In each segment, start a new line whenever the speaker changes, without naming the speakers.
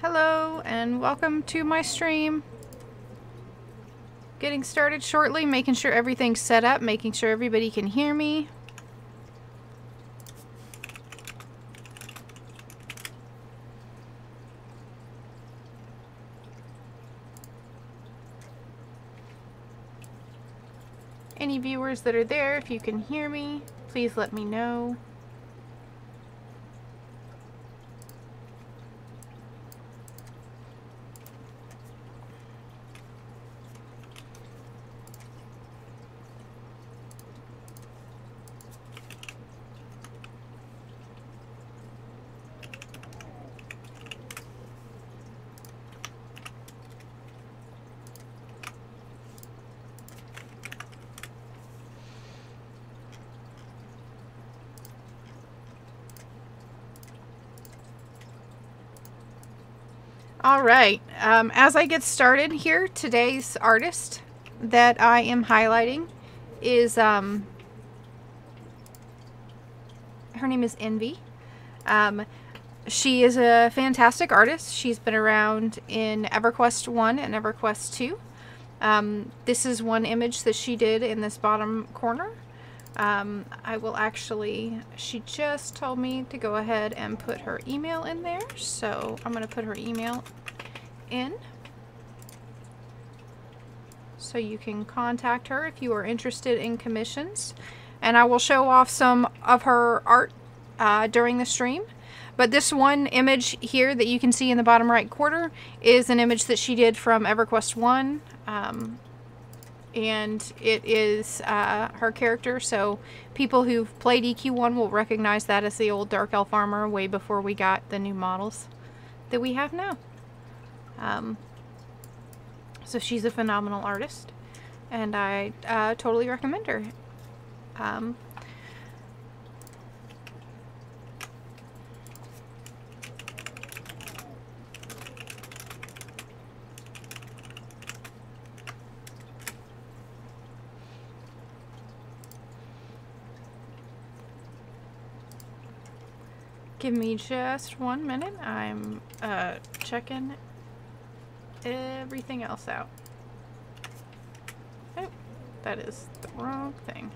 Hello and welcome to my stream. Getting started shortly, making sure everything's set up, making sure everybody can hear me. Any viewers that are there, if you can hear me, please let me know. Alright, as I get started here, today's artist that I am highlighting is, her name is Envy. She is a fantastic artist. She's been around in Everquest 1 and Everquest 2. This is one image that she did in this bottom corner. I will actually, she just told me to go ahead and put her email in there, so I'm going to put her email in so you can contact her if you are interested in commissions, and I will show off some of her art during the stream. But this one image here that you can see in the bottom right corner is an image that she did from Everquest 1. And it is her character, so people who've played EQ1 will recognize that as the old Dark Elf armor way before we got the new models that we have now. So she's a phenomenal artist, and I totally recommend her. Give me just 1 minute. I'm checking everything else out. Oh, that is the wrong thing.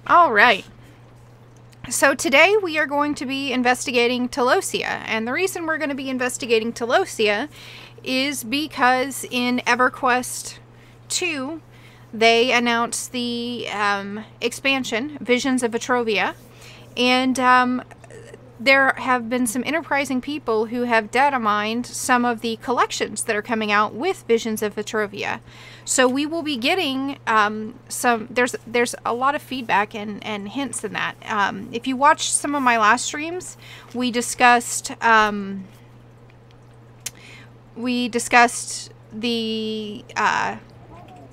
All right. So today we are going to be investigating Taelosia, and the reason we're going to be investigating Taelosia is because in Everquest 2 they announced the expansion, Visions of Etrovia, and there have been some enterprising people who have data mined some of the collections that are coming out with Visions of Etrovia. So we will be getting there's a lot of feedback and hints in that. If you watched some of my last streams, we discussed the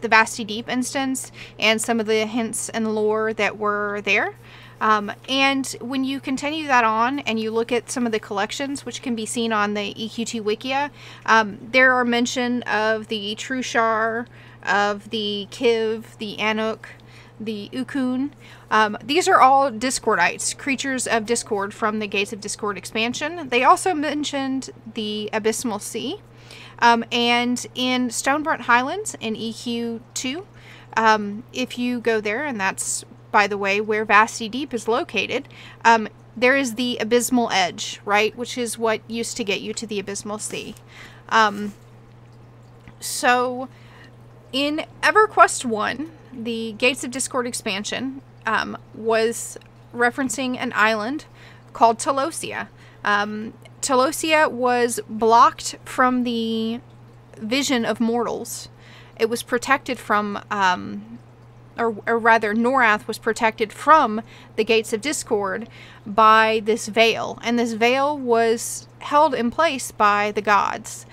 Vasti Deep instance and some of the hints and lore that were there. And when you continue that on and you look at some of the collections, which can be seen on the EQ2 Wikia, there are mention of the Trushar, of the Kiv, the Anuk, the Ukun. These are all Discordites, creatures of Discord from the Gates of Discord expansion. They also mentioned the Abysmal Sea. And in Stoneburnt Highlands in EQ2, if you go there, and that's, by the way, where Vasti Deep is located, there is the Abysmal Edge, right? Which is what used to get you to the Abysmal Sea. So, in Everquest 1, the Gates of Discord expansion was referencing an island called Taelosia. Taelosia was blocked from the vision of mortals. It was protected from, or rather, Norath was protected from the Gates of Discord by this veil. And this veil was held in place by the gods.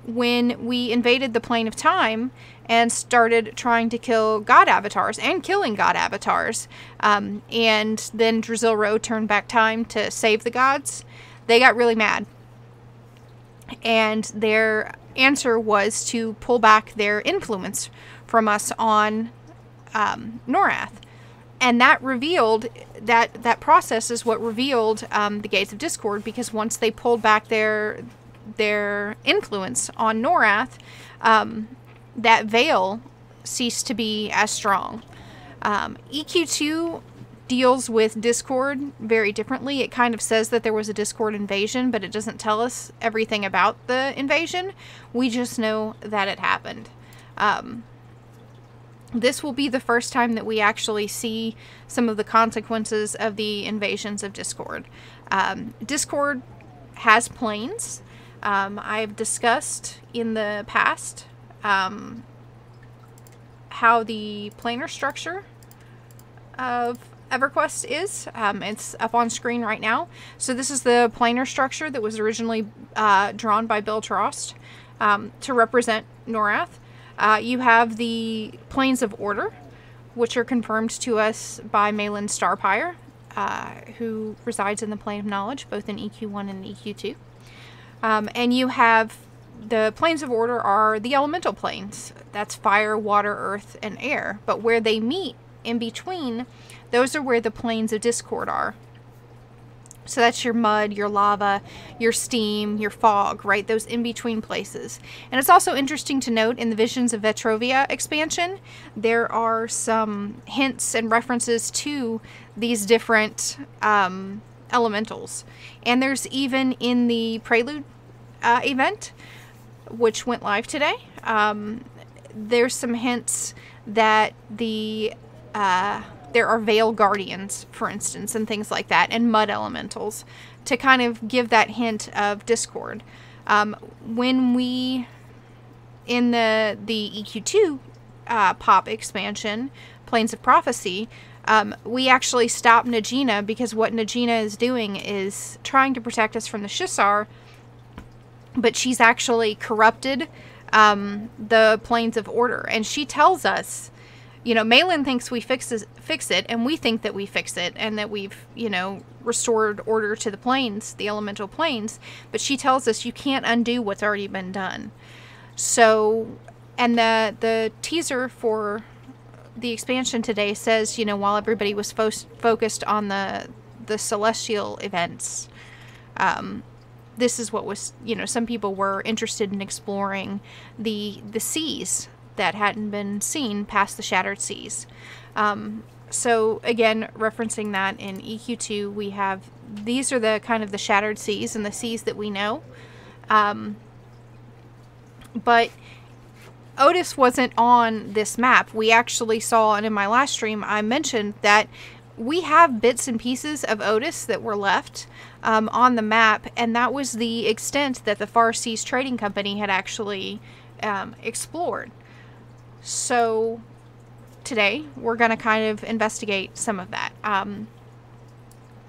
When we invaded the Plane of Time and started trying to kill god avatars and killing god avatars, and then Drazilro turned back time to save the gods, they got really mad, and their answer was to pull back their influence from us on Norath. And that revealed, that process is what revealed the Gates of Discord, because once they pulled back their influence on Norath, that veil ceased to be as strong. EQ2 deals with Discord very differently. It kind of says that there was a Discord invasion, but it doesn't tell us everything about the invasion. We just know that it happened. This will be the first time that we actually see some of the consequences of the invasions of Discord. Discord has planes. I've discussed in the past how the planar structure of Everquest is. It's up on screen right now. So this is the planar structure that was originally drawn by Bill Trost to represent Norath. You have the planes of order, which are confirmed to us by Malin Starpire, who resides in the plane of knowledge, both in EQ1 and EQ2. And you have the planes of order are the elemental planes. That's fire, water, earth, and air. But where they meet in between, those are where the planes of Discord are. So that's your mud, your lava, your steam, your fog, right? Those in-between places. And it's also interesting to note in the Visions of Vetrovia expansion, there are some hints and references to these different elementals. And there's even in the Prelude event, which went live today, there's some hints that there are Veil Guardians, for instance, and things like that, and Mud Elementals, to kind of give that hint of Discord. When we, in the EQ2 pop expansion, Planes of Prophecy, we actually stopped Najina, because what Najina is doing is trying to protect us from the Shisar, but she's actually corrupted the Planes of Order, and she tells us, you know, Malin thinks we fix it, and we think that we fix it, and that we've, you know, restored order to the planes, the elemental planes, but she tells us you can't undo what's already been done. So, and the teaser for the expansion today says, you know, while everybody was focused on the celestial events, this is what was, you know, some people were interested in exploring the seas that hadn't been seen past the Shattered Seas. So again, referencing that in EQ2, we have, these are the kind of the Shattered Seas and the seas that we know. But Otis wasn't on this map. We actually saw, and in my last stream, I mentioned that we have bits and pieces of Otis that were left on the map, and that was the extent that the Far Seas Trading Company had actually explored. So today we're going to kind of investigate some of that. And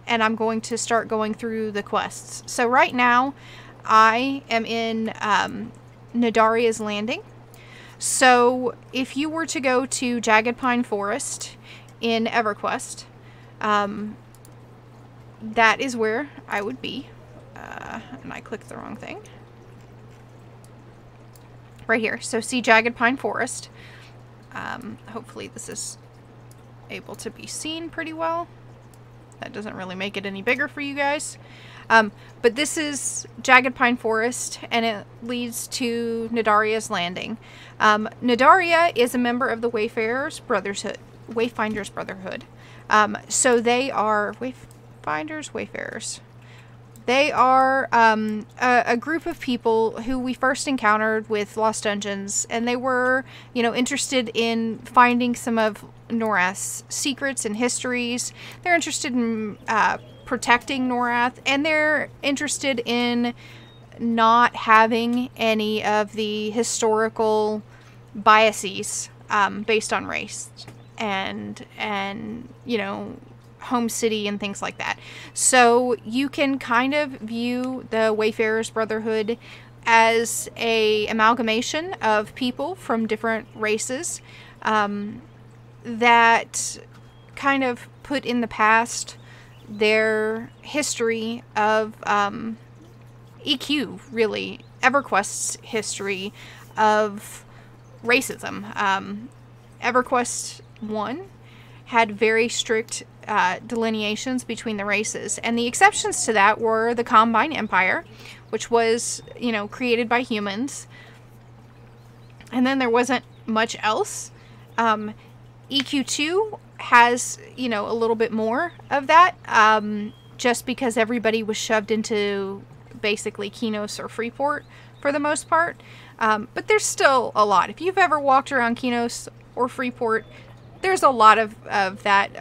I'm going to start going through the quests. So right now I am in Lindinaria's Landing. So if you were to go to Jagged Pine Forest in Everquest, that is where I would be. And I clicked the wrong thing. Right here. So see Jagged Pine Forest. Hopefully this is able to be seen pretty well. That doesn't really make it any bigger for you guys. But this is Jagged Pine Forest, and it leads to Lindinaria's Landing. Lindaria is a member of the Wayfinders Brotherhood. So they are Wayfinders, Wayfarers. They are a group of people who we first encountered with Lost Dungeons, and they were, you know, interested in finding some of Norath's secrets and histories. They're interested in protecting Norath, and they're interested in not having any of the historical biases based on race and you know, home city and things like that. So you can kind of view the Wayfarers Brotherhood as a amalgamation of people from different races that kind of put in the past their history of EQ, really, Everquest's history of racism. Everquest 1 had very strict delineations between the races. And the exceptions to that were the Combine Empire, which was, you know, created by humans. And then there wasn't much else. EQ2 has, you know, a little bit more of that, just because everybody was shoved into basically Kinos or Freeport for the most part. But there's still a lot. If you've ever walked around Kinos or Freeport, there's a lot of that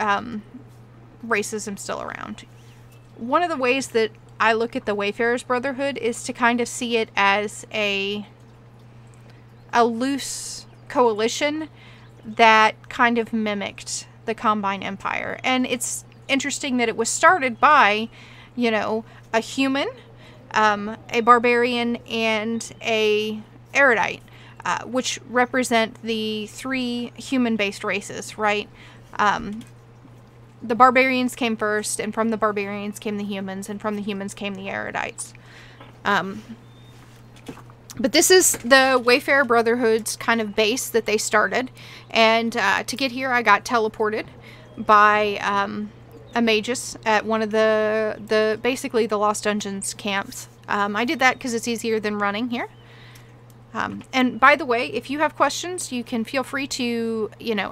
racism still around. One of the ways that I look at the Wayfarers Brotherhood is to kind of see it as a loose coalition that kind of mimicked the Combine Empire. And it's interesting that it was started by, you know, a human, a barbarian, and a erudite, which represent the three human-based races, right? The barbarians came first, and from the barbarians came the humans, and from the humans came the erudites. But this is the Wayfarer Brotherhood's kind of base that they started. And to get here, I got teleported by a magus at one of the basically the Lost Dungeons camps. I did that because it's easier than running here. And by the way, if you have questions, you can feel free to, you know,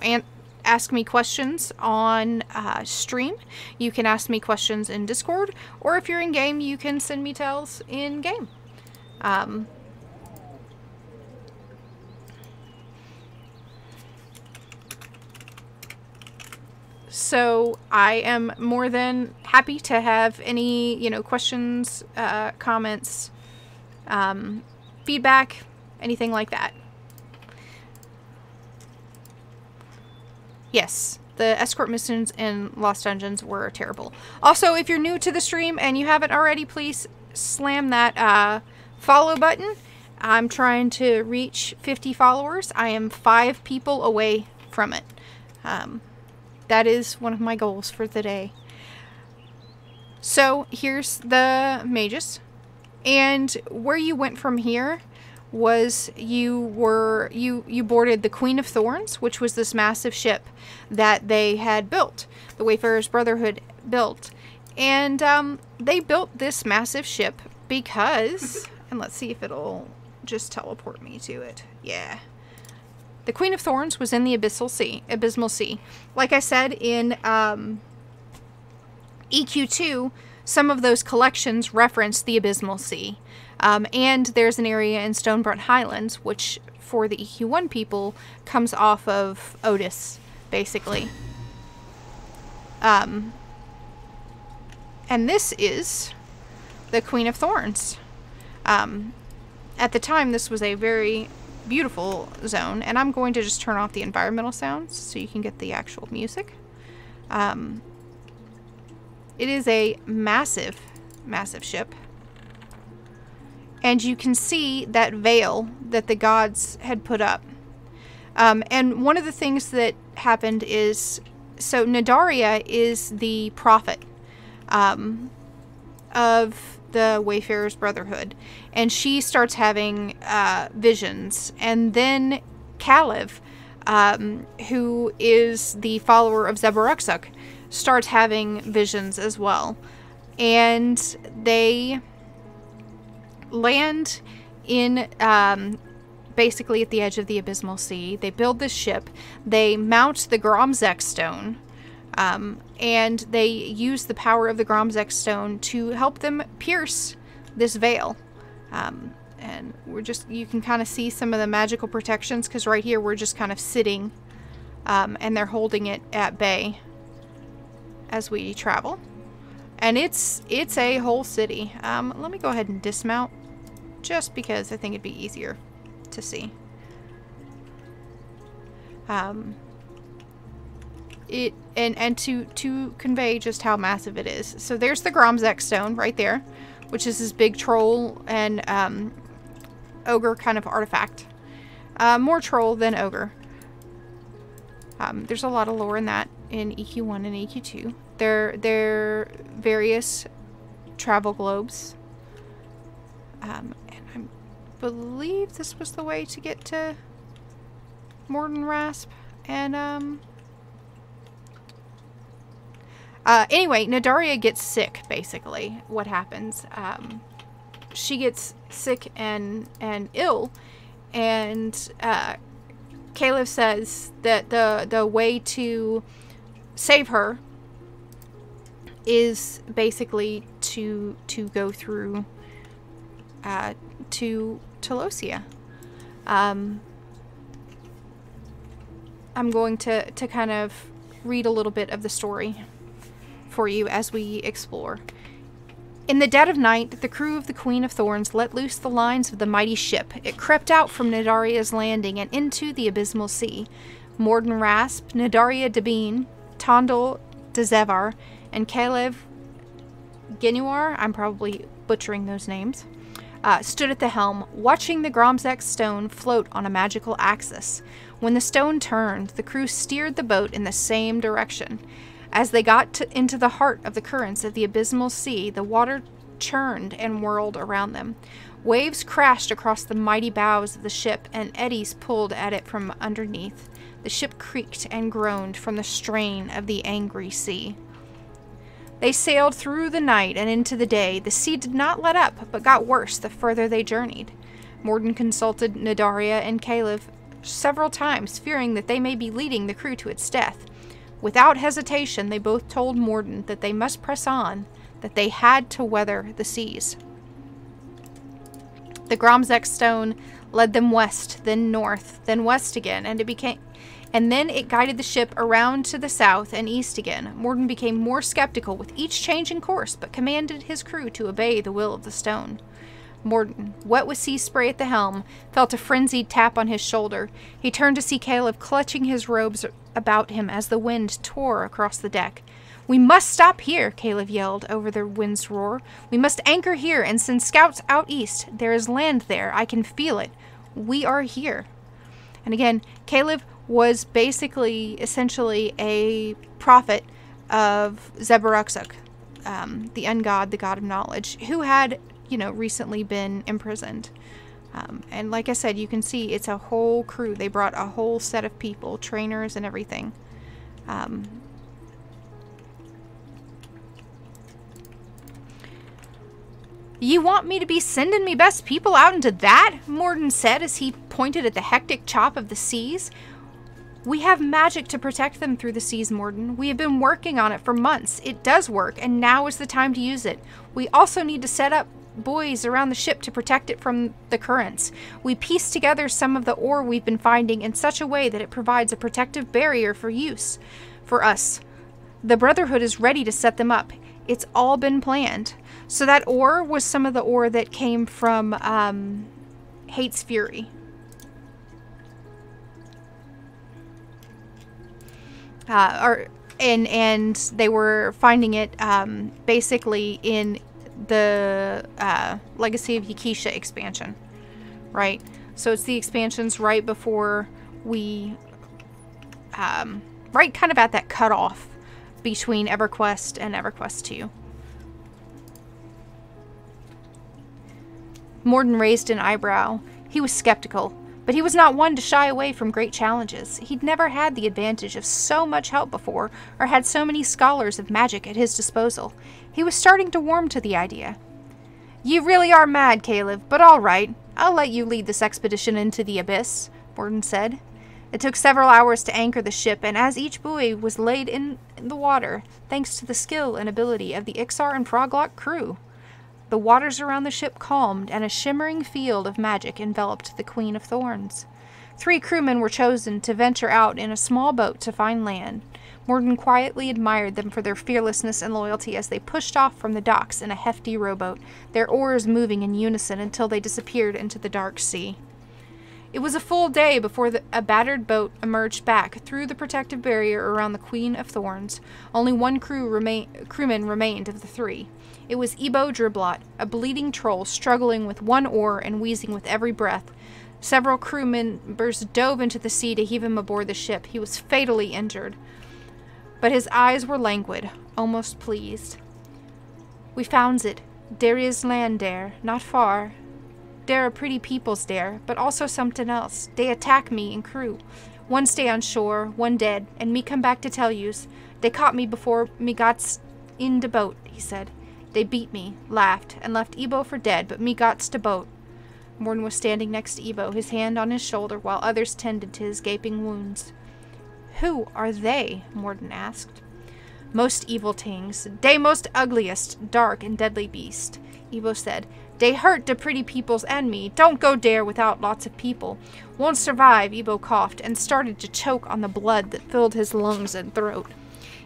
ask me questions on stream. You can ask me questions in Discord, or if you're in game, you can send me tells in game. So I am more than happy to have any, you know, questions, comments, feedback, anything like that. Yes, the escort missions in Lost Dungeons were terrible. Also, if you're new to the stream and you haven't already, please slam that follow button. I'm trying to reach 50 followers. I am 5 people away from it. That is one of my goals for the day. So here's the magus, and where you went from here was you boarded the Queen of Thorns, which was this massive ship that they had built, the Wayfarers Brotherhood built. And they built this massive ship because, and let's see if it'll just teleport me to it. Yeah. The Queen of Thorns was in the Abysmal Sea. Like I said, in EQ2, some of those collections reference the Abysmal Sea. And there's an area in Stonebrunt Highlands, which, for the EQ1 people, comes off of Otis, basically. And this is the Queen of Thorns. At the time, this was a very beautiful zone, and I'm going to just turn off the environmental sounds so you can get the actual music. It is a massive, massive ship. And you can see that veil that the gods had put up. And one of the things that happened is, so Lindinaria is the prophet of the Wayfarers Brotherhood, and she starts having visions. And then Kalev, who is the follower of Zebaruxuk, starts having visions as well. And they land in basically at the edge of the Abysmal Sea. They build this ship. They mount the Gromzek stone. And they use the power of the Gromzek stone to help them pierce this veil. And we're just, you can kind of see some of the magical protections, because right here we're just kind of sitting, and they're holding it at bay as we travel. And it's a whole city. Let me go ahead and dismount, just because I think it'd be easier to see. And to convey just how massive it is. So there's the Gromzek stone right there, which is this big troll and ogre kind of artifact. More troll than ogre. There's a lot of lore in that in EQ1 and EQ2. They're various travel globes. And I believe this was the way to get to Morden Rasp. And Anyway, Nadaria gets sick, basically. What happens? She gets sick and ill, and Caleb says that the way to save her is basically to go through to Taelosia. I'm going to kind of read a little bit of the story for you as we explore. In the dead of night, the crew of the Queen of Thorns let loose the lines of the mighty ship. It crept out from Nadaria's landing and into the abysmal sea. Morden Rasp, Nadaria Debine, Tondal Dezevar, and Caleb Genuar, I'm probably butchering those names, stood at the helm, watching the Gromzek stone float on a magical axis. When the stone turned, the crew steered the boat in the same direction. As they got into the heart of the currents of the abysmal sea, the water churned and whirled around them. Waves crashed across the mighty bows of the ship, and eddies pulled at it from underneath. The ship creaked and groaned from the strain of the angry sea. They sailed through the night and into the day. The sea did not let up, but got worse the further they journeyed. Morden consulted Nadaria and Caleb several times, fearing that they may be leading the crew to its death. Without hesitation, they both told Morden that they must press on, that they had to weather the seas. The Gromzek stone led them west, then north, then west again, and then it guided the ship around to the south and east again. Morden became more skeptical with each change in course, but commanded his crew to obey the will of the stone. Morden, wet with sea spray at the helm, felt a frenzied tap on his shoulder. He turned to see Caleb clutching his robes about him as the wind tore across the deck. "We must stop here," Caleb yelled over the wind's roar. "We must anchor here and send scouts out east. There is land there. I can feel it. We are here." And again, Caleb was basically, essentially, a prophet of Zebaruxuk, the ungod, the god of knowledge, who had, recently been imprisoned. And like I said, you can see it's a whole crew. They brought a whole set of people, trainers and everything. "You want me to be sending me best people out into that?" Morden said as he pointed at the hectic chop of the seas. "We have magic to protect them through the seas, Morden. We have been working on it for months. It does work, and now is the time to use it. We also need to set up buoys around the ship to protect it from the currents. We pieced together some of the ore we've been finding in such a way that it provides a protective barrier for use for us. The Brotherhood is ready to set them up. It's all been planned." So that ore was some of the ore that came from Hate's Fury. And they were finding it basically in the Legacy of Yakisha expansion, right? So it's the expansions right before we, right kind of at that cutoff between Everquest and Everquest 2. Morden raised an eyebrow. He was skeptical, but he was not one to shy away from great challenges. He'd never had the advantage of so much help before, or had so many scholars of magic at his disposal. He was starting to warm to the idea. "You really are mad, Caleb, but all right. I'll let you lead this expedition into the abyss," Morden said. It took several hours to anchor the ship, and as each buoy was laid in the water, thanks to the skill and ability of the Ixar and Froglock crew, the waters around the ship calmed, and a shimmering field of magic enveloped the Queen of Thorns. 3 crewmen were chosen to venture out in a small boat to find land. Morden quietly admired them for their fearlessness and loyalty as they pushed off from the docks in a hefty rowboat, their oars moving in unison until they disappeared into the dark sea. It was a full day before a battered boat emerged back through the protective barrier around the Queen of Thorns. Only one crewman remained of the 3. It was Ebo Driblot, a bleeding troll struggling with one oar and wheezing with every breath. Several crew members dove into the sea to heave him aboard the ship. He was fatally injured, but his eyes were languid, almost pleased. "We found it. There is land there, not far. There are pretty peoples there, but also something else. They attack me and crew. One stay on shore, one dead, and me come back to tell yous. They caught me before me got in de boat, he said. They beat me, laughed, and left Ebo for dead, but me gots de boat. Morden was standing next to Ebo, his hand on his shoulder, while others tended to his gaping wounds. Who are they? Morden asked. Most evil things. They most ugliest, dark, and deadly beast, Ebo said. They hurt the pretty peoples and me. Don't go there without lots of people. Won't survive, Ebo coughed, and started to choke on the blood that filled his lungs and throat.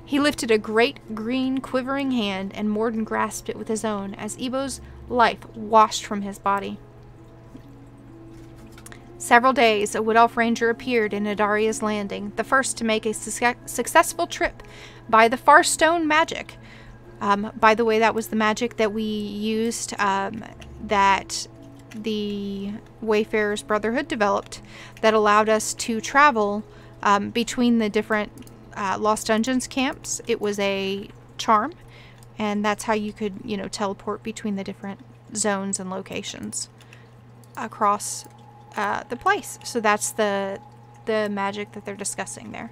He lifted a great, green, quivering hand, and Morden grasped it with his own, as Ebo's life washed from his body. Several days, a Wood Elf Ranger appeared in Nidaria's landing, the first to make a successful trip by the Farstone magic. By the way, that was the magic that we used, that the Wayfarer's Brotherhood developed, that allowed us to travel between the different Lost Dungeons camps. It was a charm, and that's how you could, you know, teleport between the different zones and locations across the place. So that's the magic that they're discussing there.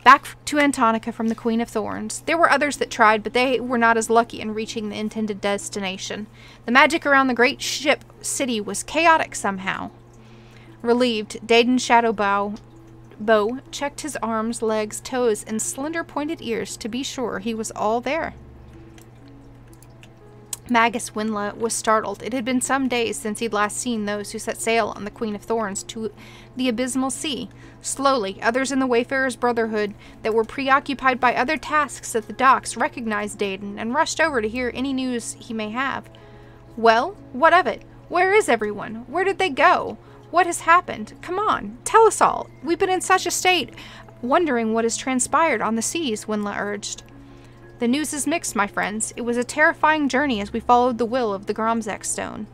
Back to Antonica from the Queen of Thorns. There were others that tried, but they were not as lucky in reaching the intended destination. The magic around the great ship city was chaotic somehow. Relieved, Dedan Shadowbow checked his arms, legs, toes, and slender pointed ears to be sure he was all there. Magus Winla was startled. It had been some days since he'd last seen those who set sail on the Queen of Thorns to the abysmal sea. Slowly, others in the Wayfarer's Brotherhood that were preoccupied by other tasks at the docks recognized Dedan and rushed over to hear any news he may have. Well, what of it? Where is everyone? Where did they go? What has happened? Come on, tell us all. We've been in such a state, wondering what has transpired on the seas, Winla urged. The news is mixed, my friends. It was a terrifying journey as we followed the will of the Gromzek stone.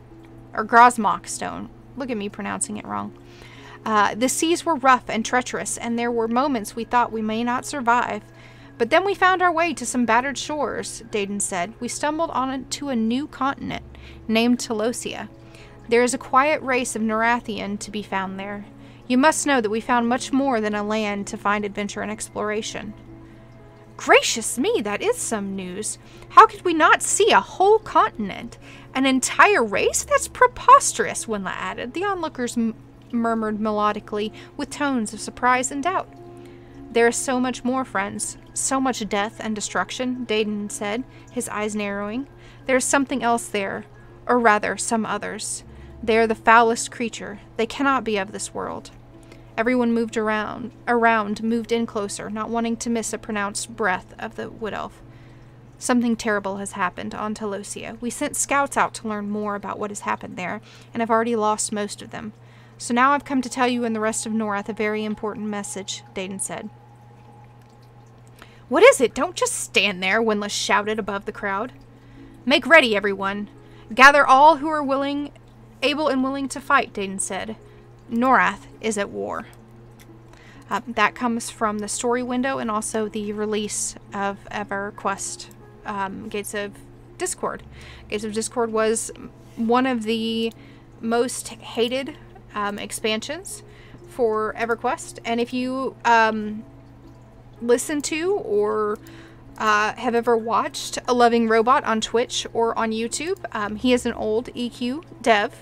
Or Grosmok stone. Look at me pronouncing it wrong. The seas were rough and treacherous, and there were moments we thought we may not survive. But then we found our way to some battered shores, Dedan said. We stumbled onto a new continent, named Taelosia. There is a quiet race of Norathian to be found there. You must know that we found much more than a land to find adventure and exploration. Gracious me, that is some news. How could we not see a whole continent? An entire race? That's preposterous, Winla added. The onlookers murmured melodically, with tones of surprise and doubt. There is so much more, friends. So much death and destruction, Dedan said, his eyes narrowing. There is something else there. Or rather, some others. They are the foulest creature. They cannot be of this world. Everyone moved moved in closer, not wanting to miss a pronounced breath of the Wood Elf. Something terrible has happened on Taelosia. We sent scouts out to learn more about what has happened there, and have already lost most of them. So now I've come to tell you and the rest of Norath a very important message, Dedan said. What is it? Don't just stand there, Winla shouted above the crowd. Make ready, everyone. Gather all who are able and willing to fight, Dedan said. Norath is at war. That comes from the story window and also the release of Everquest, Gates of Discord. Gates of Discord was one of the most hated expansions for Everquest, and if you listen to or have ever watched A Loving Robot on Twitch or on YouTube, he is an old EQ dev.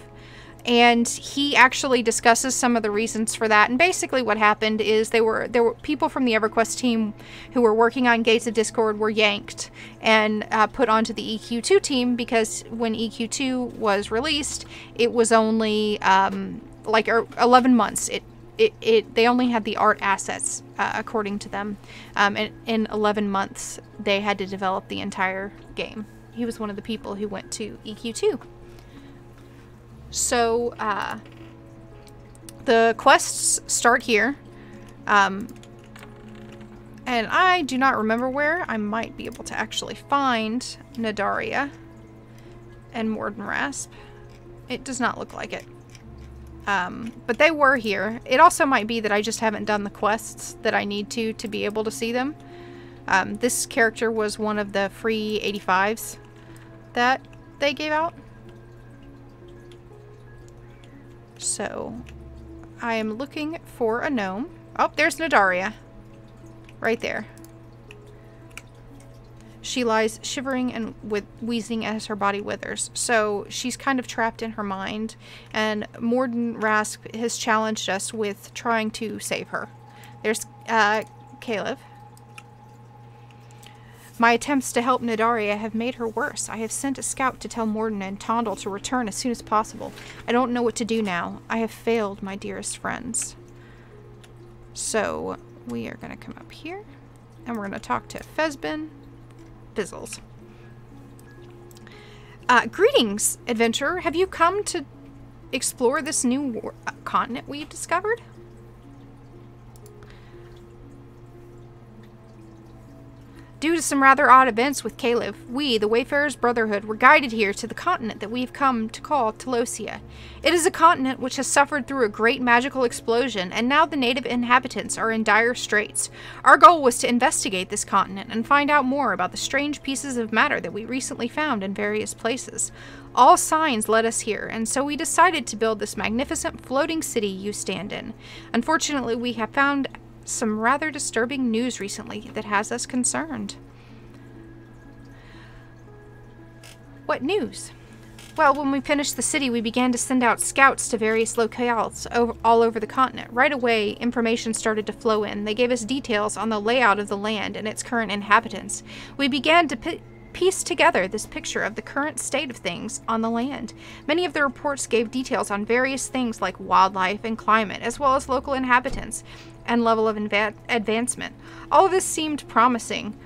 And he actually discusses some of the reasons for that. And basically what happened is there were people from the Everquest team who were working on Gates of Discord were yanked and put onto the EQ2 team, because when EQ2 was released, it was only like 11 months. They only had the art assets, according to them. And in 11 months, they had to develop the entire game. He was one of the people who went to EQ2. So, the quests start here, and I do not remember where. I might be able to actually find Nidarea and Mordenrasp. It does not look like it. But they were here. It also might be that I just haven't done the quests that I need to be able to see them. This character was one of the free 85s that they gave out. So, I am looking for a gnome. Oh, there's Nidarea. Right there. She lies shivering and wheezing as her body withers. So she's kind of trapped in her mind, and Morden Rasp has challenged us with trying to save her. There's Caleb. My attempts to help Lindinaria have made her worse. I have sent a scout to tell Morden and Tondal to return as soon as possible. I don't know what to do now. I have failed my dearest friends. So we are going to come up here, and we're going to talk to Fezbin. Fizzles. Greetings, adventurer. Have you come to explore this new continent we've discovered? Due to some rather odd events with Caleb, we, the Wayfarers Brotherhood, were guided here to the continent that we have come to call Taelosia. It is a continent which has suffered through a great magical explosion, and now the native inhabitants are in dire straits. Our goal was to investigate this continent and find out more about the strange pieces of matter that we recently found in various places. All signs led us here, and so we decided to build this magnificent floating city you stand in. Unfortunately, we have found some rather disturbing news recently that has us concerned. What news? Well, when we finished the city, we began to send out scouts to various locales all over the continent. Right away, information started to flow in. They gave us details on the layout of the land and its current inhabitants. We began to piece together this picture of the current state of things on the land. Many of the reports gave details on various things like wildlife and climate, as well as local inhabitants and level of advancement. All of this seemed promising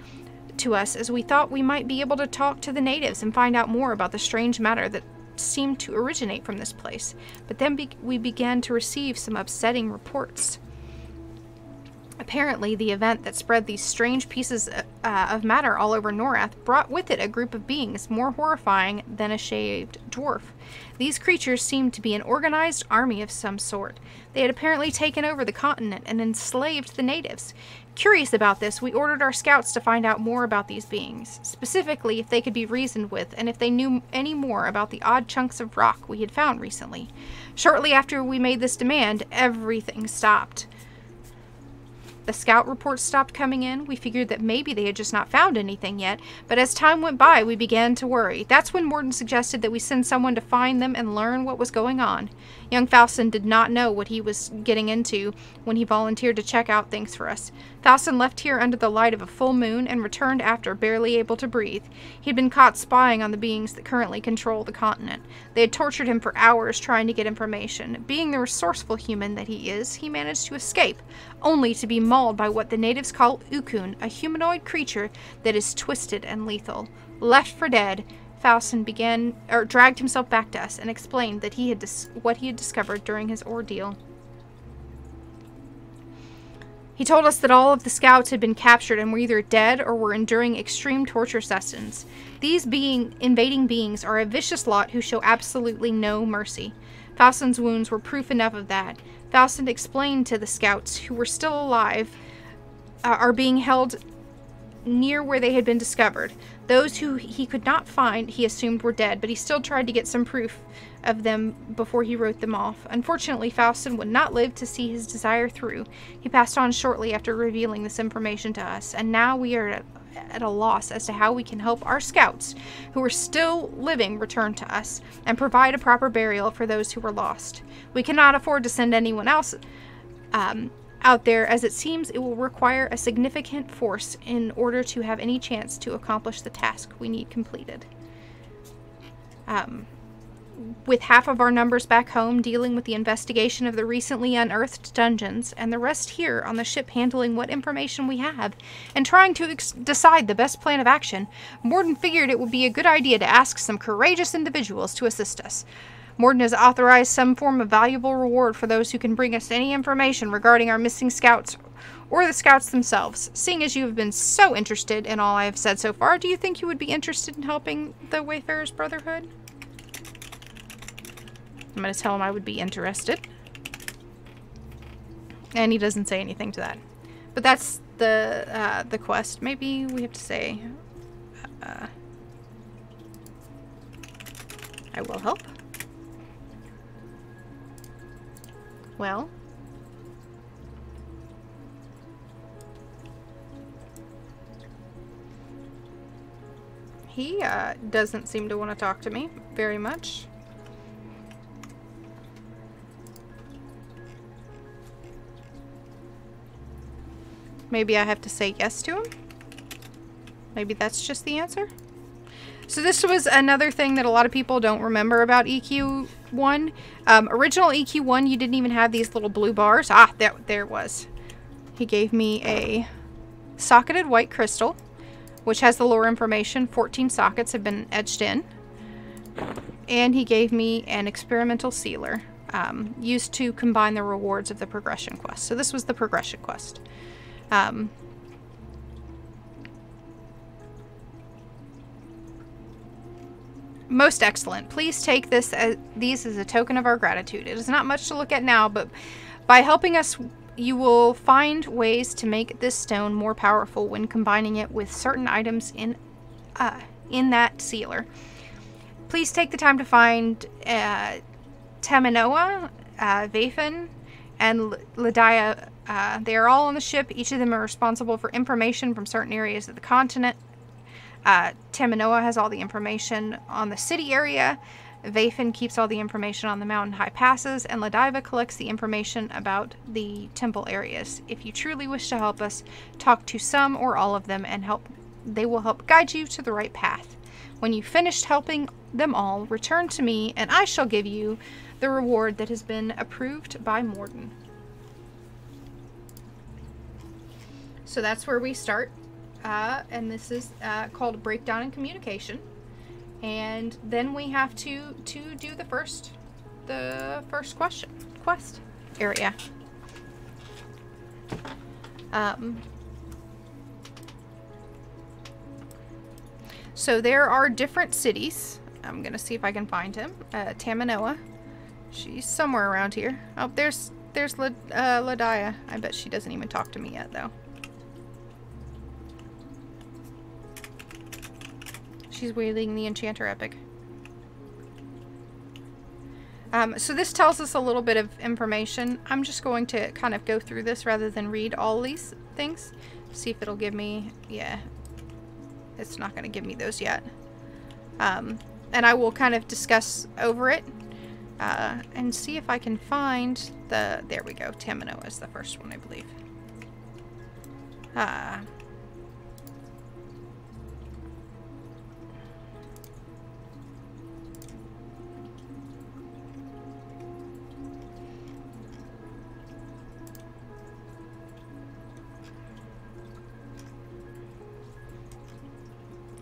to us, as we thought we might be able to talk to the natives and find out more about the strange matter that seemed to originate from this place. But then we began to receive some upsetting reports. Apparently, the event that spread these strange pieces of matter all over Norath brought with it a group of beings more horrifying than a shaved dwarf. These creatures seemed to be an organized army of some sort. They had apparently taken over the continent and enslaved the natives. Curious about this, we ordered our scouts to find out more about these beings, specifically if they could be reasoned with and if they knew any more about the odd chunks of rock we had found recently. Shortly after we made this demand, everything stopped. The scout reports stopped coming in. We figured that maybe they had just not found anything yet, but as time went by, we began to worry. That's when Morden suggested that we send someone to find them and learn what was going on. Young Faustin did not know what he was getting into when he volunteered to check out things for us. Faustin left here under the light of a full moon and returned after, barely able to breathe. He had been caught spying on the beings that currently control the continent. They had tortured him for hours trying to get information. Being the resourceful human that he is, he managed to escape, only to be mauled by what the natives call Ukun, a humanoid creature that is twisted and lethal. Left for dead, Faustin dragged himself back to us and explained that he had what he had discovered during his ordeal. He told us that all of the scouts had been captured and were either dead or were enduring extreme torture sessions. These invading beings are a vicious lot who show absolutely no mercy. Faustin's wounds were proof enough of that. Faustin explained to the scouts who were still alive are being held near where they had been discovered. Those who he could not find, he assumed were dead, but he still tried to get some proof of them before he wrote them off. Unfortunately, Faustin would not live to see his desire through. He passed on shortly after revealing this information to us, and now we are at a loss as to how we can help our scouts, who are still living, return to us, and provide a proper burial for those who were lost. We cannot afford to send anyone else out there, as it seems it will require a significant force in order to have any chance to accomplish the task we need completed. With half of our numbers back home dealing with the investigation of the recently unearthed dungeons, and the rest here on the ship handling what information we have, and trying to decide the best plan of action, Morden figured it would be a good idea to ask some courageous individuals to assist us. Morden has authorized some form of valuable reward for those who can bring us any information regarding our missing scouts or the scouts themselves. Seeing as you have been so interested in all I have said so far, do you think you would be interested in helping the Wayfarers Brotherhood? I'm going to tell him I would be interested. And he doesn't say anything to that. But that's the quest. Maybe we have to say, I will help. Well, He doesn't seem to want to talk to me very much. Maybe I have to say yes to him? Maybe that's just the answer? So this was another thing that a lot of people don't remember about EQ1. Original EQ1, you didn't even have these little blue bars. Ah, there it was. He gave me a socketed white crystal, which has the lore information. 14 sockets have been etched in. And he gave me an experimental sealer, used to combine the rewards of the progression quest. So this was the progression quest. Most excellent. Please take these as a token of our gratitude. It is not much to look at now, but by helping us, you will find ways to make this stone more powerful when combining it with certain items in that sealer. Please take the time to find Taminoa, Vathan, and Lindinaria. They are all on the ship. Each of them are responsible for information from certain areas of the continent. Taminoa has all the information on the city area. Vathan keeps all the information on the mountain high passes, and Lindinaria collects the information about the temple areas. If you truly wish to help us, talk to some or all of them, and they will help guide you to the right path. When you've finished helping them all, return to me, and I shall give you the reward that has been approved by Morden. So that's where we start. And this is called Breakdown in Communication. And then we have to do the first quest area. So there are different cities. I'm gonna see if I can find him. Taminoa. She's somewhere around here. Oh, there's Lindinaria. I bet she doesn't even talk to me yet, though. She's wielding the Enchanter Epic. So this tells us a little bit of information. I'm just going to kind of go through this rather than read all these things. See if it'll give me... Yeah. It's not going to give me those yet. And I will kind of discuss over it. And see if I can find the... There we go. Taminoa is the first one, I believe.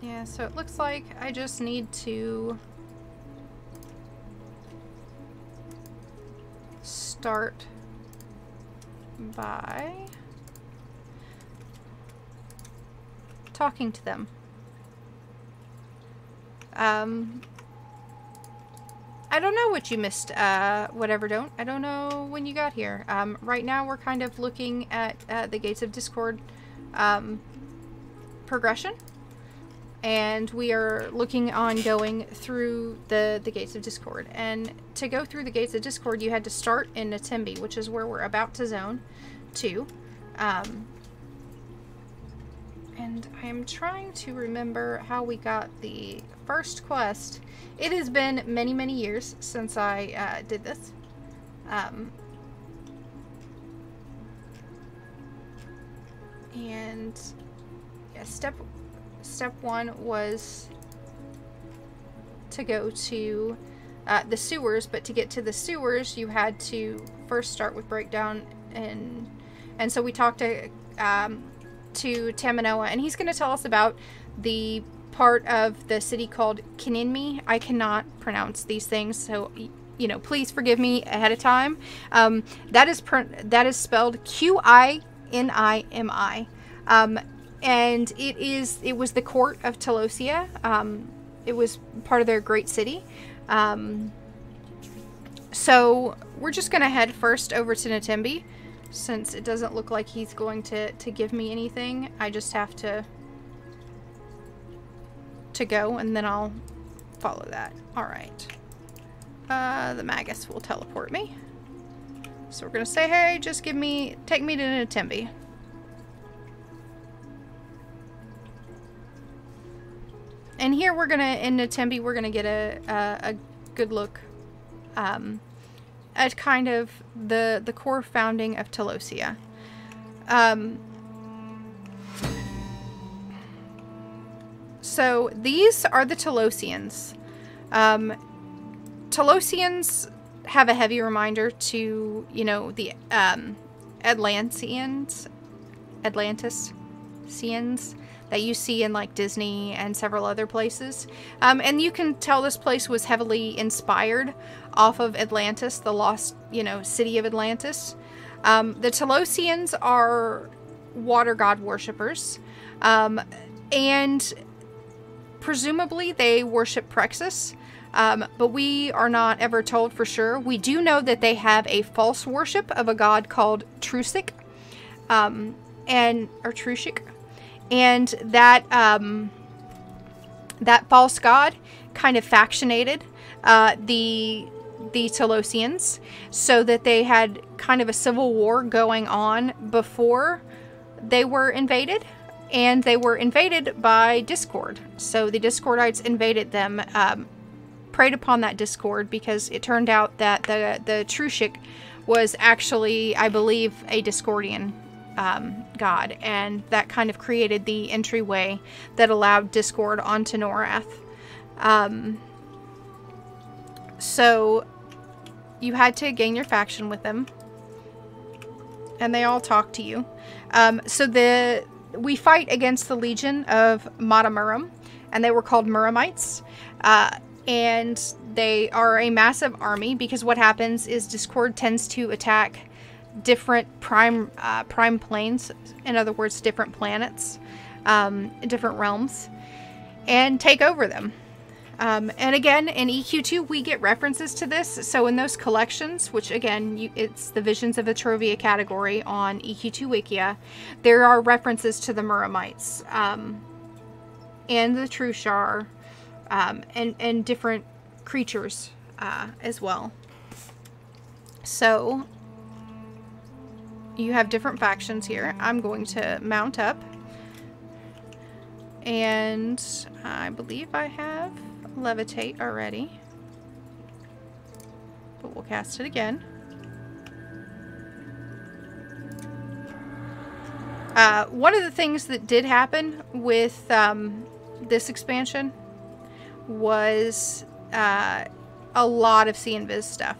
Yeah, so it looks like I just need to start by talking to them. I don't know what you missed, whatever don't. I don't know when you got here. Right now we're kind of looking at the Gates of Discord progression. And we are looking on going through the Gates of Discord. And to go through the Gates of Discord, you had to start in Kanimbi, which is where we're about to zone to. And I am trying to remember how we got the first quest. It has been many, many years since I did this. And yeah, Step one was to go to the sewers, but to get to the sewers, you had to first start with breakdown, and so we talked to Taminoa, and he's going to tell us about the part of the city called Kanimbi. I cannot pronounce these things, so you know, please forgive me ahead of time. That is spelled Qinimi. And it was the court of Taelosia. It was part of their great city. So we're just going to head first over to Kanimbi, since it doesn't look like he's going to give me anything. I just have to go, and then I'll follow that. Alright. The Magus will teleport me. So we're going to say, hey, just take me to and here we're gonna, in Natembi, we're gonna get a good look at kind of the core founding of Taelosia. So these are the Telosians. Telosians have a heavy reminder to, you know, the Atlanteans that you see in like Disney and several other places. And you can tell this place was heavily inspired off of Atlantis, the lost, you know, city of Atlantis. The Telosians are water god worshippers. And presumably they worship Praxis. But we are not ever told for sure. We do know that they have a false worship of a god called Trusic. Or Trusic. And that that false god kind of factionated the Telosians, so that they had kind of a civil war going on before they were invaded, and they were invaded by discord. So the Discordites invaded them, preyed upon that discord, because it turned out that the Trusic was actually, I believe, a Discordian god, and that kind of created the entryway that allowed discord onto Norath. So you had to gain your faction with them, and they all talk to you. So we fight against the Legion of Matamurum, and they were called Muramites, and they are a massive army, because what happens is discord tends to attack different prime planes, in other words, different planets, different realms, and take over them. And again, in EQ2, we get references to this. So in those collections, which again, it's the Visions of Etrovia category on EQ2 Wikia, there are references to the Muramites, and the Trushar, and different creatures as well. So you have different factions here. I'm going to mount up, and I believe I have Levitate already, but we'll cast it again. One of the things that did happen with this expansion was a lot of Sea and Viz stuff.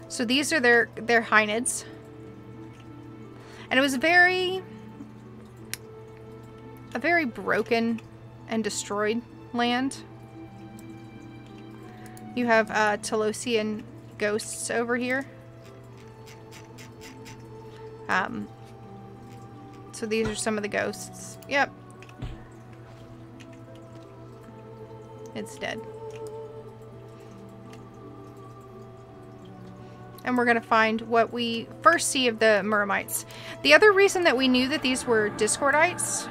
So these are their Hynids. And it was a very broken and destroyed land. You have Telosian ghosts over here. So these are some of the ghosts. Yep. It's dead. And we're going to find what we first see of the Muramites. The other reason that we knew that these were Discordites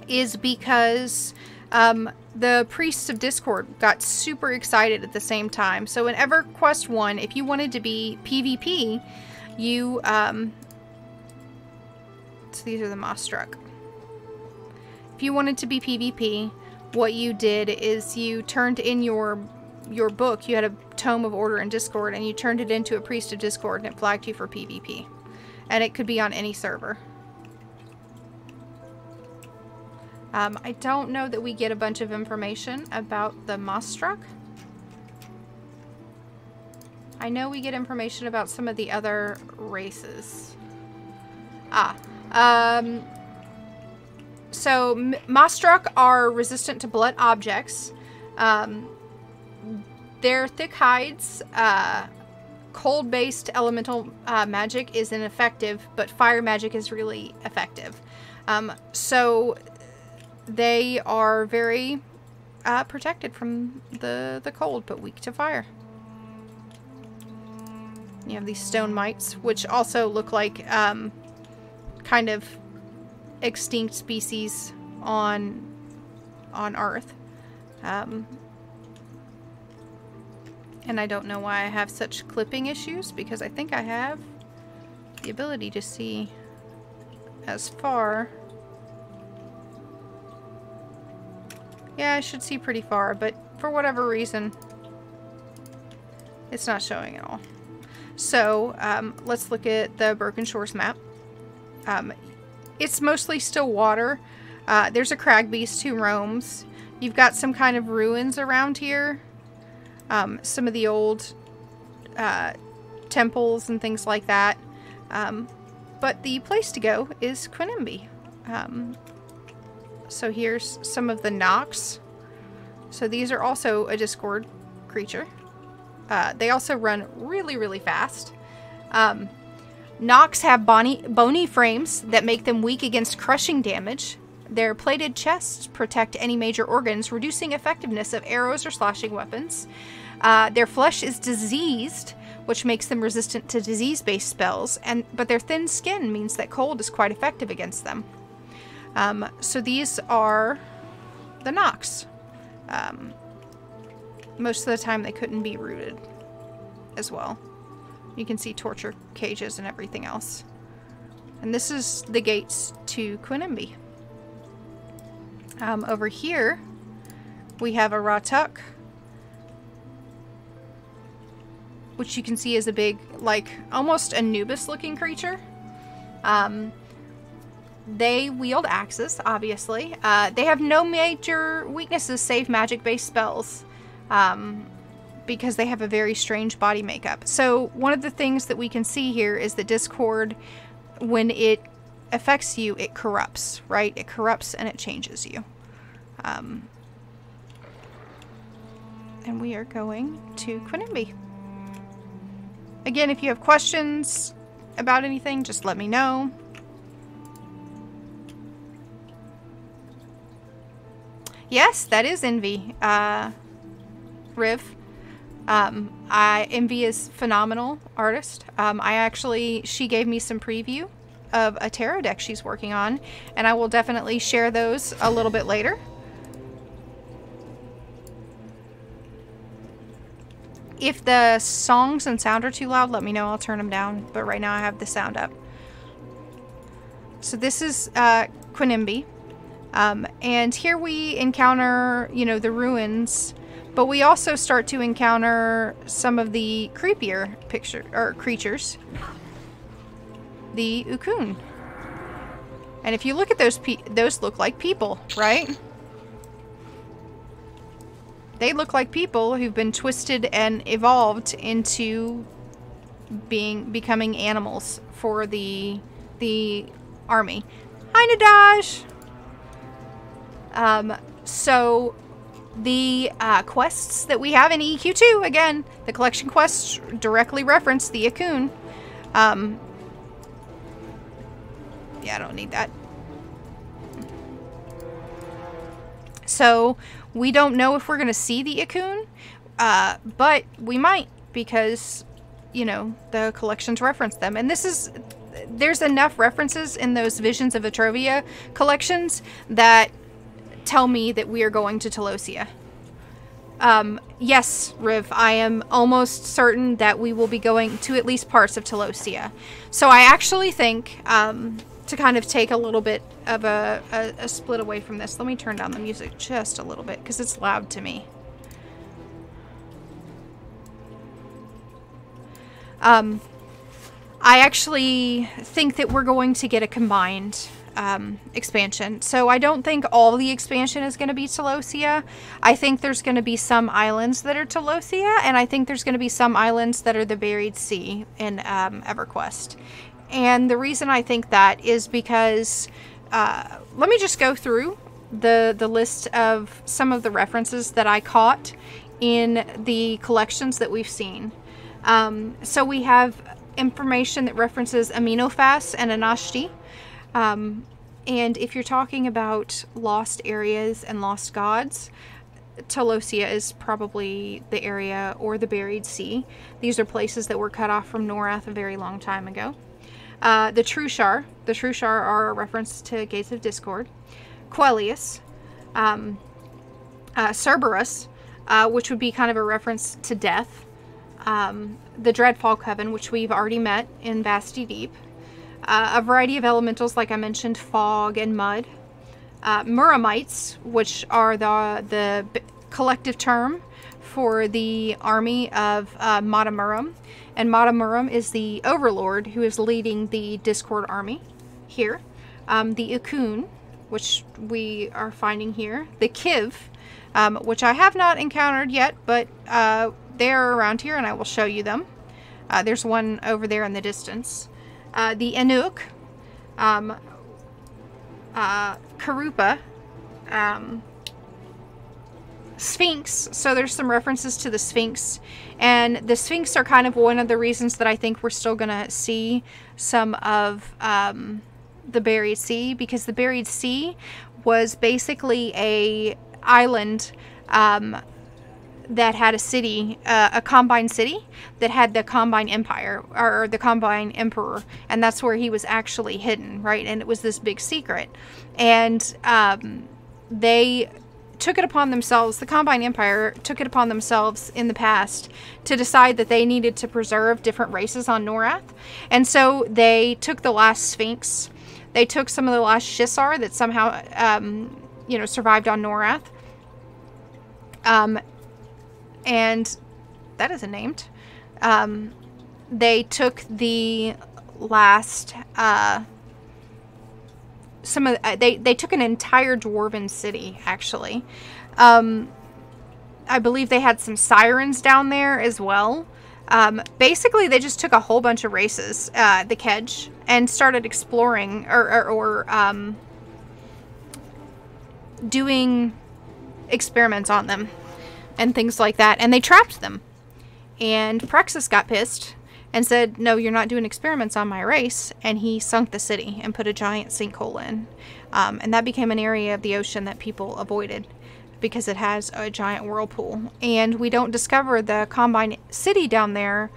is because the Priests of Discord got super excited at the same time. So in EverQuest 1, if you wanted to be PvP, you... so these are the Mostruck. If you wanted to be PvP, what you did is you turned in your book. You had a Tome of Order and Discord, and you turned it into a Priest of Discord, and it flagged you for PvP. And it could be on any server. I don't know that we get a bunch of information about the Mostruck. I know we get information about some of the other races. So Mostruck are resistant to blood objects. Their thick hides, cold-based elemental magic is ineffective, but fire magic is really effective. So they are very protected from the cold, but weak to fire. You have these stone mites, which also look like kind of extinct species on Earth. And I don't know why I have such clipping issues, because I think I have the ability to see as far Yeah, I should see pretty far, but for whatever reason, it's not showing at all. So, let's look at the Broken Shores map. It's mostly still water. There's a Crag Beast who roams. You've got some kind of ruins around here. Some of the old temples and things like that. But the place to go is Kanimbi. So here's some of the Nox. So these are also a Discord creature. They also run really, really fast. Nox have bony frames that make them weak against crushing damage. Their plated chests protect any major organs, reducing effectiveness of arrows or slashing weapons. Their flesh is diseased, which makes them resistant to disease-based spells, but their thin skin means that cold is quite effective against them. So these are the Nox. Most of the time they couldn't be rooted as well. You can see torture cages and everything else. And this is the gates to Kanimbi. Over here, we have a Ratuk, which you can see is a big, like, almost Anubis-looking creature. They wield axes, obviously. They have no major weaknesses save magic-based spells, because they have a very strange body makeup. So one of the things that we can see here is that Discord, when it affects you, it corrupts, right? It corrupts and it changes you. And we are going to Kanimbi. Again, if you have questions about anything, just let me know. Yes, that is Envy. Riv. Envy is phenomenal artist. She gave me some preview of a tarot deck she's working on, and I will definitely share those a little bit later. If the songs and sound are too loud, let me know. I'll turn them down. But right now I have the sound up. So this is Kanimbi. And here we encounter, you know, the ruins. But we also start to encounter some of the creepier creatures. The Ukun. And if you look at those look like people, right? They look like people who've been twisted and evolved into becoming animals for the army. Hi, Nadash! So the quests that we have in EQ2, again, the collection quests directly reference the Ukun. Yeah, I don't need that. So we don't know if we're going to see the Ukun, but we might, because, you know, the collections reference them. And there's enough references in those Visions of Etrovia collections that tell me that we are going to Taelosia. Yes, Riv, I am almost certain that we will be going to at least parts of Taelosia. So I actually think, to kind of take a little bit of a split away from this, let me turn down the music just a little bit because it's loud to me. I actually think that we're going to get a combined expansion. So I don't think all the expansion is going to be Taelosia. I think there's going to be some islands that are Taelosia, and I think there's going to be some islands that are the Buried Sea in Everquest. And the reason I think that is because, let me just go through the list of some of the references that I caught in the collections that we've seen. So we have information that references Aminophas and Anashti. And if you're talking about lost areas and lost gods, Taelosia is probably the area, or the Buried Sea. These are places that were cut off from Norath a very long time ago. The Trushar are a reference to Gates of Discord. Quellius. Cerberus, which would be kind of a reference to death. The Dreadfall Coven, which we've already met in Vasty Deep. A variety of elementals, like I mentioned, fog and mud. Muramites, which are the collective term for the army of Matamuram. And Matamuram is the overlord who is leading the Discord army here. The Ikun, which we are finding here. The Kiv, which I have not encountered yet, but they're around here and I will show you them. There's one over there in the distance. The Enuk, Karupa, Sphinx. So there's some references to the Sphinx, and the Sphinx are kind of one of the reasons that I think we're still gonna see some of the Buried Sea, because the Buried Sea was basically a island that had a city, a Combine city that had the Combine Empire, or the Combine Emperor, and that's where he was actually hidden, right? And it was this big secret, and they took it upon themselves, the Combine Empire took it upon themselves in the past to decide that they needed to preserve different races on Norath, and so they took the last Sphinx, they took some of the last Shisar that somehow, you know, survived on Norath, and that isn't named. They took the last, they took an entire dwarven city, actually. I believe they had some sirens down there as well. Basically, they just took a whole bunch of races, the Kedge, and started exploring, or doing experiments on them and things like that, and they trapped them. And Praxis got pissed and said, no, you're not doing experiments on my race, and he sunk the city and put a giant sinkhole in. And that became an area of the ocean that people avoided because it has a giant whirlpool. And we don't discover the Combine city down there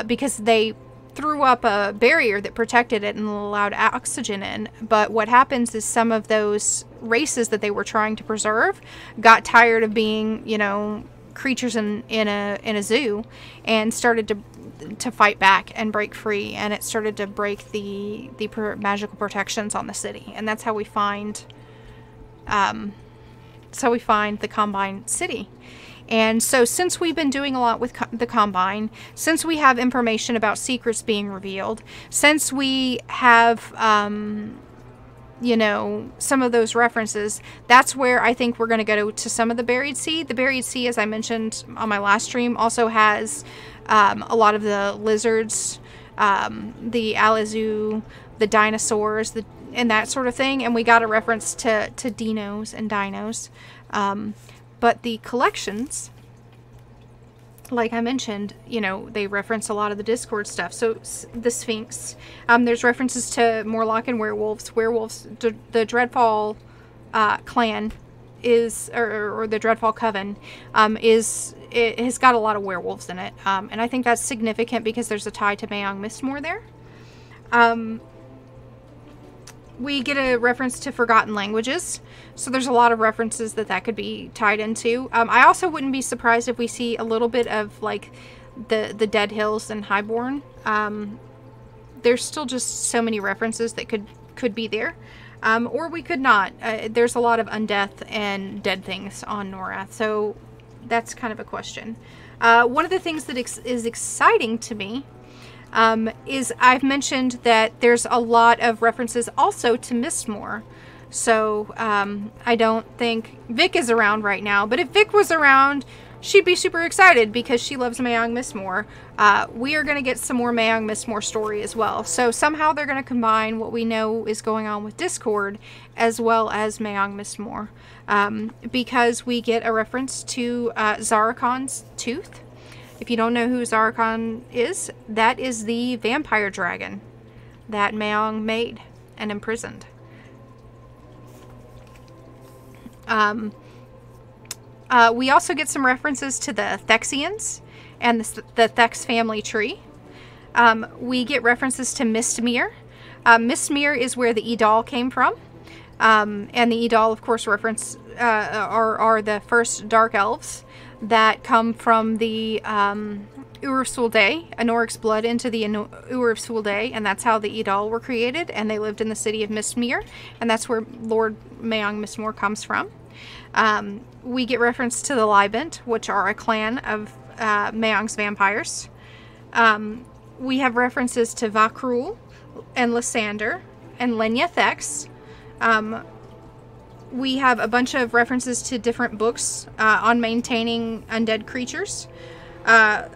because they threw up a barrier that protected it and allowed oxygen in. But what happens is some of those races that they were trying to preserve got tired of being, you know, creatures in a zoo, and started to fight back and break free, and it started to break the magical protections on the city. And that's how we find the Combine city. And so since we've been doing a lot with the Combine, since we have information about secrets being revealed, since we have, you know, some of those references, that's where I think we're going to go to some of the Buried Sea. The Buried Sea, as I mentioned on my last stream, also has a lot of the lizards, the Alizu, the dinosaurs, and that sort of thing. And we got a reference to dinos and dinos. But the collections, like I mentioned, you know, they reference a lot of the Discord stuff. So the Sphinx, there's references to Morlock and werewolves. Werewolves, the Dreadfall clan is, or the Dreadfall Coven, it has got a lot of werewolves in it. And I think that's significant because there's a tie to Mayong Mistmore there. We get a reference to Forgotten Languages. So there's a lot of references that could be tied into. I also wouldn't be surprised if we see a little bit of like the Dead Hills and Highborn. There's still just so many references that could be there. Or we could not. There's a lot of undeath and dead things on Norath. So that's kind of a question. One of the things that is exciting to me is I've mentioned that there's a lot of references also to Mistmore. So I don't think Vic is around right now, but if Vic was around, she'd be super excited because she loves Mayong Mistmore. We are going to get some more Mayong Mistmore story as well. So somehow they're going to combine what we know is going on with Discord as well as Mayong Mistmore, because we get a reference to Zarakon's tooth. If you don't know who Zarakon is, that is the vampire dragon that Mayong made and imprisoned. We also get some references to the Thexians and the Thex family tree. We get references to Mistmere. Mistmere is where the Edal came from. And the Edal, of course, are the first dark elves that come from the Day, Anoric's blood into the Day, and that's how the Edal were created, and they lived in the city of Mistmere, and that's where Lord Mayong Mistmore comes from. We get reference to the Libent, which are a clan of Mayong's vampires. We have references to Vakrul and Lysander and Lenya Thex. We have a bunch of references to different books on maintaining undead creatures.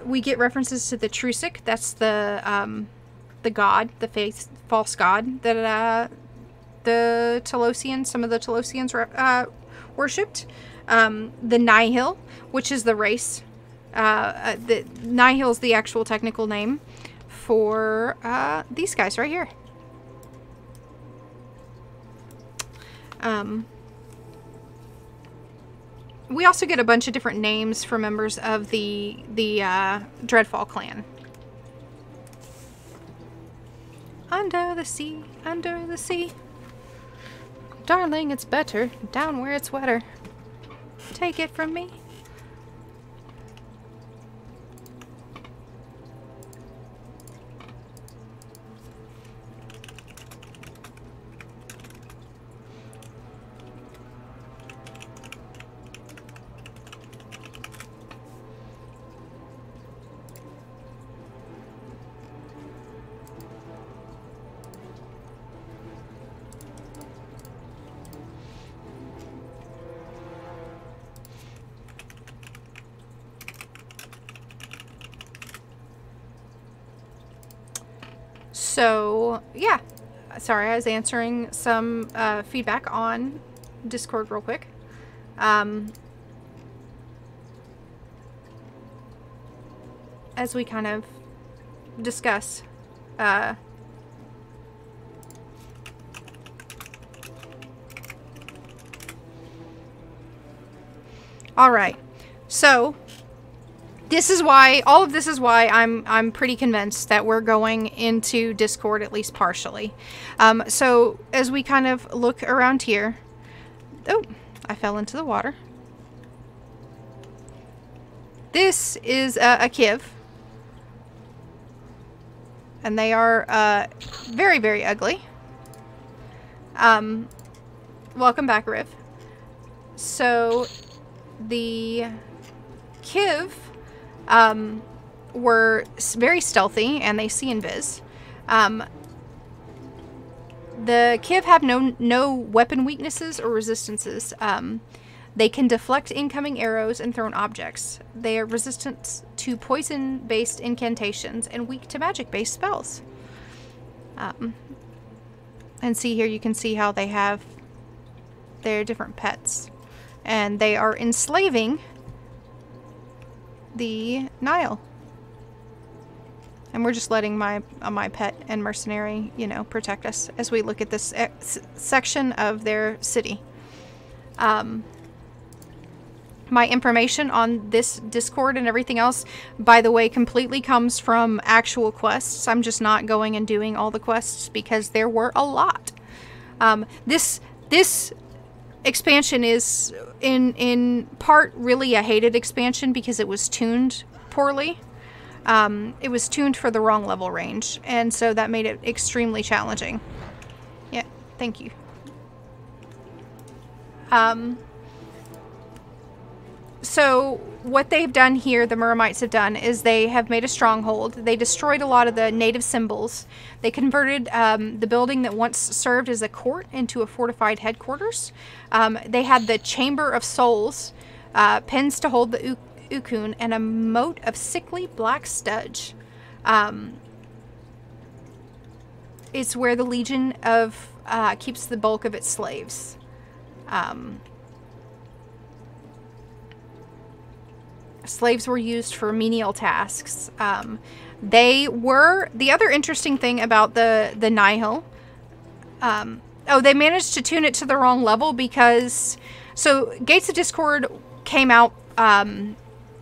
We get references to the Trusik. That's the god, the false god that the Telosians, some of the Telosians worshipped. The Nihil, which is the race. The Nihil is the actual technical name for these guys right here. We also get a bunch of different names for members of the Dreadfall clan. Under the sea, under the sea. Darling, it's better down where it's wetter. Take it from me. So, yeah. Sorry, I was answering some feedback on Discord real quick. As we kind of discuss. Alright. So, this is why, all of this is why I'm pretty convinced that we're going into Discord, at least partially. So as we kind of look around here, oh, I fell into the water. This is a Kiv, and they are very, very ugly. Welcome back, Riv. So the Kiv were very stealthy, and they see invis. The Kiv have no weapon weaknesses or resistances. They can deflect incoming arrows and thrown objects. They are resistant to poison-based incantations and weak to magic-based spells. And see here, you can see how they have their different pets. And they are enslaving the Nile. And we're just letting my pet and mercenary, you know, protect us as we look at this section of their city. My information on this Discord and everything else, by the way, completely comes from actual quests. I'm just not going and doing all the quests because there were a lot. This expansion is in part really a hated expansion because it was tuned poorly. It was tuned for the wrong level range, and so that made it extremely challenging. Yeah, thank you. So what they've done here, the Muramites have done, is they have made a stronghold. They destroyed a lot of the native symbols. They converted the building that once served as a court into a fortified headquarters. They had the Chamber of Souls, pens to hold the Ukun, and a moat of sickly black studge. It's where the Legion of keeps the bulk of its slaves. Slaves were used for menial tasks. They were... The other interesting thing about the Nihil... oh, they managed to tune it to the wrong level because... So, Gates of Discord came out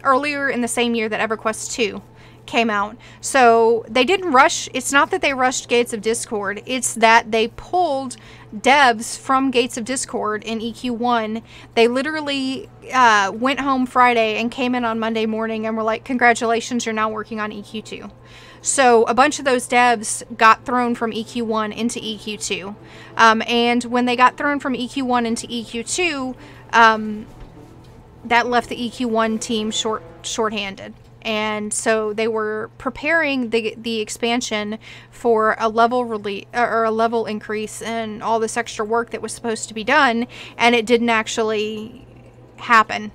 earlier in the same year that EverQuest 2 came out. So they didn't rush. It's not that they rushed Gates of Discord. It's that they pulled devs from Gates of Discord in EQ1. They literally went home Friday and came in on Monday morning and were like, congratulations, you're now working on EQ2. So a bunch of those devs got thrown from EQ1 into EQ2. And when they got thrown from EQ1 into EQ2, that left the EQ1 team shorthanded. And so they were preparing the expansion for a level release or a level increase and all this extra work that was supposed to be done, and it didn't actually happen.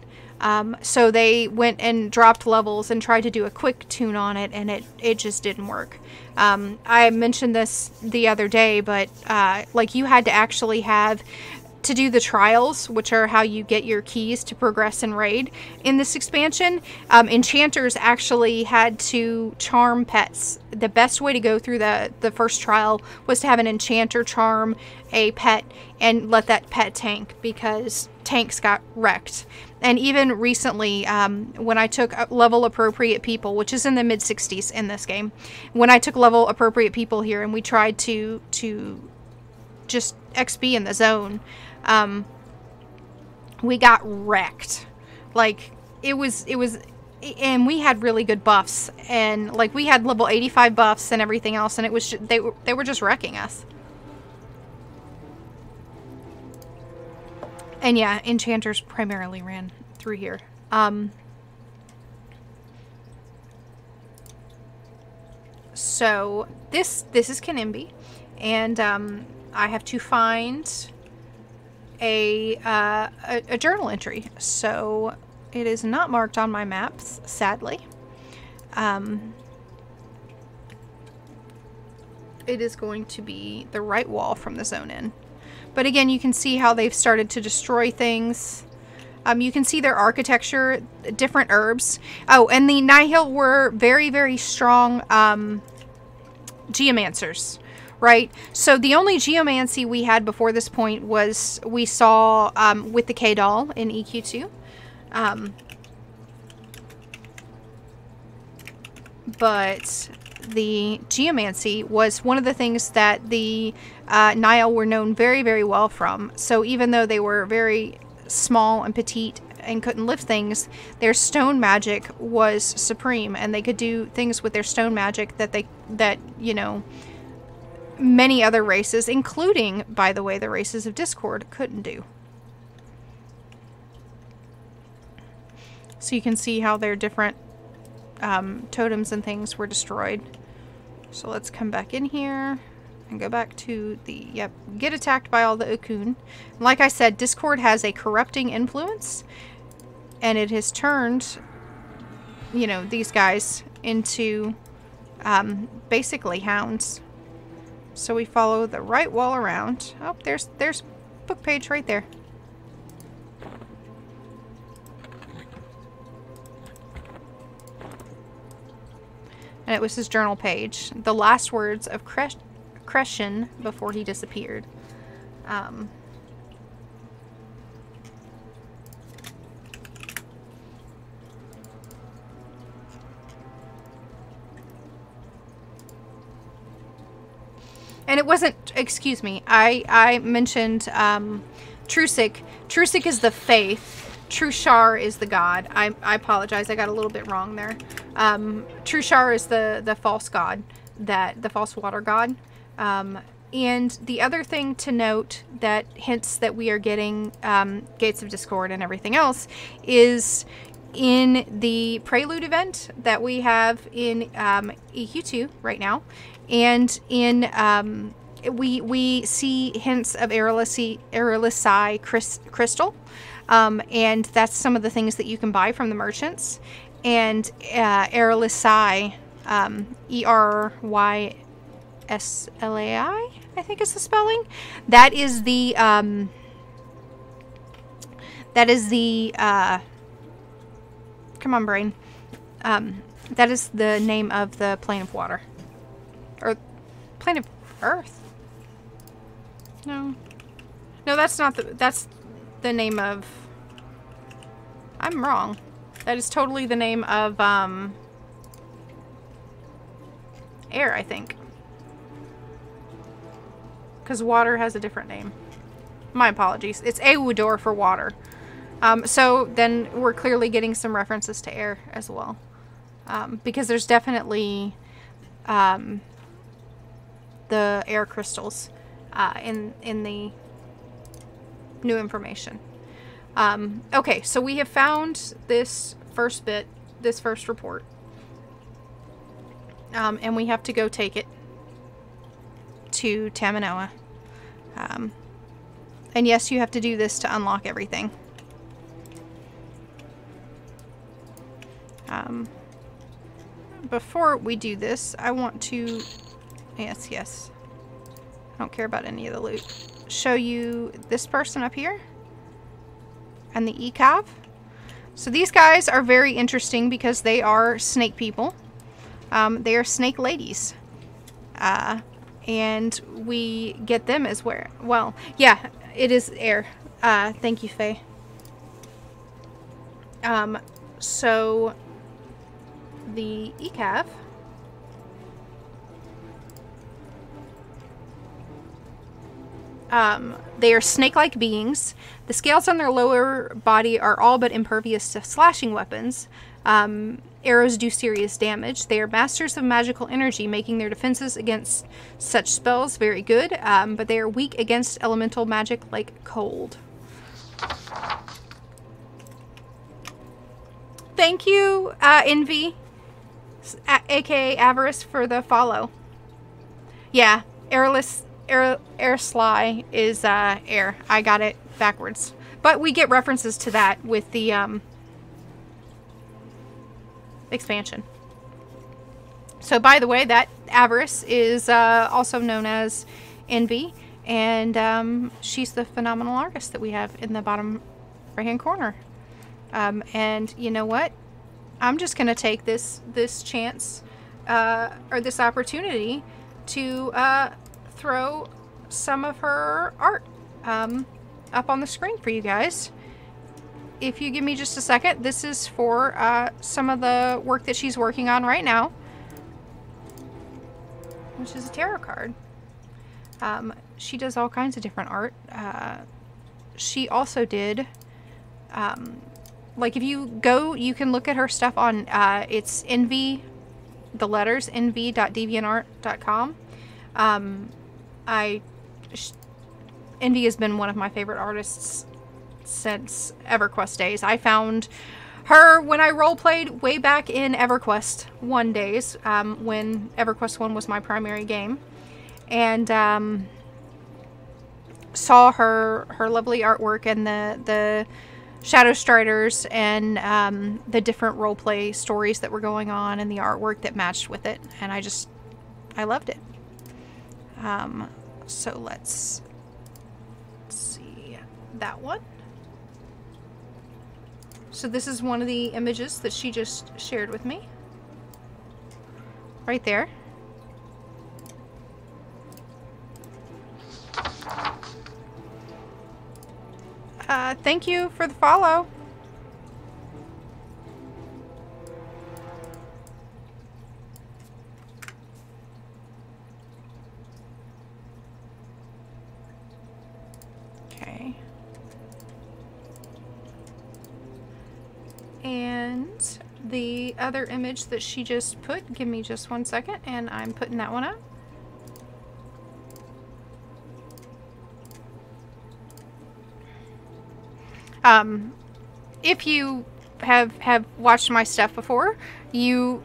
So they went and dropped levels and tried to do a quick tune on it, and it just didn't work. I mentioned this the other day, but like you had to actually have to do the trials, which are how you get your keys to progress in raid in this expansion. Enchanters actually had to charm pets. The best way to go through the first trial was to have an enchanter charm a pet and let that pet tank, because tanks got wrecked. And even recently, when I took level appropriate people, which is in the mid 60s in this game, when I took level appropriate people here and we tried to just XP in the zone, we got wrecked. Like it was, and we had really good buffs, and like we had level 85 buffs and everything else, and it was they were just wrecking us. And yeah, enchanters primarily ran through here. So this is Kanimbi, and I have to find a journal entry. So it is not marked on my maps, sadly. It is going to be the right wall from the zone in. But again, you can see how they've started to destroy things. You can see their architecture, different herbs. Oh, and the Nighthill were very, very strong geomancers, right? So the only geomancy we had before this point was we saw with the K-Doll in EQ2. But the geomancy was one of the things that the Nile were known very, very well from. So even though they were very small and petite and couldn't lift things, their stone magic was supreme, and they could do things with their stone magic that you know, many other races, including, by the way, the races of Discord, couldn't do. So you can see how their different totems and things were destroyed. So let's come back in here and go back to the, yep, get attacked by all the Okun. Like I said, Discord has a corrupting influence, and it has turned, you know, these guys into basically hounds. So we follow the right wall around. Oh, there's book page right there. And it was his journal page. The last words of Crescent before he disappeared. And it wasn't, excuse me, I mentioned Trusik. Trusik is the faith. Trushar is the god. I apologize, I got a little bit wrong there. Trushar is the false god, the false water god. And the other thing to note that hints that we are getting Gates of Discord and everything else is in the Prelude event that we have in EQ2 right now, and in we see hints of Aerolisai crystal, and that's some of the things that you can buy from the merchants. And Aerolisai, E-R-Y-S-L-A-I, I think is the spelling. That is the come on, brain. That is the name of the plane of water. Or plane of earth. No. No, that's not that's the name of, I'm wrong. That is totally the name of Air, I think. Because water has a different name. My apologies. It's Eudor for water. So then we're clearly getting some references to air as well. Because there's definitely the air crystals in the new information. Okay, so we have found this first bit, this first report. And we have to go take it to Taminoa. And yes, you have to do this to unlock everything. Before we do this, I want to... Yes. I don't care about any of the loot. Show you this person up here. And the EQ2's. So these guys are very interesting because they are snake people. They are snake ladies. And we get them as where... Well, yeah, it is air. Thank you, Faye. So... The EQ2's. They are snake-like beings. The scales on their lower body are all but impervious to slashing weapons. Arrows do serious damage. They are masters of magical energy, making their defenses against such spells very good, but they are weak against elemental magic like cold. Thank you, Envy, aka Avarice, for the follow. Yeah, Air Sly is air. I got it backwards. But we get references to that with the expansion. So by the way, that Avarice is also known as Envy, and she's the phenomenal artist that we have in the bottom right hand corner. And you know what? I'm just gonna take this chance or this opportunity to throw some of her art up on the screen for you guys. If you give me just a second, this is for some of the work that she's working on right now, which is a tarot card. She does all kinds of different art. She also did, like if you go, you can look at her stuff on, it's Envy, the letters, envy.deviantart.com. Envy has been one of my favorite artists since Everquest days. I found her when I roleplayed way back in Everquest 1 days, when Everquest 1 was my primary game, and saw her lovely artwork and the Shadow Striders and the different roleplay stories that were going on and the artwork that matched with it, and I loved it. So let's see that one. So this is one of the images that she just shared with me. Right there. Thank you for the follow. Okay. And the other image that she just put, give me just 1 second, and I'm putting that one up. If you have watched my stuff before, you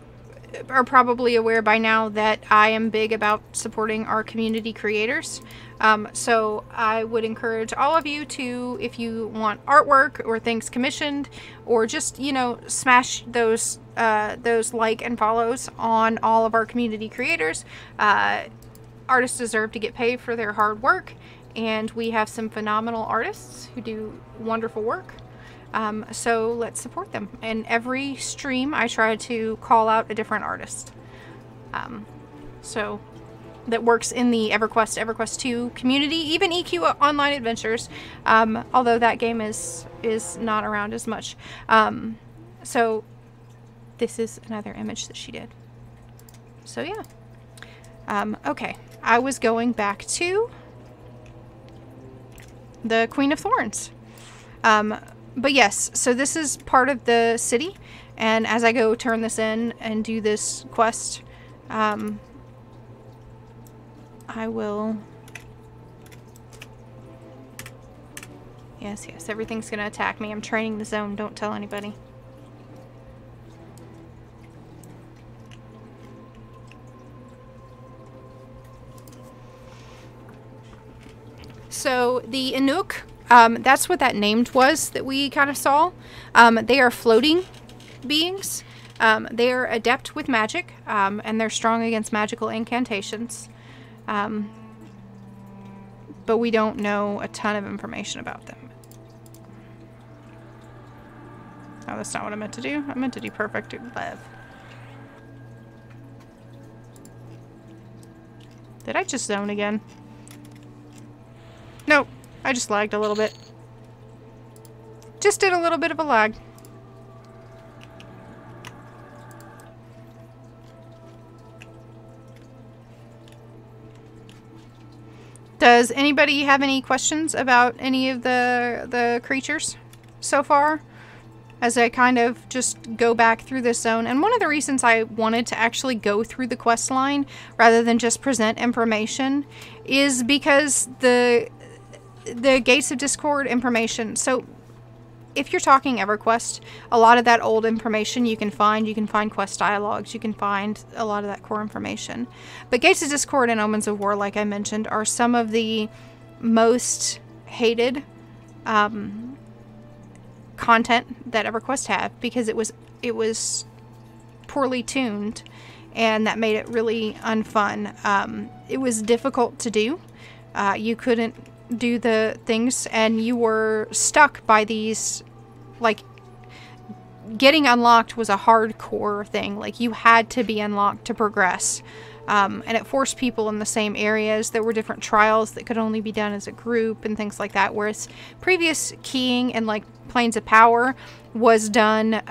are probably aware by now that I am big about supporting our community creators. So I would encourage all of you to, if you want artwork or things commissioned, or just, you know, smash those like and follows on all of our community creators. Artists deserve to get paid for their hard work, and we have some phenomenal artists who do wonderful work. So let's support them. And every stream I try to call out a different artist. So that works in the Everquest 2 community, even EQ Online Adventures, although that game is not around as much. So this is another image that she did. So yeah. Okay, I was going back to the Queen of Thorns. But yes, so this is part of the city, and as I go turn this in and do this quest, I will... Yes, everything's gonna attack me. I'm training the zone, don't tell anybody. So the Inuk, that's what that named was that we kind of saw. They are floating beings. They are adept with magic, and they're strong against magical incantations. But we don't know a ton of information about them. Oh, that's not what I meant to do. I meant to do perfect lev. Did I just zone again? Nope. I just lagged a little bit. Just did a little bit of a lag. Does anybody have any questions about any of the creatures so far? As I kind of just go back through this zone. And one of the reasons I wanted to actually go through the quest line rather than just present information is because the Gates of Discord information. So if you're talking EverQuest, a lot of that old information you can find. You can find quest dialogues. You can find a lot of that core information. But Gates of Discord and Omens of War, like I mentioned, are some of the most hated content that EverQuest had, because it was poorly tuned, and that made it really unfun. It was difficult to do. You couldn't do the things, and you were stuck by these, like, getting unlocked was a hardcore thing. Like, you had to be unlocked to progress. And it forced people in the same areas. There were different trials that could only be done as a group and things like that. Whereas previous keying and like Planes of Power was done,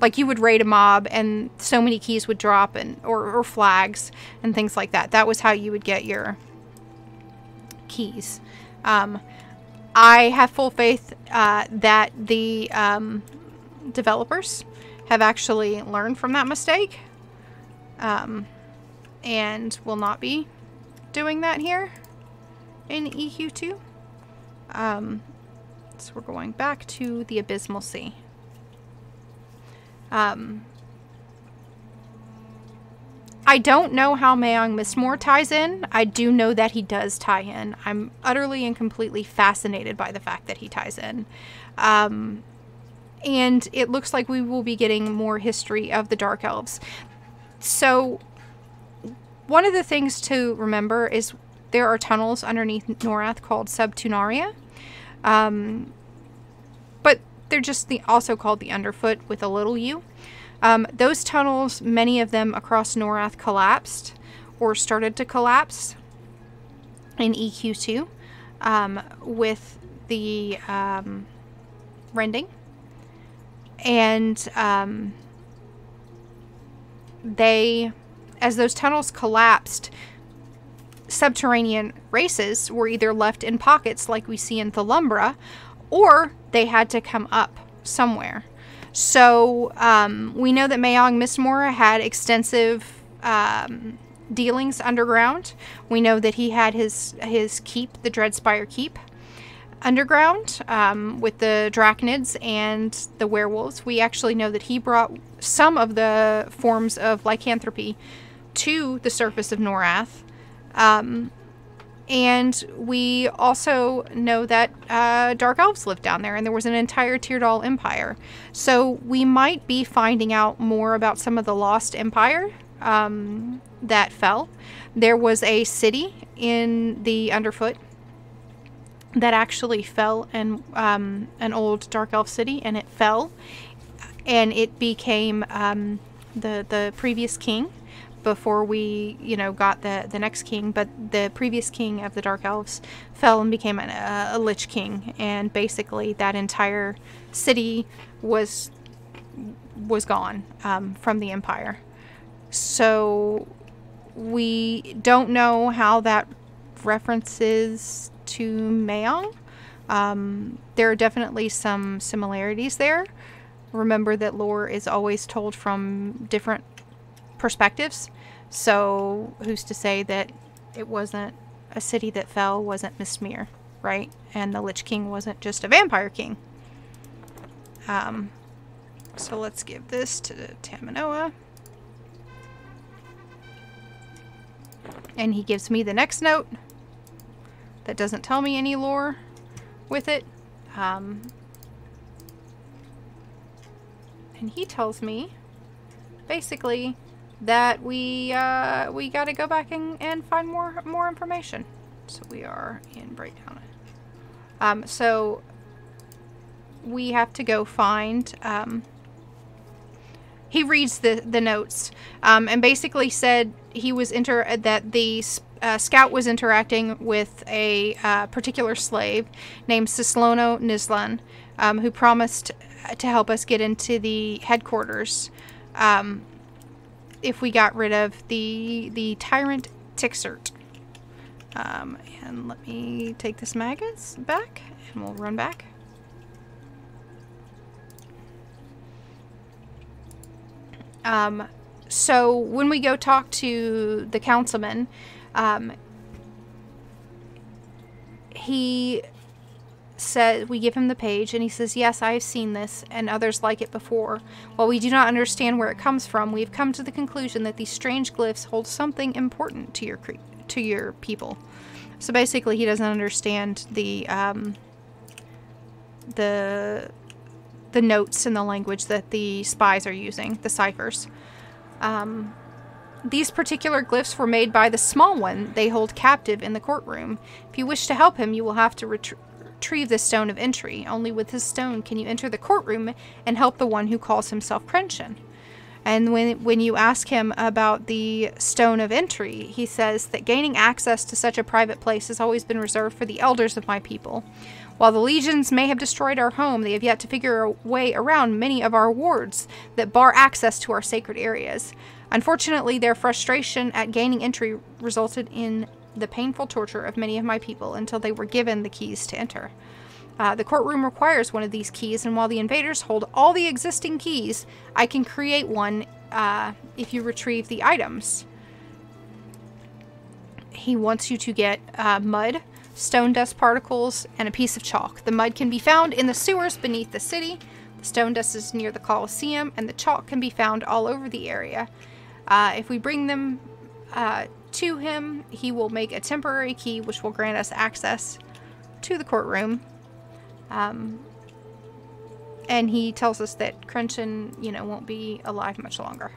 like you would raid a mob and so many keys would drop, and or flags and things like that. That was how you would get your keys. I have full faith that the developers have actually learned from that mistake. And will not be doing that here in EQ2. So we're going back to the Abysmal Sea. I don't know how Mayong Mistmore ties in. I do know that he does tie in. I'm utterly and completely fascinated by the fact that he ties in. And it looks like we will be getting more history of the Dark Elves. So one of the things to remember is there are tunnels underneath Norath called Subtunaria. But they're just also called the Underfoot with a little u. Those tunnels, many of them across Norath, collapsed or started to collapse in EQ2 with the rending. And as those tunnels collapsed, subterranean races were either left in pockets like we see in Thalumbra, or they had to come up somewhere. So we know that Mayong Mistmore had extensive dealings underground. We know that he had his keep, the Dreadspire Keep, underground with the Draconids and the werewolves. We actually know that he brought some of the forms of lycanthropy to the surface of Norath. And we also know that Dark Elves lived down there, and there was an entire Teardal Empire. So we might be finding out more about some of the lost empire that fell. There was a city in the Underfoot that actually fell, in an old Dark Elf city, and it fell. And it became the previous king, before we, got the next king. But the previous king of the Dark Elves fell and became a Lich King, and basically that entire city was gone from the Empire. So We don't know how that references to Mayong. There are definitely some similarities there. Remember that lore is always told from different perspectives. So who's to say that it wasn't a city that fell wasn't Mistmere, right? And the Lich King wasn't just a vampire king. So let's give this to Taminoa. And he gives me the next note that doesn't tell me any lore with it. And he tells me basically that we got to go back and find more information. So we are in Breakdown. So we have to go find. He reads the notes and basically said he was that the scout was interacting with a particular slave named Sislono Nizlan, who promised to help us get into the headquarters if we got rid of the tyrant Tixert. And let me take this maggots back and we'll run back. So when we go talk to the councilman, he says, we give him the page and he says, yes, I have seen this and others like it before. While we do not understand where it comes from, we have come to the conclusion that these strange glyphs hold something important to your people. So basically he doesn't understand the notes and the language that the spies are using, the ciphers. These particular glyphs were made by the small one they hold captive in the courtroom. If you wish to help him, you will have to retrieve the stone of entry. Only with this stone can you enter the courtroom and help the one who calls himself Crenshin. And when you ask him about the stone of entry, he says that gaining access to such a private place has always been reserved for the elders of my people. While the legions may have destroyed our home, they have yet to figure a way around many of our wards that bar access to our sacred areas. Unfortunately, their frustration at gaining entry resulted in the painful torture of many of my people until they were given the keys to enter. The courtroom requires one of these keys, and while the invaders hold all the existing keys, I can create one if you retrieve the items. He wants you to get mud, stone dust particles, and a piece of chalk. The mud can be found in the sewers beneath the city. The stone dust is near the Colosseum, and the chalk can be found all over the area. If we bring them to him, he will make a temporary key which will grant us access to the courtroom. And he tells us that Crenshin, won't be alive much longer.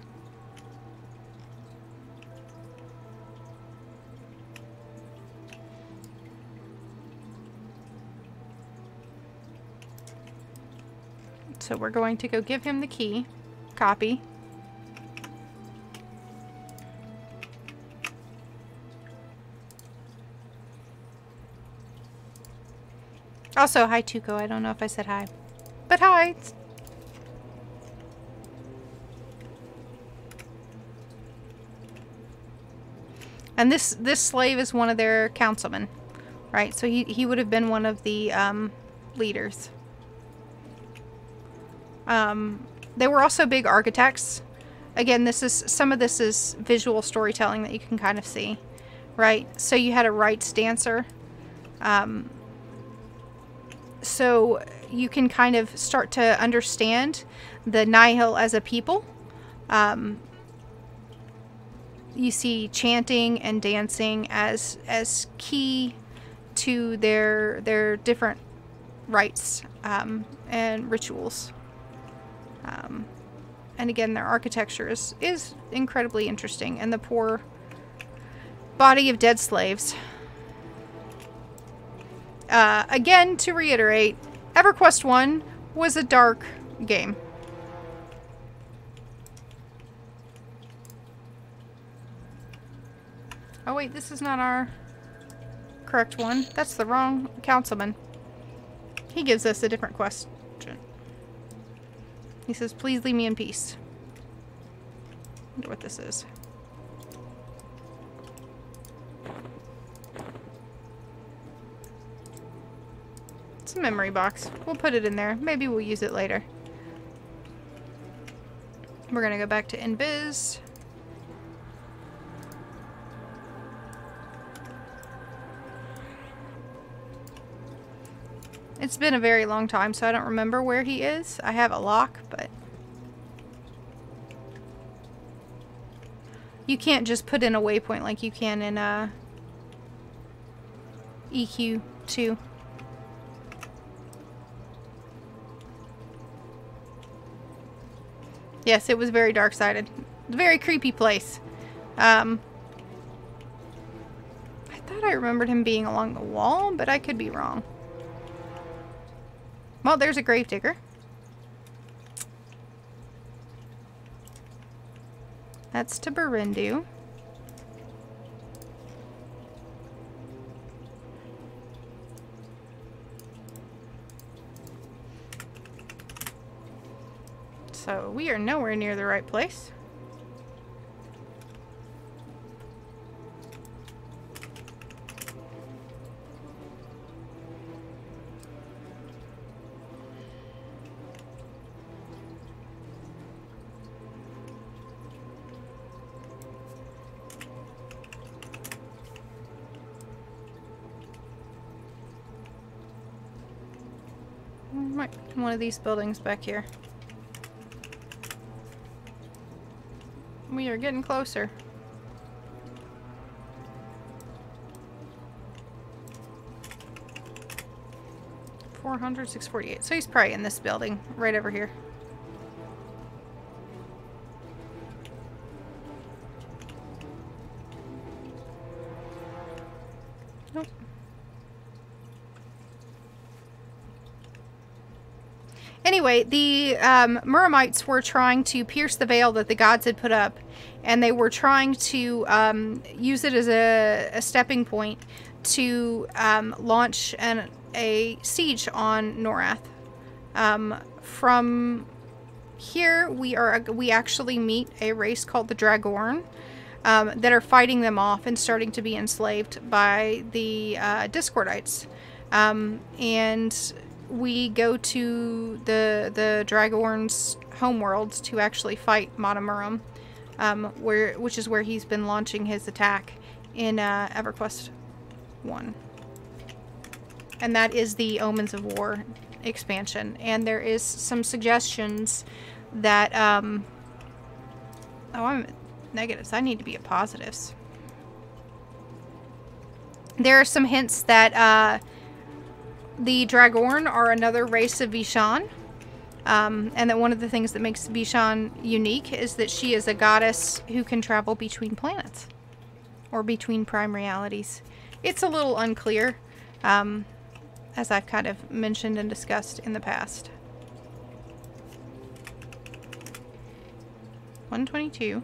So we're going to go give him the key, copy. Also, hi Tuco. I don't know if I said hi. But hi! And this slave is one of their councilmen. Right? So he would have been one of the leaders. They were also big architects. Again, some of this is visual storytelling that you can kind of see. Right? So you had a rites dancer. So you can kind of start to understand the Nihil as a people. You see chanting and dancing as key to their different rites and rituals. And again, their architecture is incredibly interesting. And the poor body of dead slaves. Again, to reiterate, Everquest 1 was a dark game. Oh wait, this is not our correct one. That's the wrong councilman. He gives us a different question. He says, please leave me in peace. I wonder what this is. memory box. We'll put it in there. Maybe we'll use it later. We're gonna go back to Invis. It's been a very long time, so I don't remember where he is. I have a lock, but you can't just put in a waypoint like you can in EQ2. Yes, it was very dark-sided. Very creepy place. I thought I remembered him being along the wall, but I could be wrong. Well, there's a gravedigger. That's to Burundu. So we are nowhere near the right place. Might be one of these buildings back here. We are getting closer. 400, 648. So he's probably in this building right over here. Nope. Anyway, the Muramites were trying to pierce the veil that the gods had put up, and they were trying to use it as a stepping point to launch a siege on Norath. From here, we actually meet a race called the Dragorn that are fighting them off and starting to be enslaved by the Discordites. And we go to the Dragorn's homeworlds to actually fight Matamuram, which is where he's been launching his attack in Everquest 1. And that is the Omens of War expansion. And there is some suggestions that oh, I'm at negatives. I need to be at positives. There are some hints that the Dragorn are another race of Vishan, and that one of the things that makes Vishan unique is that she is a goddess who can travel between planets, or between prime realities. It's a little unclear, as I've kind of mentioned and discussed in the past. 122.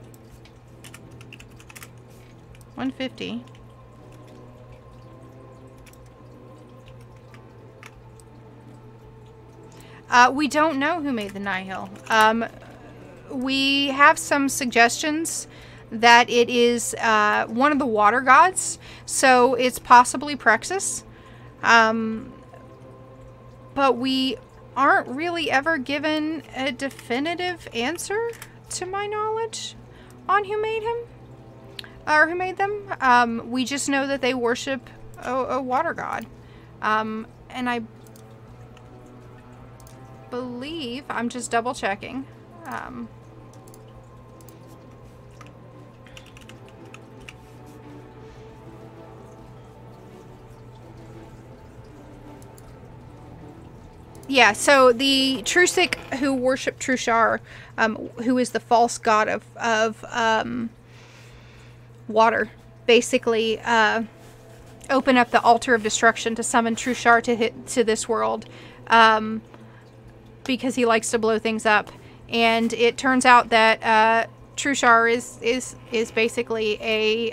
150. We don't know who made the Nighthill. We have some suggestions that it is one of the water gods, so it's possibly Praxis. But we aren't really ever given a definitive answer, to my knowledge, on who made him, or who made them. We just know that they worship a water god. And I believe, I'm just double checking, yeah, so the Trusik who worship Trushar, who is the false god of water, basically open up the altar of destruction to summon Trushar to this world, because he likes to blow things up. And it turns out that Trushar is basically a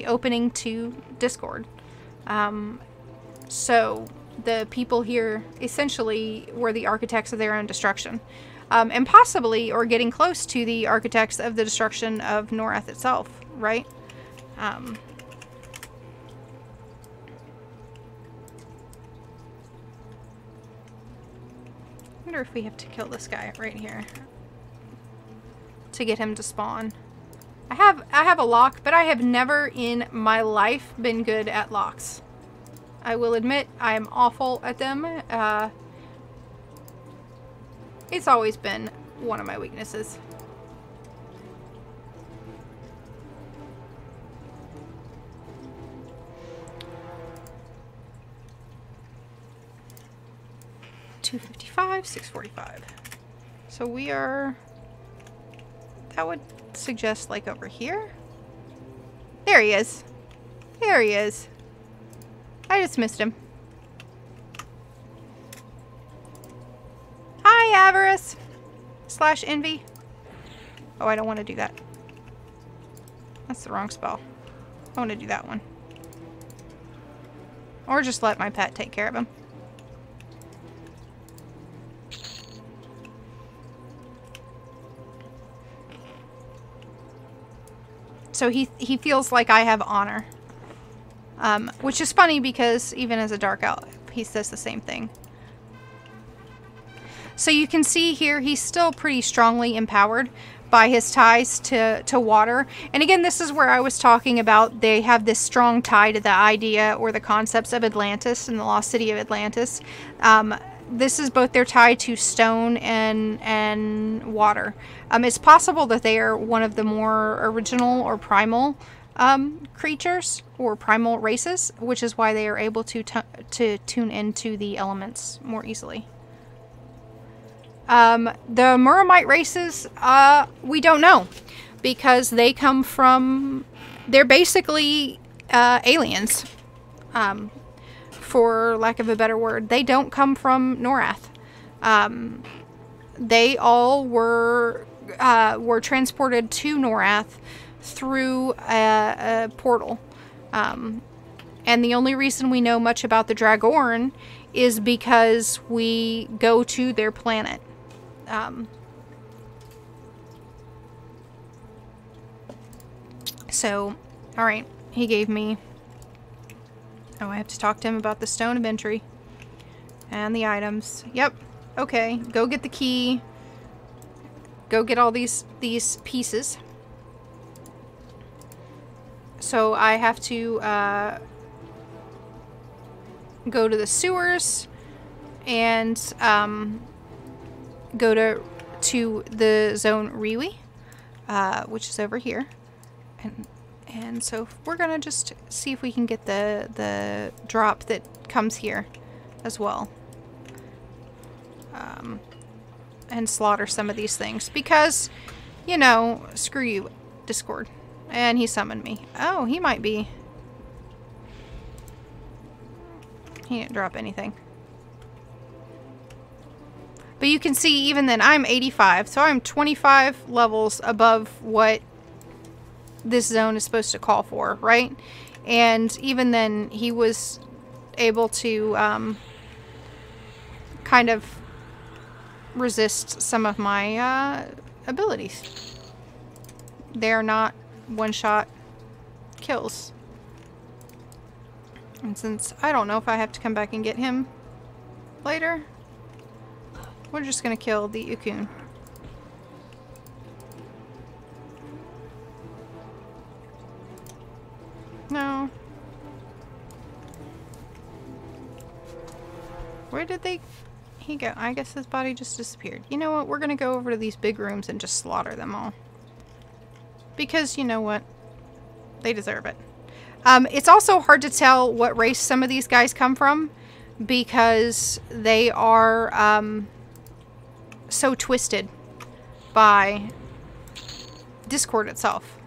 opening to Discord. So the people here essentially were the architects of their own destruction. And possibly, or getting close to the architects of the destruction of Norath itself, right? wonder if we have to kill this guy right here to get him to spawn. I have a lock, but I have never in my life been good at locks. I will admit I am awful at them. It's always been one of my weaknesses. $255, $645. So we are... That would suggest like over here. There he is. There he is. I just missed him. Hi, Avarice. / envy. Oh, I don't want to do that. That's the wrong spell. I want to do that one. Or just let my pet take care of him. So he feels like I have honor. Which is funny because even as a dark elf, he says the same thing. So you can see here he's still pretty strongly empowered by his ties to water. And again, this is where I was talking about they have this strong tie to the idea or the concepts of Atlantis and the lost city of Atlantis. This is both their tie to stone and water. It's possible that they are one of the more original or primal creatures or primal races, which is why they are able to tune into the elements more easily. The Muramite races, we don't know, because they come from, they're basically aliens, for lack of a better word. They don't come from Norath. They all were transported to Norath through a portal. And the only reason we know much about the Dragorn is because we go to their planet. So, alright, he gave me... Oh, I have to talk to him about the stone of entry. And the items. Yep. Okay, go get the key. Go get all these pieces. So I have to go to the sewers and go to the zone Riwi, which is over here. And so we're gonna just see if we can get the drop that comes here as well. And slaughter some of these things because, you know, screw you, Discord. And he summoned me. Oh, he might be. He didn't drop anything. But you can see even then I'm 85, so I'm 25 levels above what this zone is supposed to call for, right? And even then he was able to kind of resist some of my abilities. They're not one-shot kills. And since I don't know if I have to come back and get him later, we're just gonna kill the Ukun. No. Where did he go? I guess his body just disappeared. You know what? We're gonna go over to these big rooms and just slaughter them all. Because, you know what? They deserve it. It's also hard to tell what race some of these guys come from because they are so twisted by Discord itself.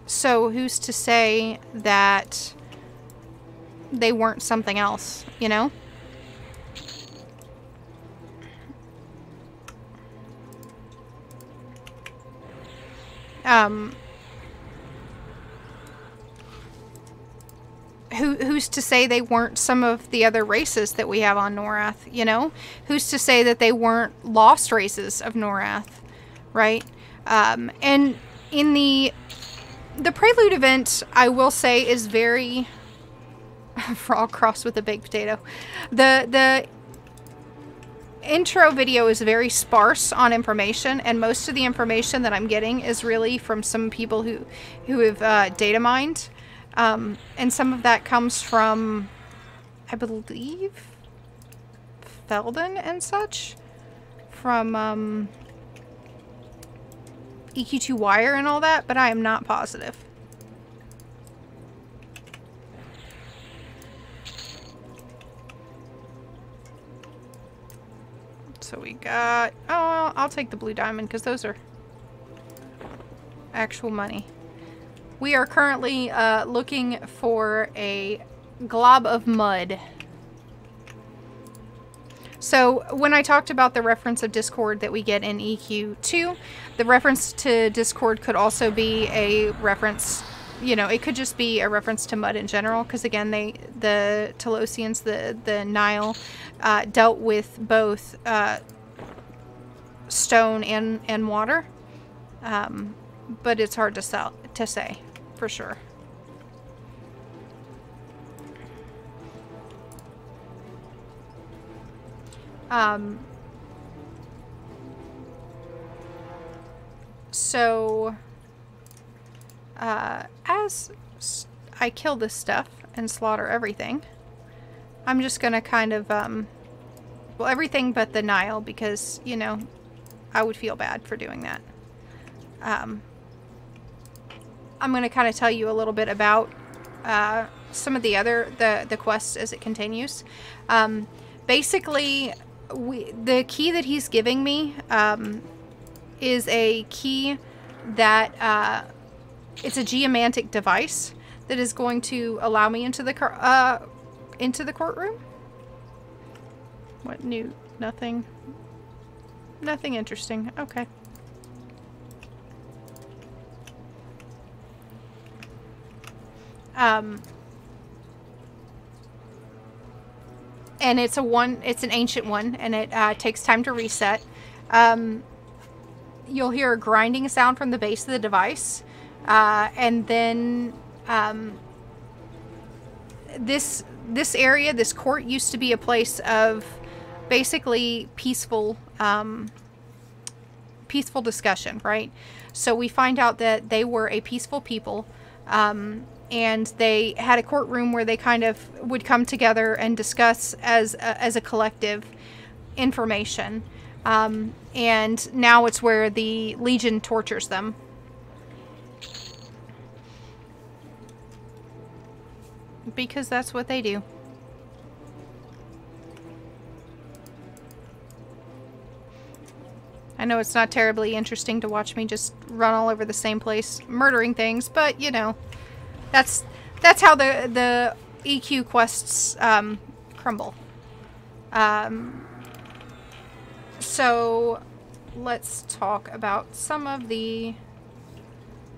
So who's to say that they weren't something else, you know? Who's to say they weren't some of the other races that we have on Norath, you know? Who's to say that they weren't lost races of Norath, right? And in the Prelude event, I will say, is very... frog crossed with a baked potato. The intro video is very sparse on information, and most of the information that I'm getting is really from some people who have data mined, and some of that comes from, I believe, Felden and such, from EQ2 Wire and all that, but I am not positive. So we got... Oh, I'll take the blue diamond because those are actual money. We are currently looking for a glob of mud. So when I talked about the reference of Discord that we get in EQ2, the reference to Discord could also be a reference, you know, it could just be a reference to mud in general, because again, the Telosians, the Nile, dealt with both stone and water, but it's hard to say for sure. So as I kill this stuff and slaughter everything, I'm just gonna kind of, well, everything but the Nile, because, you know, I would feel bad for doing that. I'm gonna kind of tell you a little bit about some of the other, the quest as it continues. Basically, the key that he's giving me is a key that it's a geomantic device that is going to allow me into the courtroom. What new? Nothing. Nothing interesting. Okay. And it's an ancient one, and it takes time to reset. You'll hear a grinding sound from the base of the device, and then this area, this court, used to be a place of basically peaceful discussion, right? So we find out that they were a peaceful people, and they had a courtroom where they kind of would come together and discuss as a collective information. And now it's where the Legion tortures them. Because that's what they do. I know it's not terribly interesting to watch me just run all over the same place murdering things, but you know, that's how the EQ quests crumble. So let's talk about some of the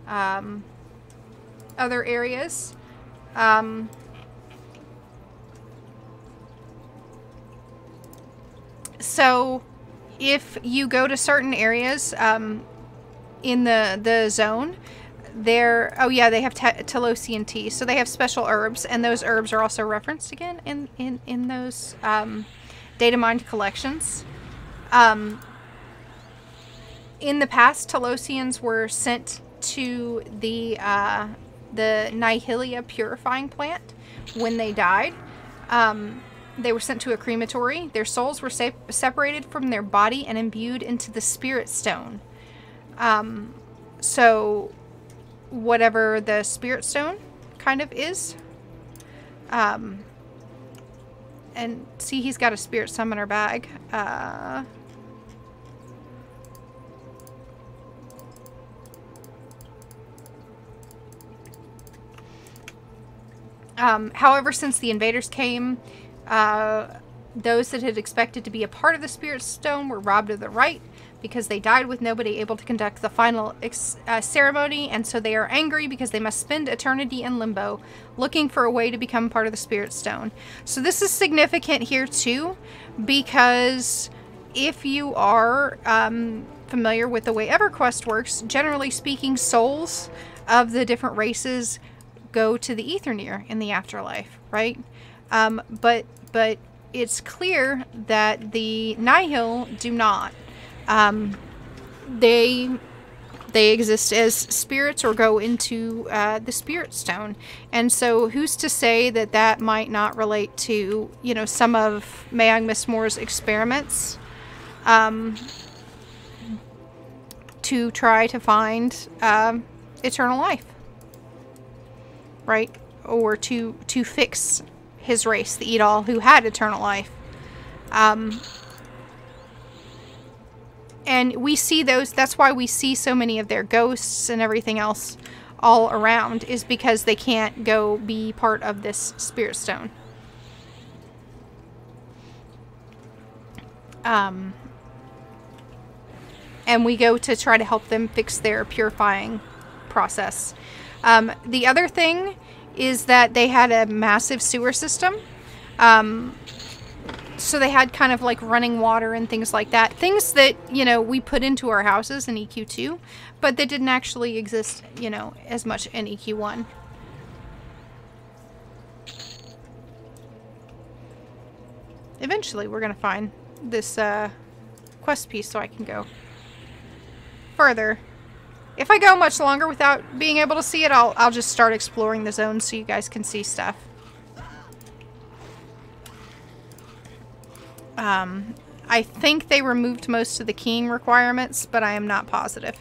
other areas. So if you go to certain areas in the zone, oh yeah, they have Telosian tea, so they have special herbs, and those herbs are also referenced again in those data mined collections. In the past, Telosians were sent to the Nihillia purifying plant when they died. They were sent to a crematory. Their souls were separated from their body and imbued into the spirit stone. So whatever the spirit stone kind of is. And see, he's got a spirit summoner bag. However, since the invaders came, those that had expected to be a part of the Spirit Stone were robbed of the right because they died with nobody able to conduct the final ceremony, and so they are angry because they must spend eternity in limbo looking for a way to become part of the Spirit Stone. So this is significant here too, because if you are familiar with the way Everquest works, generally speaking, souls of the different races go to the Aetherneer in the afterlife, right? But it's clear that the Nighthill do not. They exist as spirits or go into the Spirit Stone. And so who's to say that that might not relate to, you know, some of Mayang Mismore's experiments to try to find eternal life, right? Or to fix his race, the Edal, who had eternal life. And we see those, that's why we see so many of their ghosts and everything else all around, is because they can't go be part of this Spirit Stone. And we go to try to help them fix their purifying process. The other thing is that they had a massive sewer system. So they had kind of like running water and things like that. Things that, you know, we put into our houses in EQ2, but that didn't actually exist, you know, as much in EQ1. Eventually we're going to find this quest piece so I can go further. If I go much longer without being able to see it, I'll just start exploring the zone so you guys can see stuff. I think they removed most of the keying requirements, but I am not positive.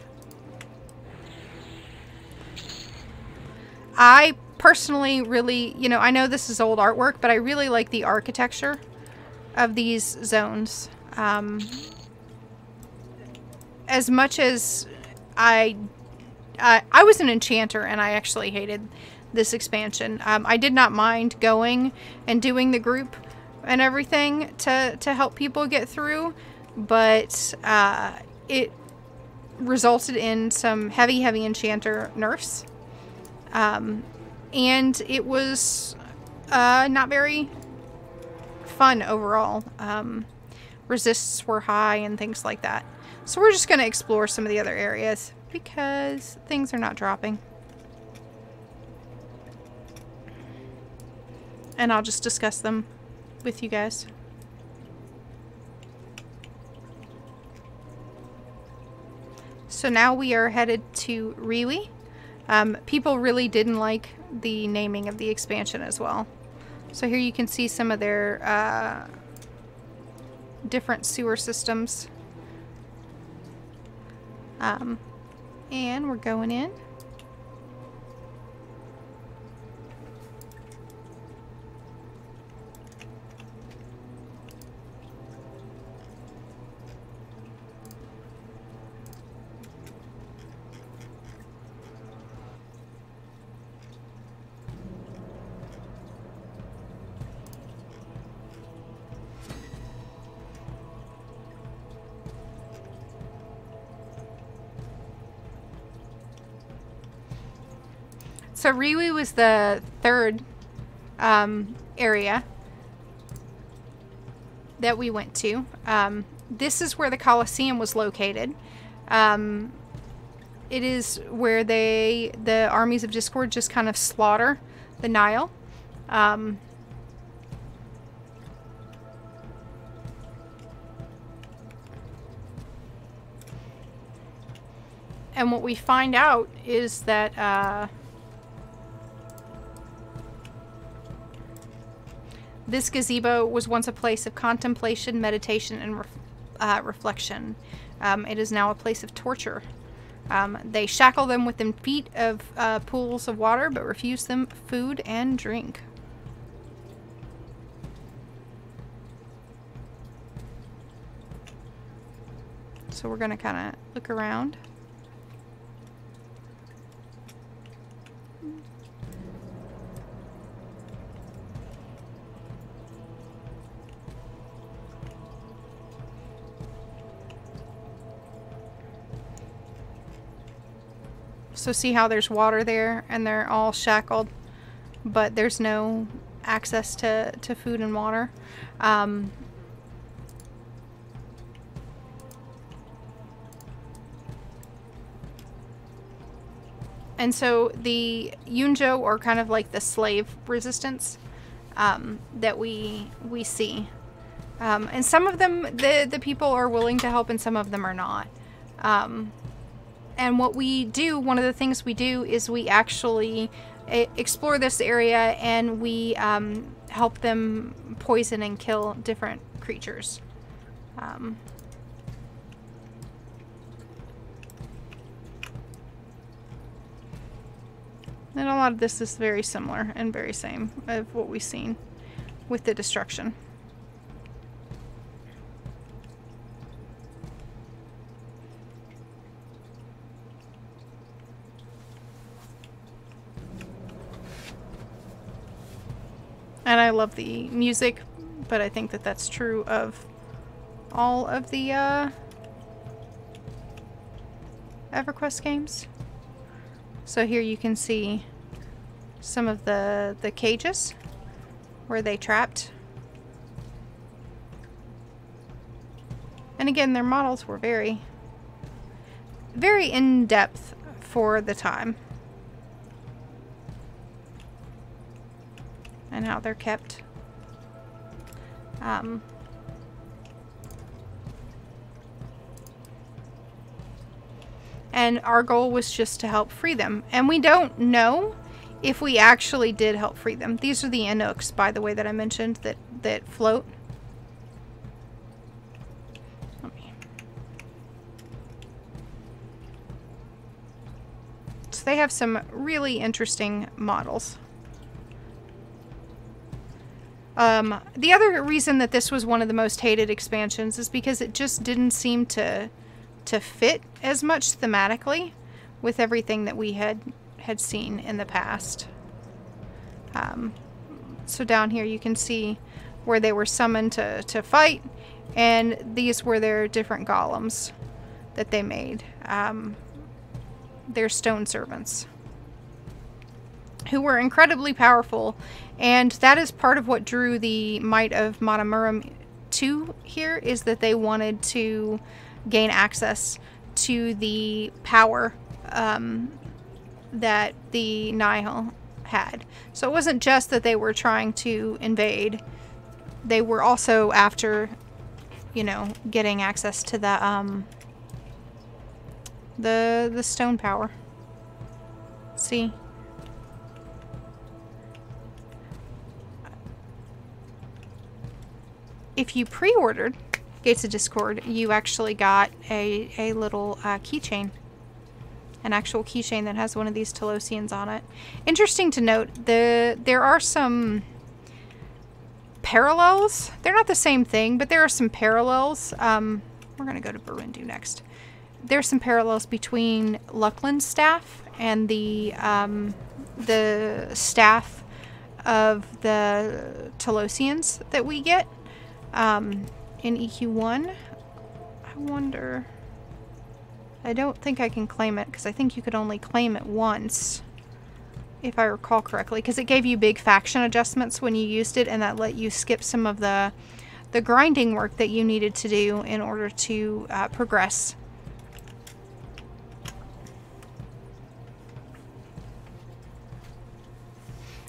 I personally really, you know, I know this is old artwork, but I really like the architecture of these zones. As much as I was an enchanter and I actually hated this expansion. I did not mind going and doing the group and everything to help people get through, but it resulted in some heavy enchanter nerfs, and it was not very fun overall. Resists were high and things like that, so we're just going to explore some of the other areas because things are not dropping, and I'll just discuss them with you guys. So now we are headed to Riwi. People really didn't like the naming of the expansion as well. So here you can see some of their different sewer systems. And we're going in. So Riwi was the third area that we went to. This is where the Colosseum was located. It is where the armies of Discord just kind of slaughter the Nile. And what we find out is that this gazebo was once a place of contemplation, meditation, and reflection. It is now a place of torture. They shackle them within feet of pools of water, but refuse them food and drink. So we're going to kind of look around. So see how there's water there and they're all shackled, but there's no access to food and water. And so the Yunjo are kind of like the slave resistance that we see. And some of them, the people are willing to help and some of them are not. And what we do, one of the things we do is we actually explore this area and we help them poison and kill different creatures. And a lot of this is very similar and very same of what we've seen with the destruction. And I love the music, but I think that that's true of all of the Everquest games. So here you can see some of the cages where they trapped. And again, their models were very, very in-depth for the time. And how they're kept. And our goal was just to help free them. And we don't know if we actually did help free them. These are the Inooks, by the way, that I mentioned that float. So they have some really interesting models. The other reason that this was one of the most hated expansions is because it just didn't seem to fit as much thematically with everything that we had seen in the past. So down here you can see where they were summoned to fight, and these were their different golems that they made. Their stone servants, who were incredibly powerful, and that is part of what drew the Might of Matamuram to here, is that they wanted to gain access to the power that the Nihil had. So it wasn't just that they were trying to invade, they were also after, you know, getting access to the stone power. See? If you pre-ordered Gates of Discord, you actually got a little keychain. An actual keychain that has one of these Telosians on it. Interesting to note, there are some parallels. They're not the same thing, but there are some parallels. We're going to go to Burundu next. There's some parallels between Luckland's staff and the staff of the Telosians that we get. In EQ1, I wonder, I don't think I can claim it because I think you could only claim it once, if I recall correctly, because it gave you big faction adjustments when you used it, and that let you skip some of the grinding work that you needed to do in order to progress.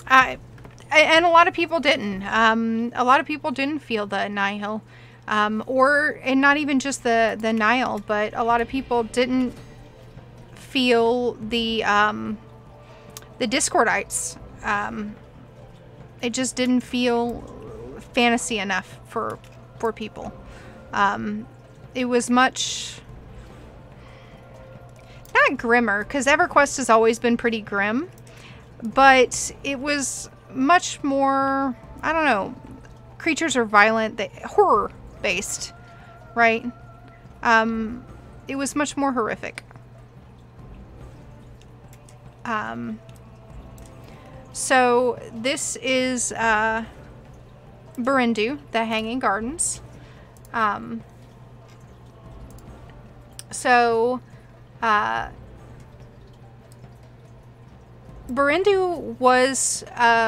And a lot of people didn't. A lot of people didn't feel the Nihil. And not even just the Nihil, but a lot of people didn't feel the Discordites. It just didn't feel fantasy enough for people. It was much... not grimmer, because EverQuest has always been pretty grim. But it was much more, I don't know, creatures are violent, horror based, right? It was much more horrific. So this is Burundu, the Hanging Gardens. Burundu was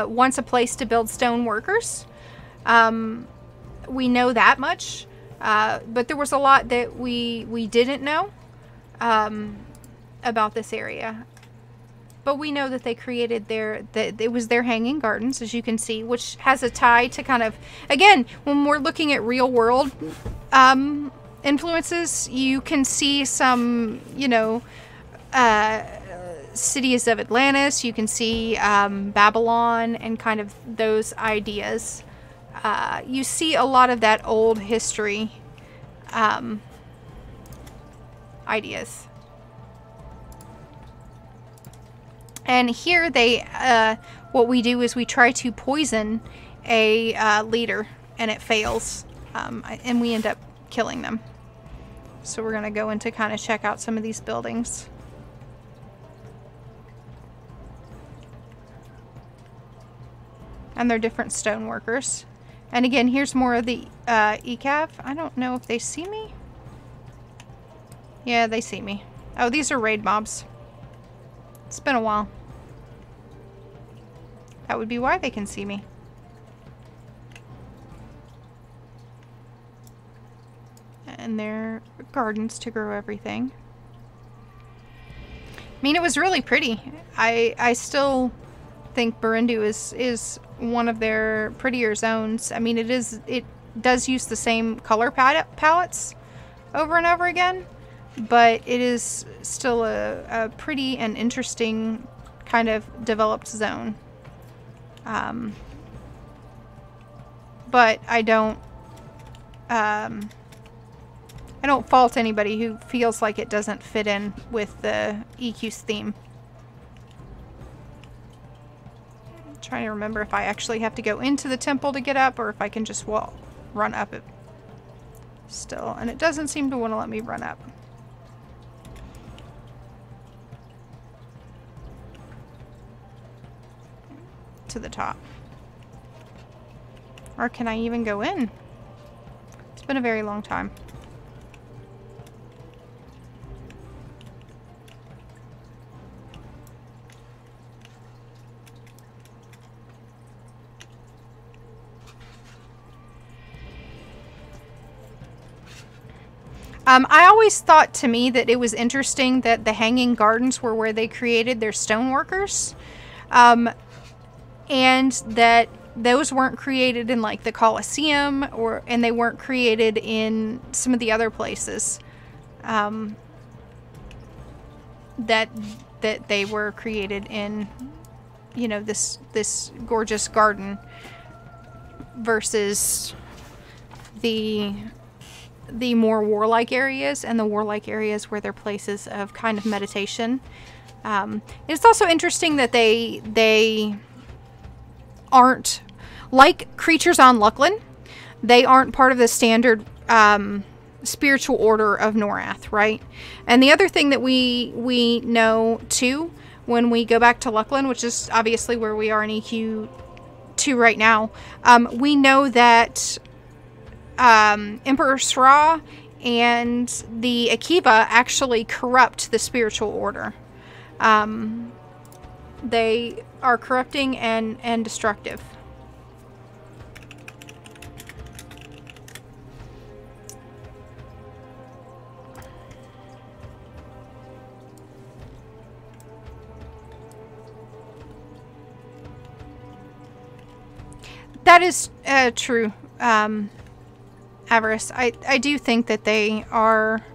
once a place to build stone workers. We know that much, but there was a lot that we didn't know about this area. but we know that they created that it was their hanging gardens, as you can see, which has a tie to kind of, again, when we're looking at real world influences, you can see some, you know, cities of Atlantis, you can see Babylon and kind of those ideas. You see a lot of that old history ideas. And here they, what we do is we try to poison a leader, and it fails, and we end up killing them. So we're going to go in to kind of check out some of these buildings. And they're different stoneworkers. And again, here's more of the ECAV. I don't know if they see me. Yeah, they see me. Oh, these are raid mobs. It's been a while. That would be why they can see me. And their gardens to grow everything. I mean, it was really pretty. I still think Burundu is one of their prettier zones. I mean, it does use the same color palettes over and over again, but it is still a pretty and interesting kind of developed zone. But I don't fault anybody who feels like it doesn't fit in with the EQ's theme. I'm trying to remember if I actually have to go into the temple to get up, or if I can just run up it still. And it doesn't seem to want to let me run up. To the top. Or can I even go in? It's been a very long time. I always thought to me that it was interesting that the Hanging Gardens were where they created their stoneworkers. And that those weren't created in like the Colosseum, and they weren't created in some of the other places that they were created in, you know, this gorgeous garden versus the more warlike areas, and the warlike areas where they're places of kind of meditation. It's also interesting that they aren't like creatures on Luckland. They aren't part of the standard spiritual order of Norath, right? And the other thing that we know too, when we go back to Luckland, which is obviously where we are in EQ2 right now, we know that Emperor Sra and the Akiva actually corrupt the spiritual order. They are corrupting and destructive. That is true, Avarice. I do think that they are...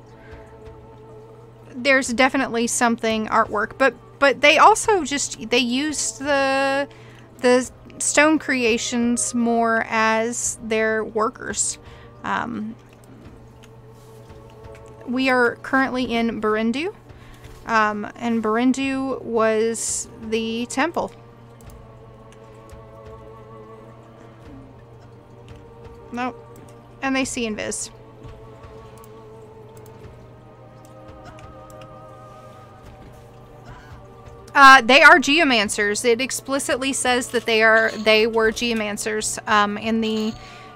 There's definitely something artwork, but they also they used the stone creations more as their workers. We are currently in Burundu, and Burundu was the temple. Nope. And they see invis. They are geomancers. It explicitly says that they were geomancers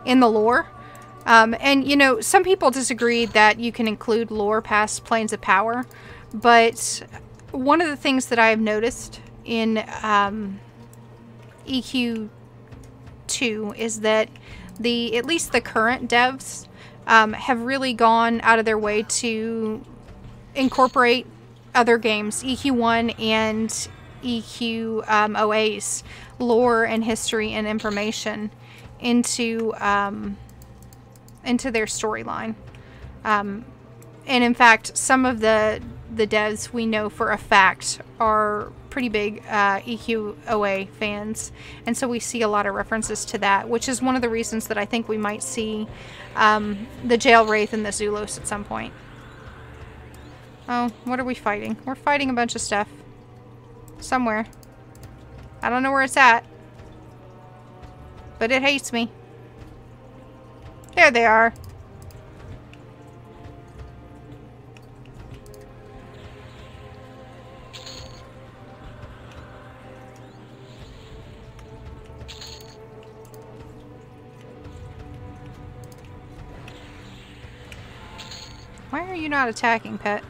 in the lore. And you know, some people disagree that you can include lore past planes of power, but one of the things that I have noticed in EQ2 is that at least the current devs have really gone out of their way to incorporate other games, EQ1 and EQ lore and history and information into their storyline. And in fact, some of the devs we know for a fact are pretty big EQOA fans, and so we see a lot of references to that, which is one of the reasons that I think we might see the Jail Wraith and the Zulos at some point. Oh, what are we fighting? We're fighting a bunch of stuff. Somewhere. I don't know where it's at. But it hates me. There they are. Why are you not attacking, pet?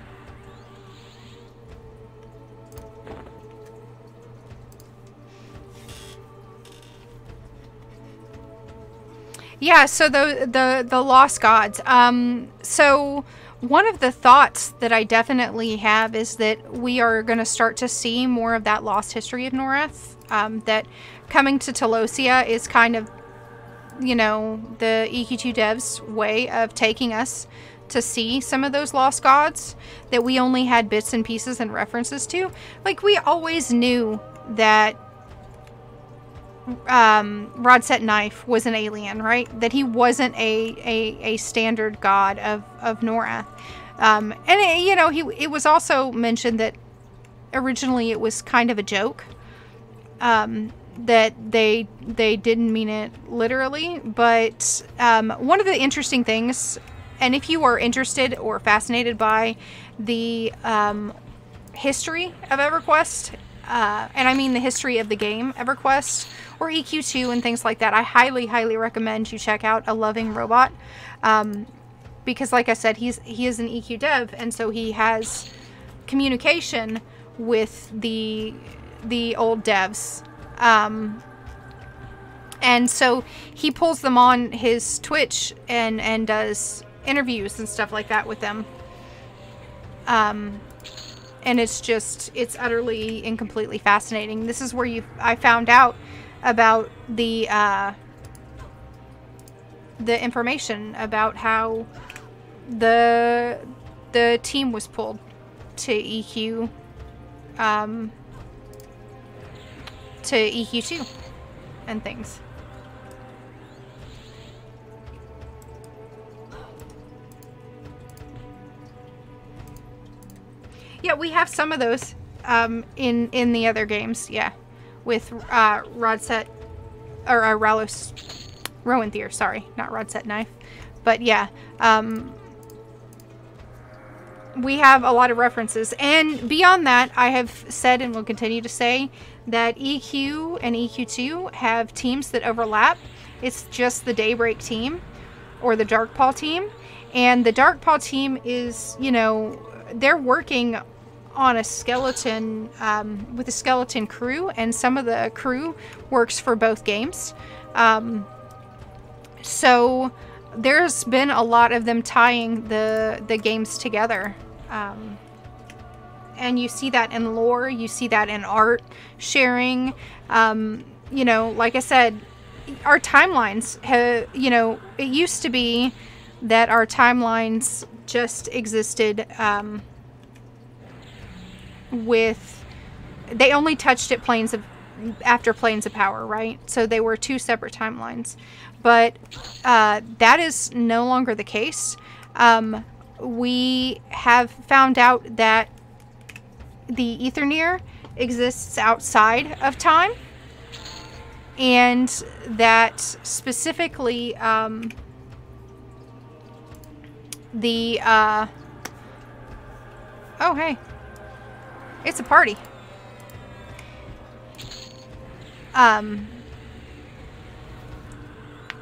Yeah, so the Lost Gods. So one of the thoughts that I definitely have is that we are going to start to see more of that lost history of Noreth. That coming to Taelosia is kind of, you know, the EQ2 devs' way of taking us to see some of those lost gods that we only had bits and pieces and references to. Like, we always knew that Rodset Knife was an alien, right? That he wasn't a standard god of Noreth. And it, you know, it was also mentioned that originally it was kind of a joke. That they didn't mean it literally, but one of the interesting things, and if you are interested or fascinated by the history of Everquest, and I mean the history of the game Everquest, or EQ2 and things like that, I highly, highly recommend you check out A Loving Robot. Because like I said, he is an EQ dev, and so he has communication with the old devs. And so he pulls them on his Twitch and does interviews and stuff like that with them. And it's utterly and completely fascinating. This is where I found out about the information about how the team was pulled to EQ to EQ2 and things. Yeah, we have some of those in the other games, yeah. With Rodset, or Ralos, Rowanthir, sorry, not Rodset Knife. But yeah, we have a lot of references. And beyond that, I have said and will continue to say that EQ and EQ2 have teams that overlap. It's just the Daybreak team or the Darkpaw team. And the Darkpaw team is, you know, they're working on a skeleton, with a skeleton crew, and some of the crew works for both games. So there's been a lot of them tying the games together. And you see that in lore, you see that in art sharing. You know, like I said, our timelines have, you know, it used to be that our timelines just existed, they only touched at after Planes of Power, right? So they were two separate timelines. But that is no longer the case. We have found out that the Aetherneer exists outside of time, and that specifically oh hey, it's a party.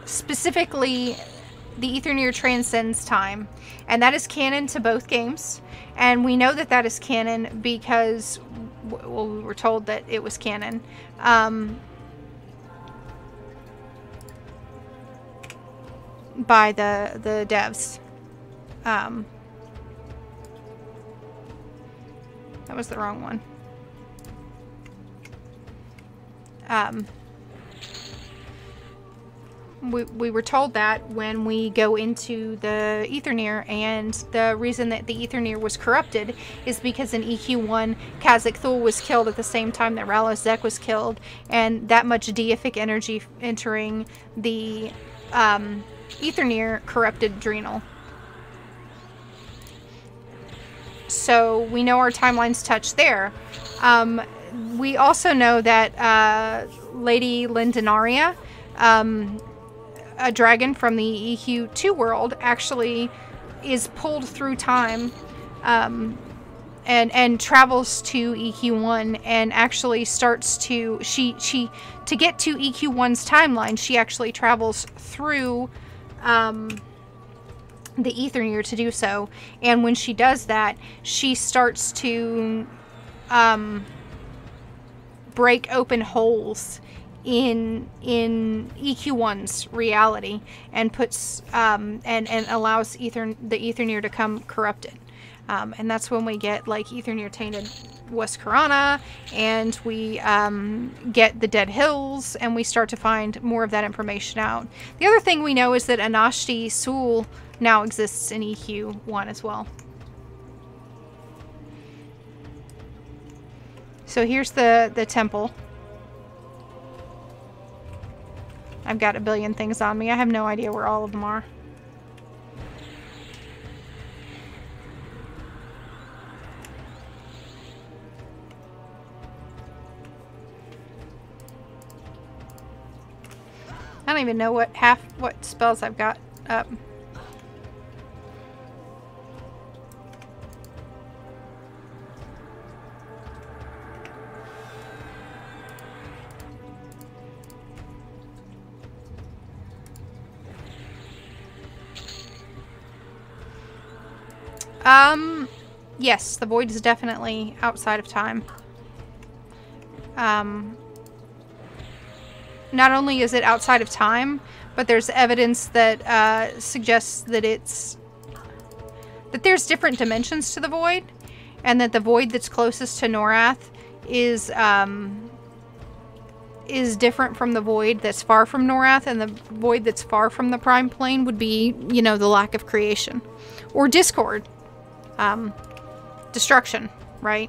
Specifically, the Aetherneer transcends time, and that is canon to both games. And we know that that is canon because, well, we were told that it was canon. By the devs. That was the wrong one. We were told that when we go into the Aetherneer, and the reason that the Aetherneer was corrupted is because in EQ1, Khazak Thul was killed at the same time that Ralos Zek was killed, and that much deific energy entering the Aetherneer corrupted Drenal. So we know our timelines touch there. We also know that Lady Lindinaria, a dragon from the EQ2 world, actually is pulled through time and travels to EQ1 and actually starts to to get to EQ1's timeline, she actually travels through the Aetherneer to do so. And when she does that, she starts to break open holes in EQ1's reality and puts and allows the Aetherneer to come corrupted. And that's when we get like Aetherneer tainted Westkarana, and we get the Dead Hills, and we start to find more of that information out. The other thing we know is that Anashti Sul now exists in EQ1 as well. So here's the temple. I've got a billion things on me. I have no idea where all of them are. I don't even know what spells I've got up. Yes, the void is definitely outside of time. Not only is it outside of time, but there's evidence that suggests that there's different dimensions to the void, and that the void that's closest to Norath is different from the void that's far from Norath, and the void that's far from the Prime Plane would be, you know, the lack of creation. Or discord. Destruction, right?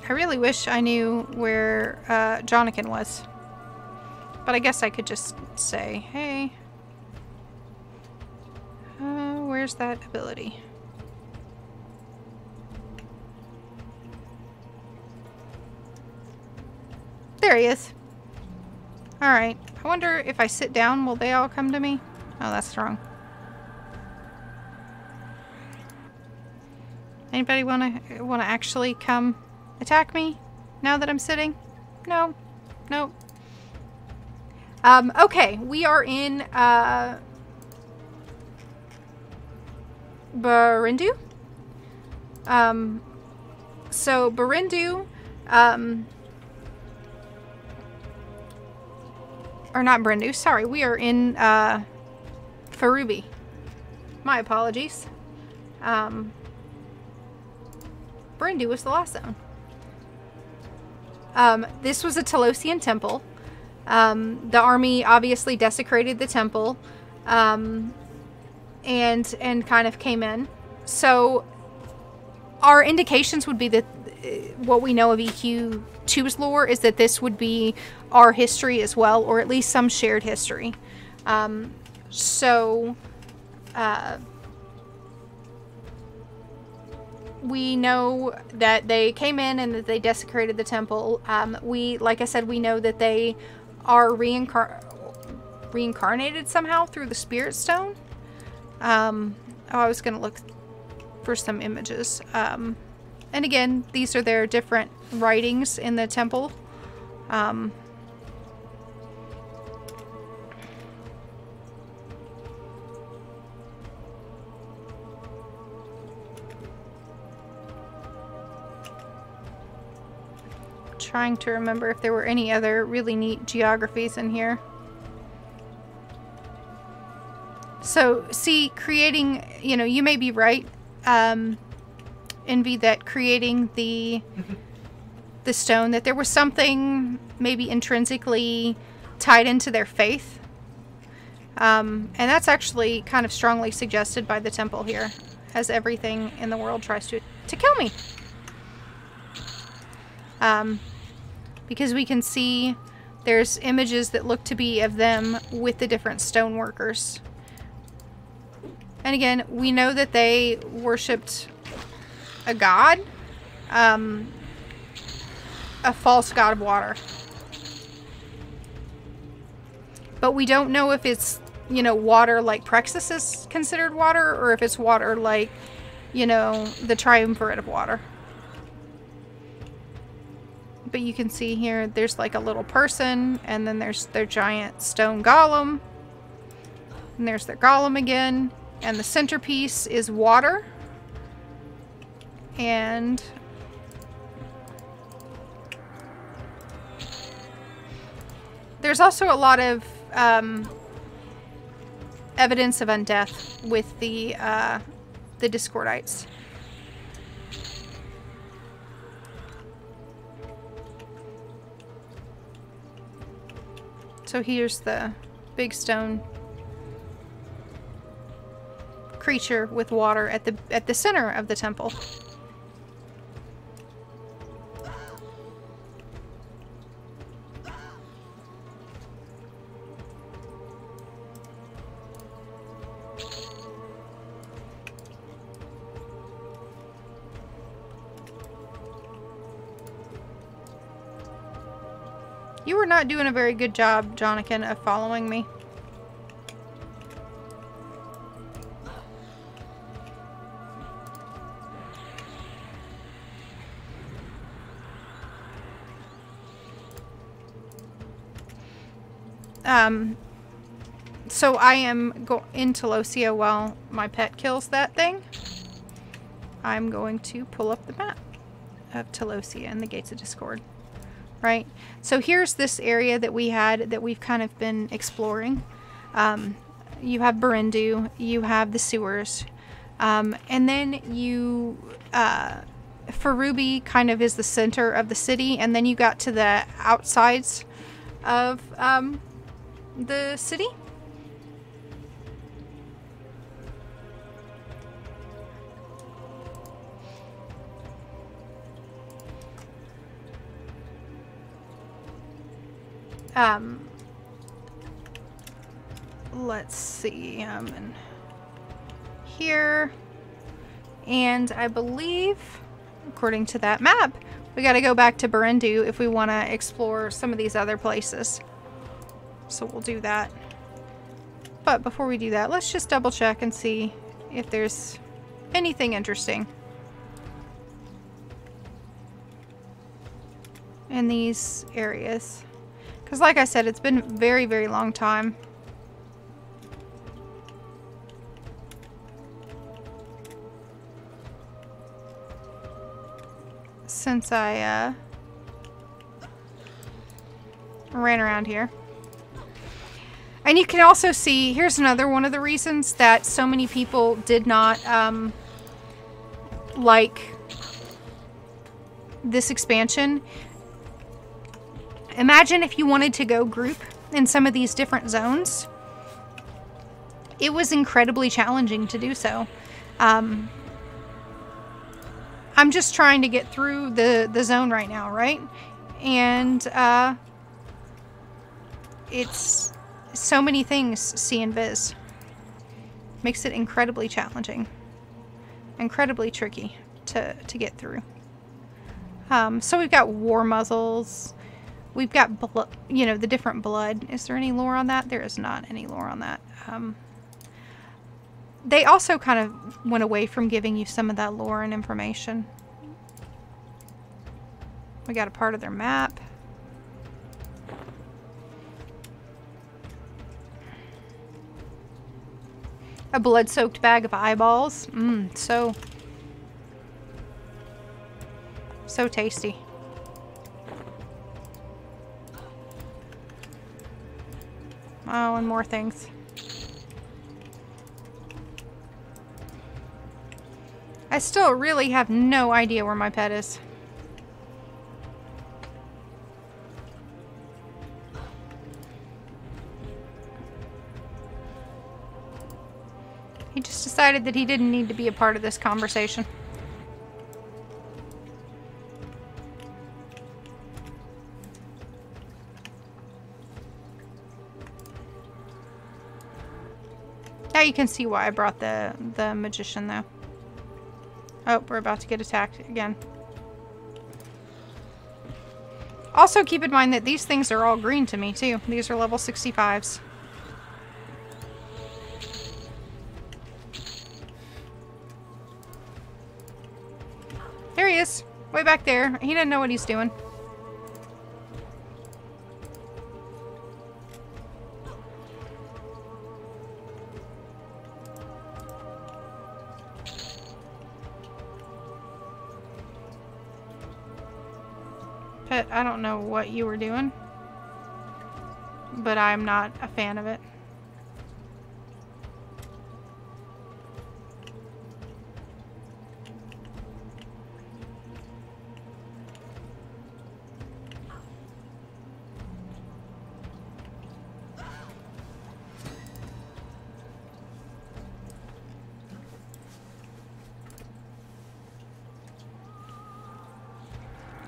I really wish I knew where Jonathan was. But I guess I could just say, hey, where's that ability? There he is. Alright. I wonder if I sit down, will they all come to me? Oh, that's wrong. Anybody wanna actually come attack me now that I'm sitting? No. Nope. Okay, we are in Burundu. So Burundu, or not Burundu, sorry, we are in Farubi. My apologies. Burundu was the last zone. This was a Telosian temple. The army obviously desecrated the temple, and kind of came in. So our indications would be that what we know of EQ2's lore is that this would be our history as well, or at least some shared history. We know that they came in and that they desecrated the temple. Like I said, we know that they are reincarnated somehow through the Spirit Stone. I was going to look for some images. And again, these are their different writings in the temple. Trying to remember if there were any other really neat geographies in here. So, see, creating, you know, you may be right, Envy, that creating the the stone, that there was something maybe intrinsically tied into their faith. And that's actually kind of strongly suggested by the temple here, as everything in the world tries to kill me. Because we can see there's images that look to be of them with the different stone workers. And again, we know that they worshipped a god, a false god of water. But we don't know if it's, you know, water like Praxis is considered water, or if it's water like, you know, the triumvirate of water. But you can see here, there's like a little person, and then there's their giant stone golem. And there's their golem again. And the centerpiece is water. And there's also a lot of evidence of undeath with the Discordites. So here's the big stone creature with water at the center of the temple. You were not doing a very good job, Jonathan, of following me. So I am in Taelosia while my pet kills that thing. I'm going to pull up the map of Taelosia and the Gates of Discord. Right? So here's this area that we had, that we've kind of been exploring. You have Burundu, you have the sewers, and then you, Farubi kind of is the center of the city, and then you got to the outsides of the city. Let's see, I'm in here, and I believe, according to that map, we got to go back to Burundu if we want to explore some of these other places. So we'll do that. But before we do that, let's just double check and see if there's anything interesting in these areas. Because like I said, it's been a very, very long time since I ran around here. And you can also see, here's another one of the reasons that so many people did not like this expansion. Imagine if you wanted to go group in some of these different zones. It was incredibly challenging to do so. I'm just trying to get through the zone right now, right? And it's so many things see and vis. Makes it incredibly challenging. Incredibly tricky to get through. So we've got war muzzles. We've got, you know, the different blood. Is there any lore on that? There is not any lore on that. They also kind of went away from giving you some of that lore and information. We got a part of their map. A blood-soaked bag of eyeballs. So tasty. Oh, and more things. I still really have no idea where my pet is. He just decided that he didn't need to be a part of this conversation. Now you can see why I brought the magician, though. Oh, we're about to get attacked again. Also, keep in mind that these things are all green to me, too. These are level 65s. There he is. Way back there. He didn't know what he's doing. Pet, I don't know what you were doing, but I'm not a fan of it.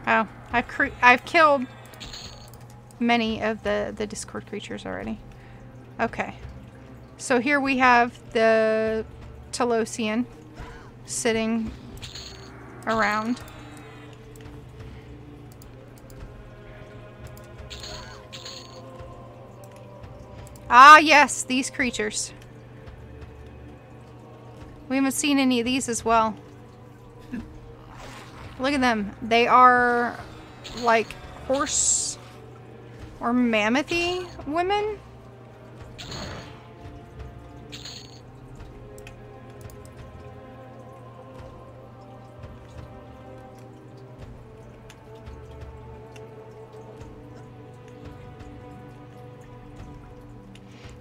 Oh, I've killed many of the Discord creatures already. Okay. So here we have the Telosian sitting around. Ah, yes, these creatures. We haven't seen any of these as well. Look at them. They are like horse or mammothy women.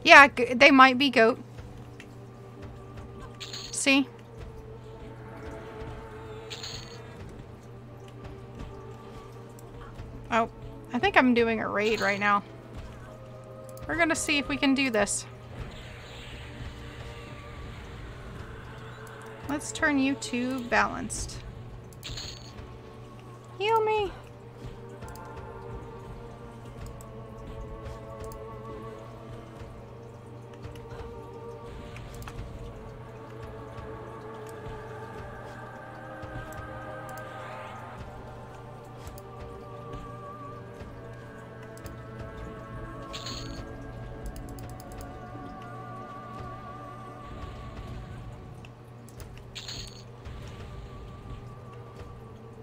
Yeah, they might be goat. See? Oh, I think I'm doing a raid right now. We're gonna see if we can do this. Let's turn you to balanced. Heal me.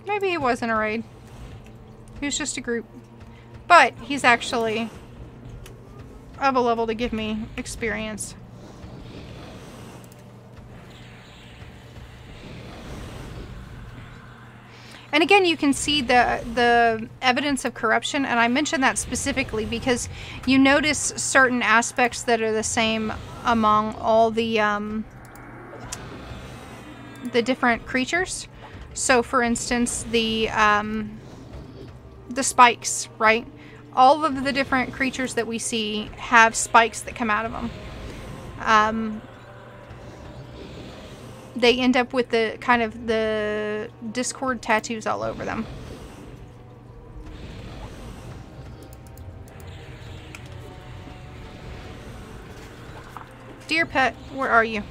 Maybe he wasn't a raid. He was just a group. But he's actually of a level to give me experience. And again, you can see the evidence of corruption, and I mention that specifically because you notice certain aspects that are the same among all the different creatures. So, for instance, the spikes, right? All of the different creatures that we see have spikes that come out of them. They end up with the kind of the Discord tattoos all over them. Dear pet, where are you?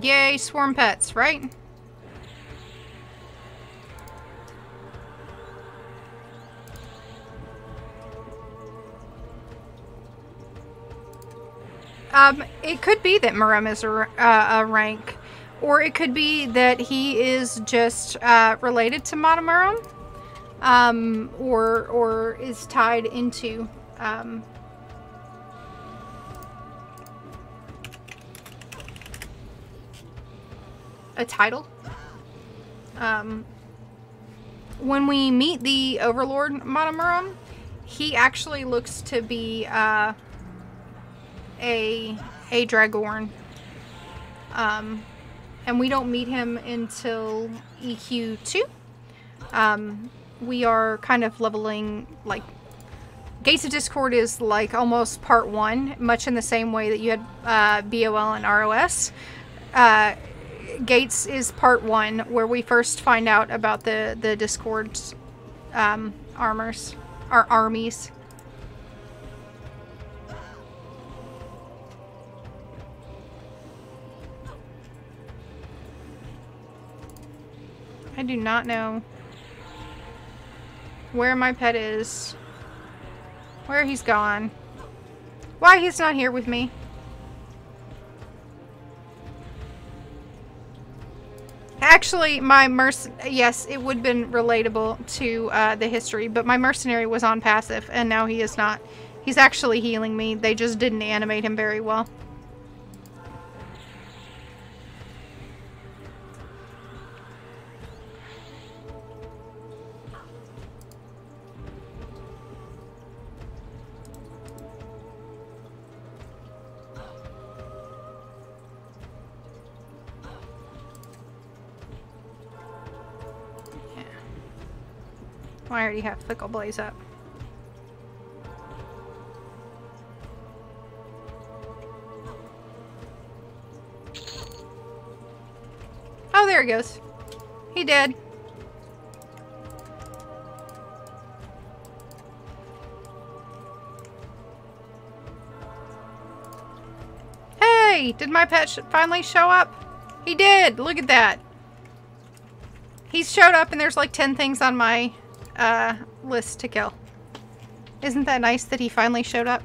Yay, swarm pets, right? It could be that Muram is a rank, or it could be that he is just related to Mata Muram, or is tied into a title. When we meet the Overlord Matamuram, he actually looks to be a Draghorn. And we don't meet him until EQ2. We are kind of leveling, like, Gates of Discord is like almost part 1, much in the same way that you had BOL and ROS. Gates is part 1, where we first find out about the Discord's armies. I do not know where my pet is, where he's gone, why he's not here with me. Actually, yes, it would have been relatable to the history, but my mercenary was on passive, and now he is not. He's actually healing me. They just didn't animate him very well. I already have Fickle Blaze up. Oh, there he goes. He did. Hey, did my pet finally show up? He did. Look at that. He's showed up and there's like 10 things on my list to kill. Isn't that nice that he finally showed up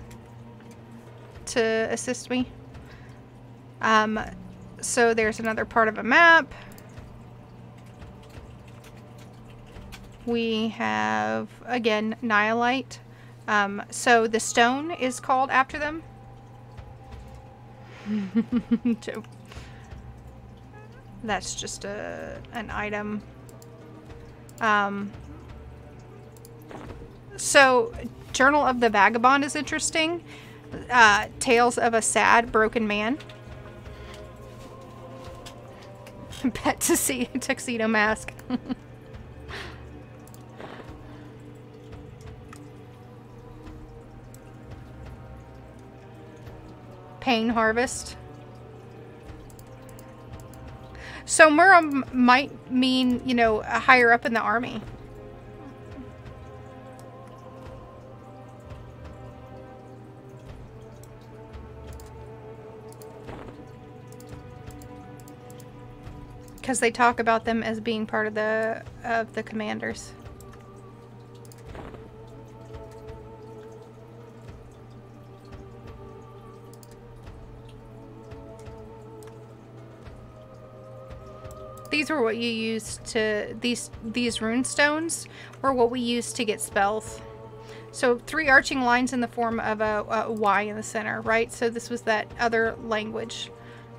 to assist me? So there's another part of a map. We have, again, Nihilite. So the stone is called after them. That's just an item. So, Journal of the Vagabond is interesting. Tales of a Sad, Broken Man. Bet to see a tuxedo mask. Pain Harvest. So, Muram might mean, you know, higher up in the army. Because they talk about them as being part of the commanders. These were what you used to, these rune stones were what we used to get spells. So 3 arching lines in the form of a Y in the center, right? So this was that other language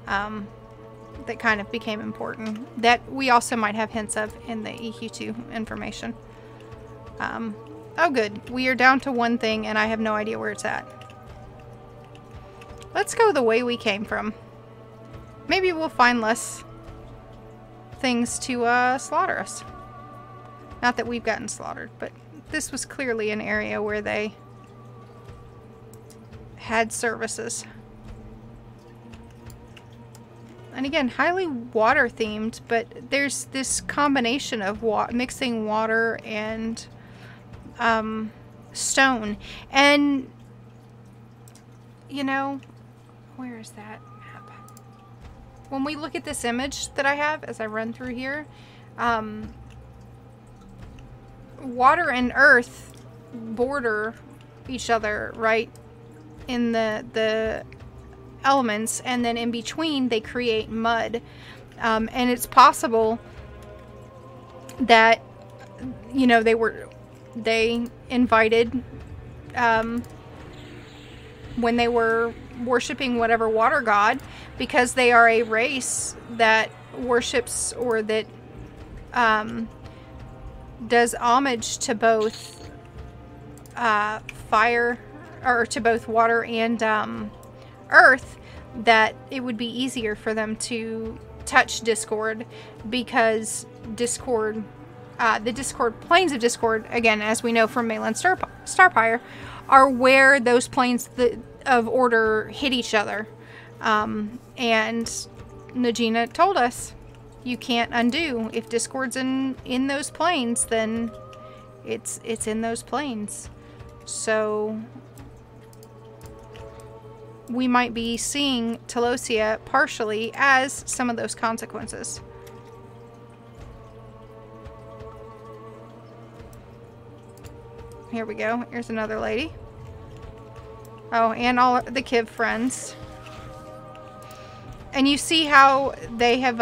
that kind of became important. That we also might have hints of in the EQ2 information. Oh good, we are down to 1 thing and I have no idea where it's at. Let's go the way we came from. Maybe we'll find less things to slaughter us. Not that we've gotten slaughtered, but this was clearly an area where they had services. And again, highly water themed, but there's this combination of mixing water and stone. And, you know, where is that map? When we look at this image that I have as I run through here, water and earth border each other, right? In the elements, and then in between they create mud. And it's possible that, you know, they invited when they were worshipping whatever water god, because they are a race that worships or that does homage to both fire, or to both water and earth, that it would be easier for them to touch Discord, because Discord, the Discord, planes of Discord, again, as we know from mainland Starfire, are where those planes of order hit each other. And Najina told us, you can't undo. If Discord's in those planes, then it's in those planes. So we might be seeing Taelosia partially as some of those consequences. Here we go. Here's another lady. Oh, and all the Kiv friends. And you see how they have,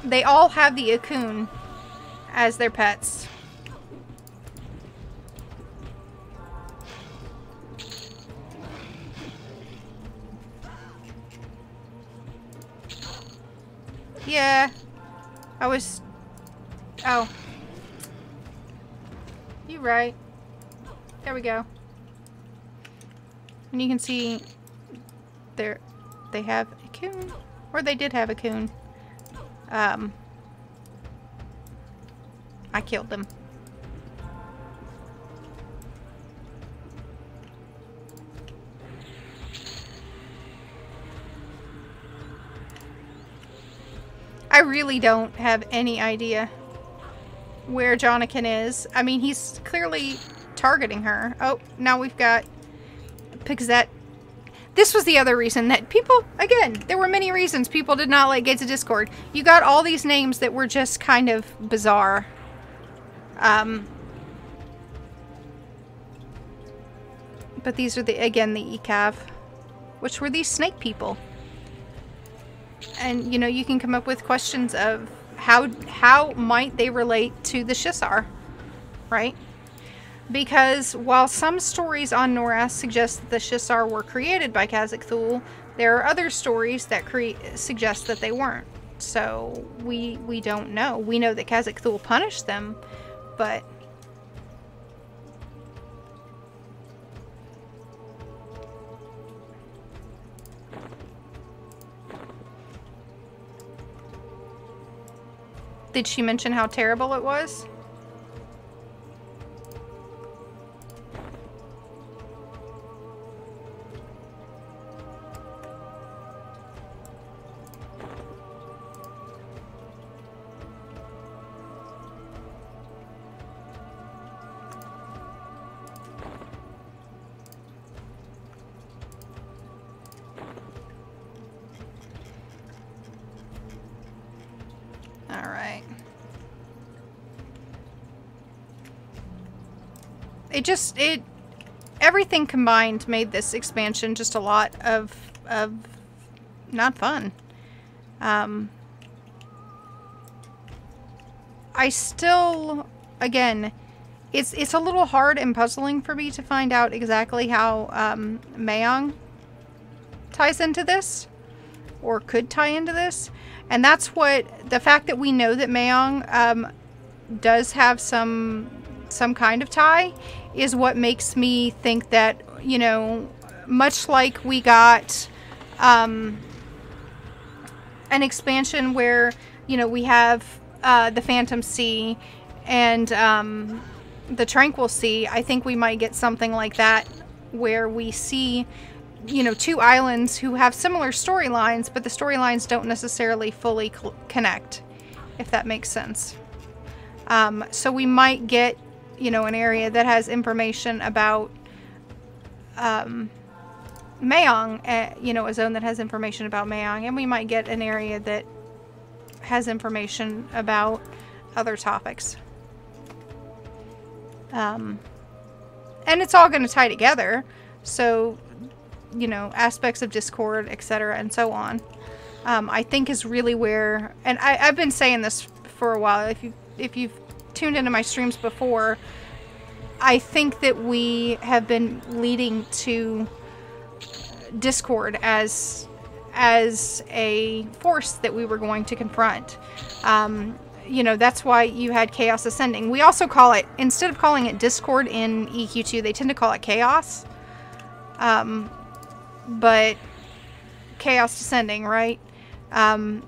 they all have the Eq2 as their pets. Yeah, I was... Oh. You're right. There we go. And you can see they have a coon. Or they did have a coon. I killed them. I really don't have any idea where Jonathan is. I mean, he's clearly targeting her. Oh, now we've got Pixette. This was the other reason that people, again, there were many reasons people did not like Gates of Discord. You got all these names that were just kind of bizarre. But these are again, the EQ2's, which were these snake people. And, you know, you can come up with questions of how might they relate to the Shisar, right? Because while some stories on Noras suggest that the Shisar were created by Khazad-Thul, there are other stories that suggest that they weren't. So we don't know. We know that Khazad-Thul punished them, but... Did she mention how terrible it was? Everything combined made this expansion just a lot of not fun. I still, again, it's a little hard and puzzling for me to find out exactly how Mayong ties into this, or could tie into this. And that's what, the fact that we know that Mayong does have some kind of tie is what makes me think that, you know, much like we got an expansion where, you know, we have the Phantom Sea and the Tranquil Sea, I think we might get something like that where we see, you know, two islands who have similar storylines, but the storylines don't necessarily fully connect, if that makes sense. So we might get, you know, an area that has information about Mayong, you know, a zone that has information about Mayong, and we might get an area that has information about other topics. And it's all going to tie together, so, you know, aspects of Discord, etc., and so on, I think is really where, and I've been saying this for a while, if you've tuned into my streams before, I think that we have been leading to discord as a force that we were going to confront. You know, that's why you had Chaos Ascending. We also call it, instead of calling it Discord in EQ2, they tend to call it Chaos. But Chaos Descending, right? And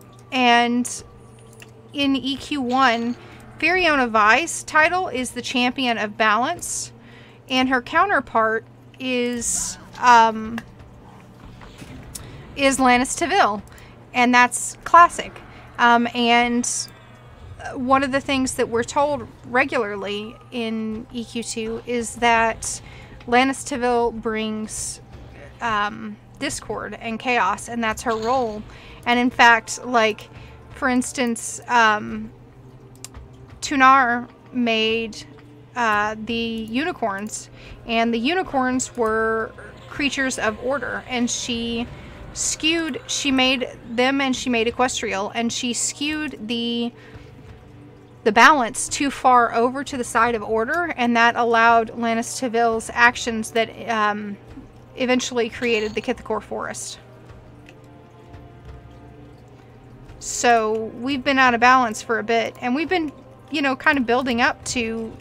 in EQ1, Firiona Vi's title is the Champion of Balance, and her counterpart is Lannis Taville, and that's classic. And one of the things that we're told regularly in EQ2 is that Lannis Taville brings discord and chaos, and that's her role. And in fact, like, for instance, Tunar made the unicorns, and the unicorns were creatures of order, and she made them, and she made Equestrial, and she skewed the balance too far over to the side of order, and that allowed Lannis Taville's actions that eventually created the Kithakor Forest. So we've been out of balance for a bit, and we've been, you know, kind of building up to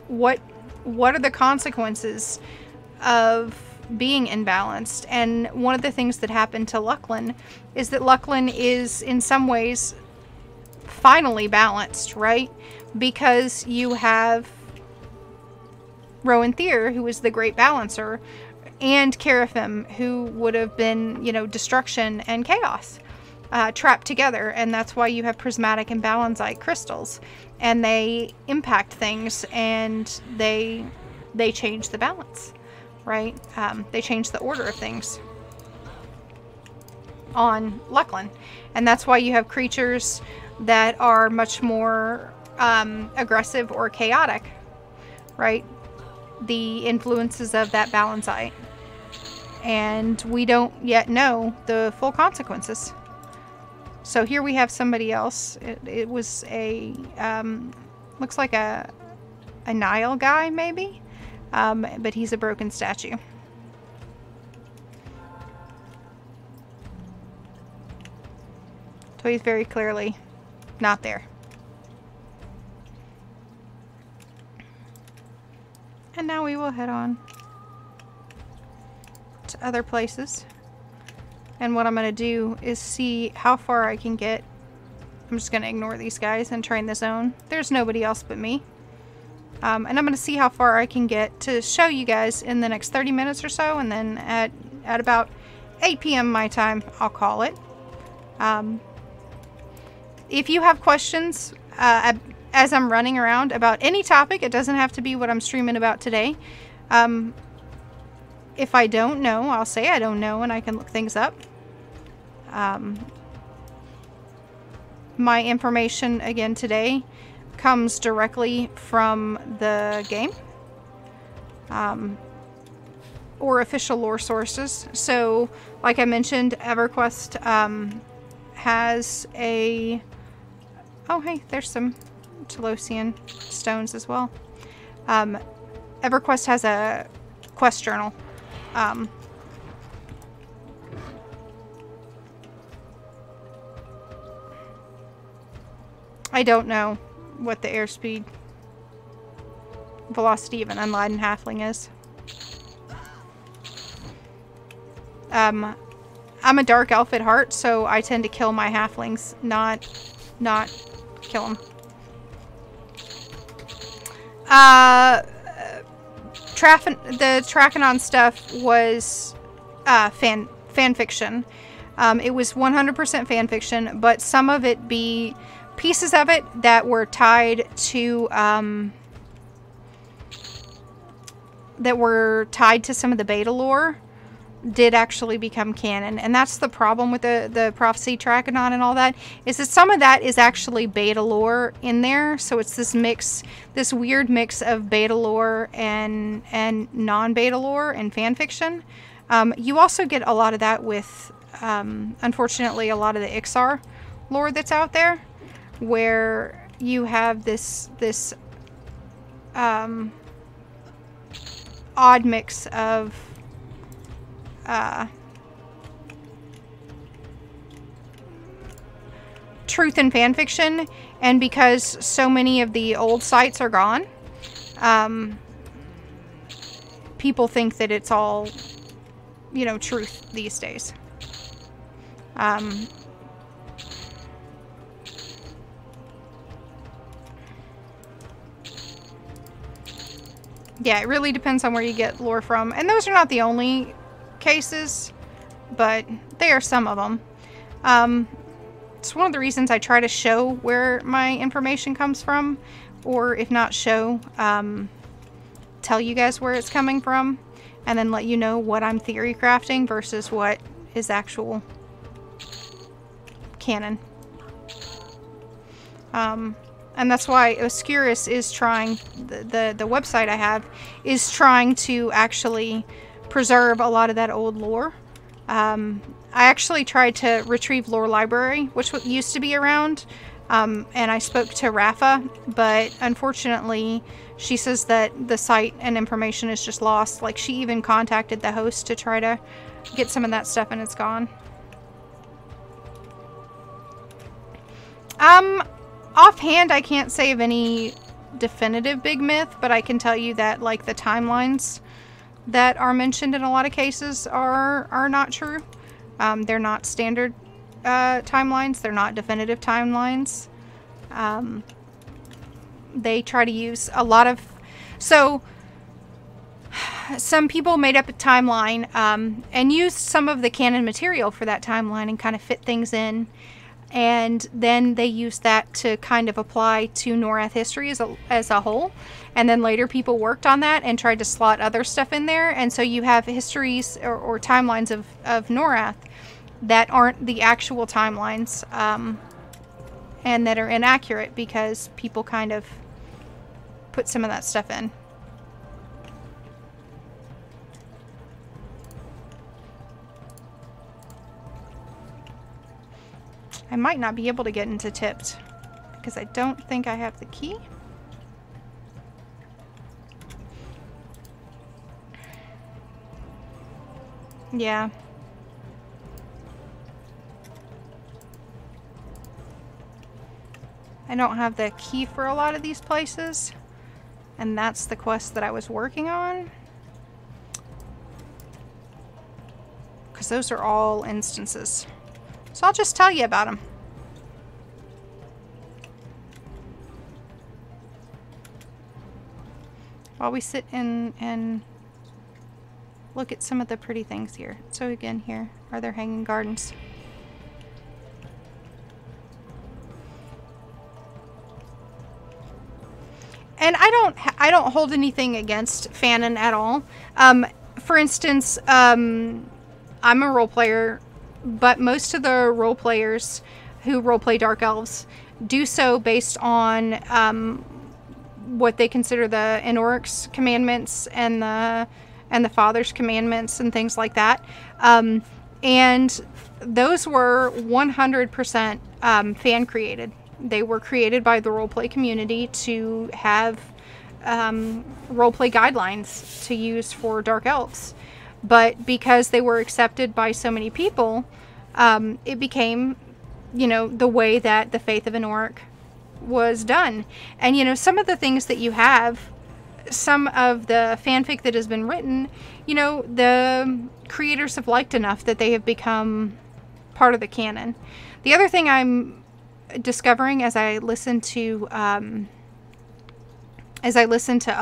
what are the consequences of being imbalanced. And one of the things that happened to Luclin is that Luclin is in some ways finally balanced, right? Because you have Rowan Thyr, who is the great balancer, and Keraphim, who would have been, you know, destruction and chaos trapped together. And that's why you have prismatic and balanzite crystals, and they impact things, and they change the balance, right? They change the order of things on Luclin, and that's why you have creatures that are much more aggressive or chaotic, right? The influences of that balanzite. And we don't yet know the full consequences. So here we have somebody else. It was a, looks like a Nile guy, maybe? But he's a broken statue. So he's very clearly not there. And now we will head on to other places. And what I'm going to do is see how far I can get. I'm just going to ignore these guys and train the zone. There's nobody else but me. And I'm going to see how far I can get to show you guys in the next 30 minutes or so. And then at about 8 p.m. my time, I'll call it. If you have questions as I'm running around about any topic, it doesn't have to be what I'm streaming about today. If I don't know, I'll say I don't know, and I can look things up. My information, again, today comes directly from the game. Or official lore sources. So, like I mentioned, Everquest has a... Oh, hey, there's some Telosian stones as well. Everquest has a quest journal. I don't know what the airspeed velocity of an unladen halfling is. I'm a dark elf at heart, so I tend to kill my halflings, not kill them. The Trachanon stuff was fan fiction. It was 100% fan fiction, but some of it be pieces of it that were tied to some of the beta lore did actually become canon. And that's the problem with the Prophecy Trachanon and all that, is that some of that is actually beta lore in there. So it's this mix, this weird mix of beta lore and non-beta lore and fan fiction. You also get a lot of that with, unfortunately, a lot of the Ixar lore that's out there, where you have this odd mix of truth and fan fiction, and because so many of the old sites are gone, people think that it's all, you know, truth these days. Yeah, it really depends on where you get lore from. And those are not the only cases, but they are some of them. It's one of the reasons I try to show where my information comes from, or if not show, tell you guys where it's coming from, and then let you know what I'm theory crafting versus what is actual canon. And that's why Oscurus is trying, the website I have, is trying to actually preserve a lot of that old lore. I actually tried to retrieve Lore Library, which used to be around, and I spoke to Rafa, but unfortunately she says that the site and information is just lost. Like, she even contacted the host to try to get some of that stuff, and it's gone. Offhand, I can't say of any definitive big myth, but I can tell you that, like, the timelines that are mentioned in a lot of cases are not true. They're not standard timelines. They're not definitive timelines. They try to use a lot of... So, some people made up a timeline and used some of the canon material for that timeline and kind of fit things in. And then they used that to kind of apply to Norath history as a whole. And then later people worked on that and tried to slot other stuff in there. And so you have histories or timelines of Norath that aren't the actual timelines, and that are inaccurate because people kind of put some of that stuff in. I might not be able to get into Tipped because I don't think I have the key. Yeah. I don't have the key for a lot of these places, and that's the quest that I was working on. Because those are all instances. So I'll just tell you about them. While we sit and look at some of the pretty things here. So again, here are their hanging gardens. And I don't hold anything against Fanon at all. For instance, I'm a role player, but most of the role players who roleplay Dark Elves do so based on what they consider the Enoric's commandments and the Father's commandments and things like that. And those were 100% fan created. They were created by the roleplay community to have roleplay guidelines to use for Dark Elves. But because they were accepted by so many people, it became, you know, the way that the Faith of Enoric was done. And, you know, some of the things that you have, some of the fanfic that has been written, you know, the creators have liked enough that they have become part of the canon. The other thing I'm discovering as I listen to A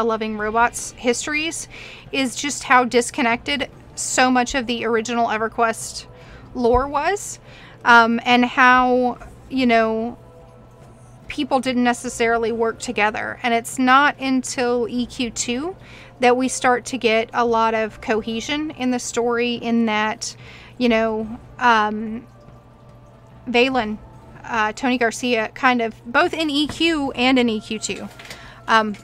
Loving Robot's histories is just how disconnected so much of the original EverQuest lore was, and how, you know, people didn't necessarily work together. And it's not until EQ2 that we start to get a lot of cohesion in the story, in that, you know, Valen, Tony Garcia, kind of both in EQ and in EQ2,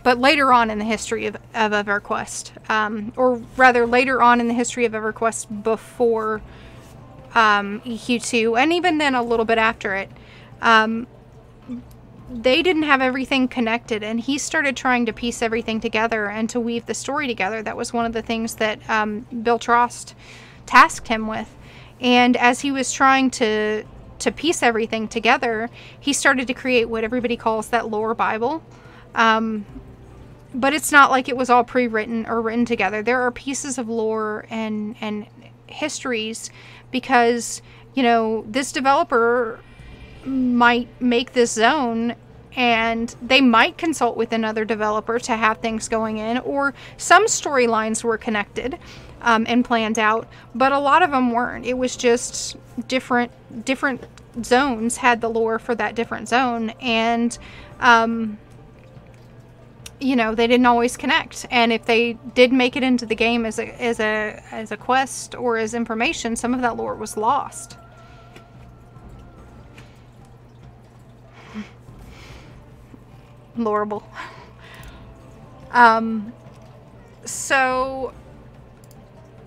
but later on in the history of EverQuest, or rather later on in the history of EverQuest before EQ2, and even then a little bit after it, they didn't have everything connected, and he started trying to piece everything together and to weave the story together. That was one of the things that Bill Trost tasked him with. And as he was trying to piece everything together, he started to create what everybody calls that lore Bible. But it's not like it was all pre-written or written together. There are pieces of lore and histories because, you know, this developer might make this zone and they might consult with another developer to have things going in, or some storylines were connected and planned out, but a lot of them weren't. It was just different zones had the lore for that different zone, and you know, they didn't always connect. And if they did make it into the game as a quest or as information, some of that lore was lost. Loreable. So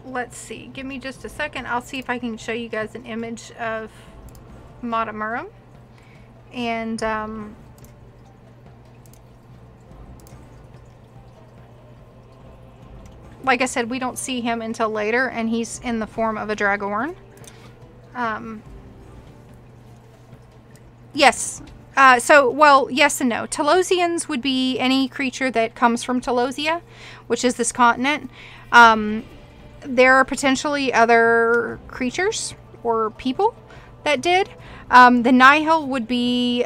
let's see. Give me just a second. I'll see if I can show you guys an image of Matamuram. And like I said, we don't see him until later, and he's in the form of a Dragonborn. Yes. So, well, yes and no. Telosians would be any creature that comes from Taelosia, which is this continent. There are potentially other creatures or people that did. The Nighthill would be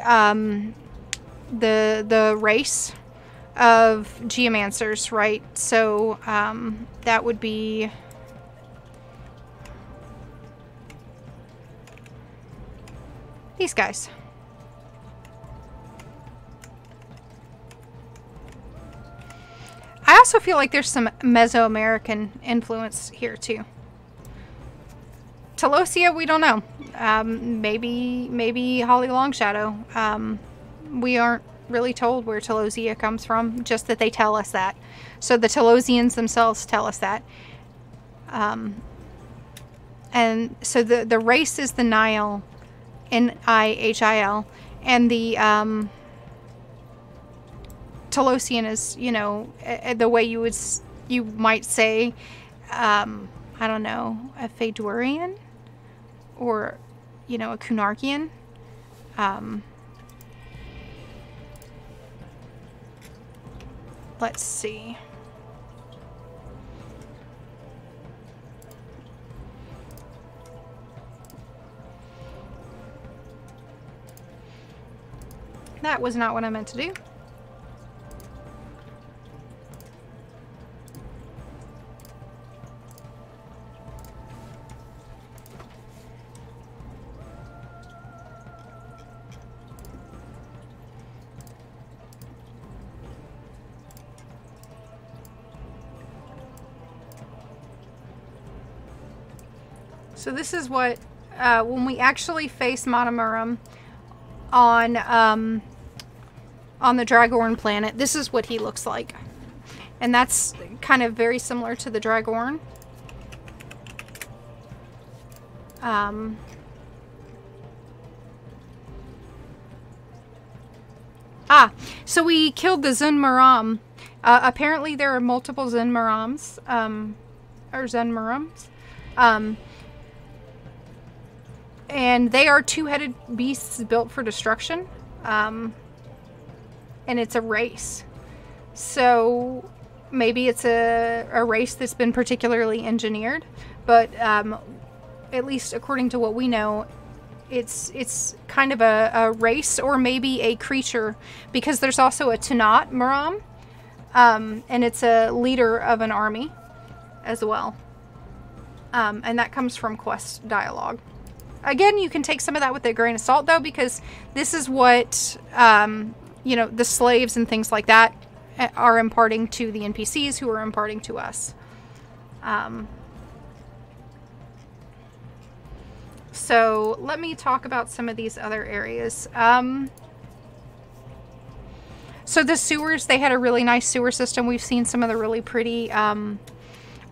the race of geomancers, right? So that would be these guys. I also feel like there's some Mesoamerican influence here too. Taelosia, we don't know. Maybe Holly Longshadow. We aren't really told where Taelosia comes from, just that they tell us that. So the Telosians themselves tell us that. And so the race is the Nihil, Nihil, and the Telosian is, you know, the way you might say, I don't know, a Fedorian, or, you know, a Kunarkian. Let's see. That was not what I meant to do. So this is what, when we actually face Matamuram on the Dragonborn planet, this is what he looks like. And that's kind of very similar to the Dragonborn. So we killed the Zunmaram. Apparently there are multiple Zunmarams, or Zunmarams. And they are two-headed beasts built for destruction. And it's a race. So maybe it's a race that's been particularly engineered. But at least according to what we know, it's kind of a race, or maybe a creature. Because there's also a Tunat Maram. And it's a leader of an army as well. And that comes from quest dialogue. Again, you can take some of that with a grain of salt, though, because this is what, you know, the slaves and things like that are imparting to the NPCs, who are imparting to us. So, let me talk about some of these other areas. So, the sewers, they had a really nice sewer system. We've seen some of the really pretty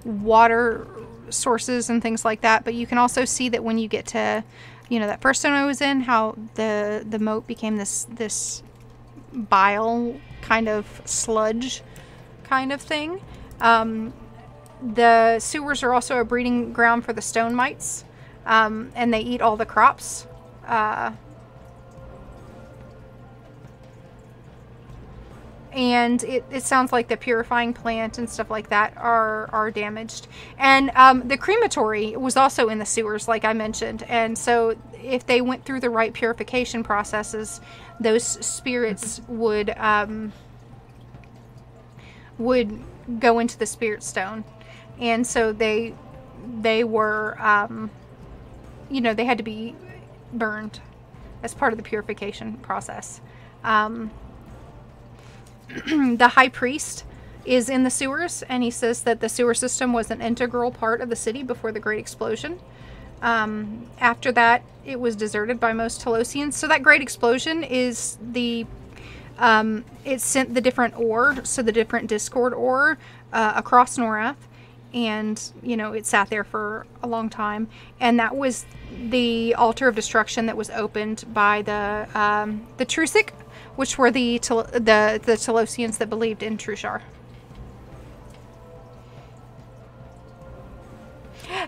water sources and things like that, but you can also see that when you get to, you know, that first zone I was in, how the moat became this bile kind of sludge kind of thing. The sewers are also a breeding ground for the stone mites, and they eat all the crops. And it sounds like the purifying plant and stuff like that are damaged. And the crematory was also in the sewers, like I mentioned. And so if they went through the right purification processes, those spirits would go into the spirit stone. And so they were, you know, they had to be burned as part of the purification process. The high priest is in the sewers, and he says that the sewer system was an integral part of the city before the Great Explosion. After that, it was deserted by most Telosians. So that Great Explosion is the... it sent the different ore, so the different Discord ore, across Norath. And, you know, it sat there for a long time. And that was the altar of destruction that was opened by the Trusic, which were the Telosians that believed in Trushar.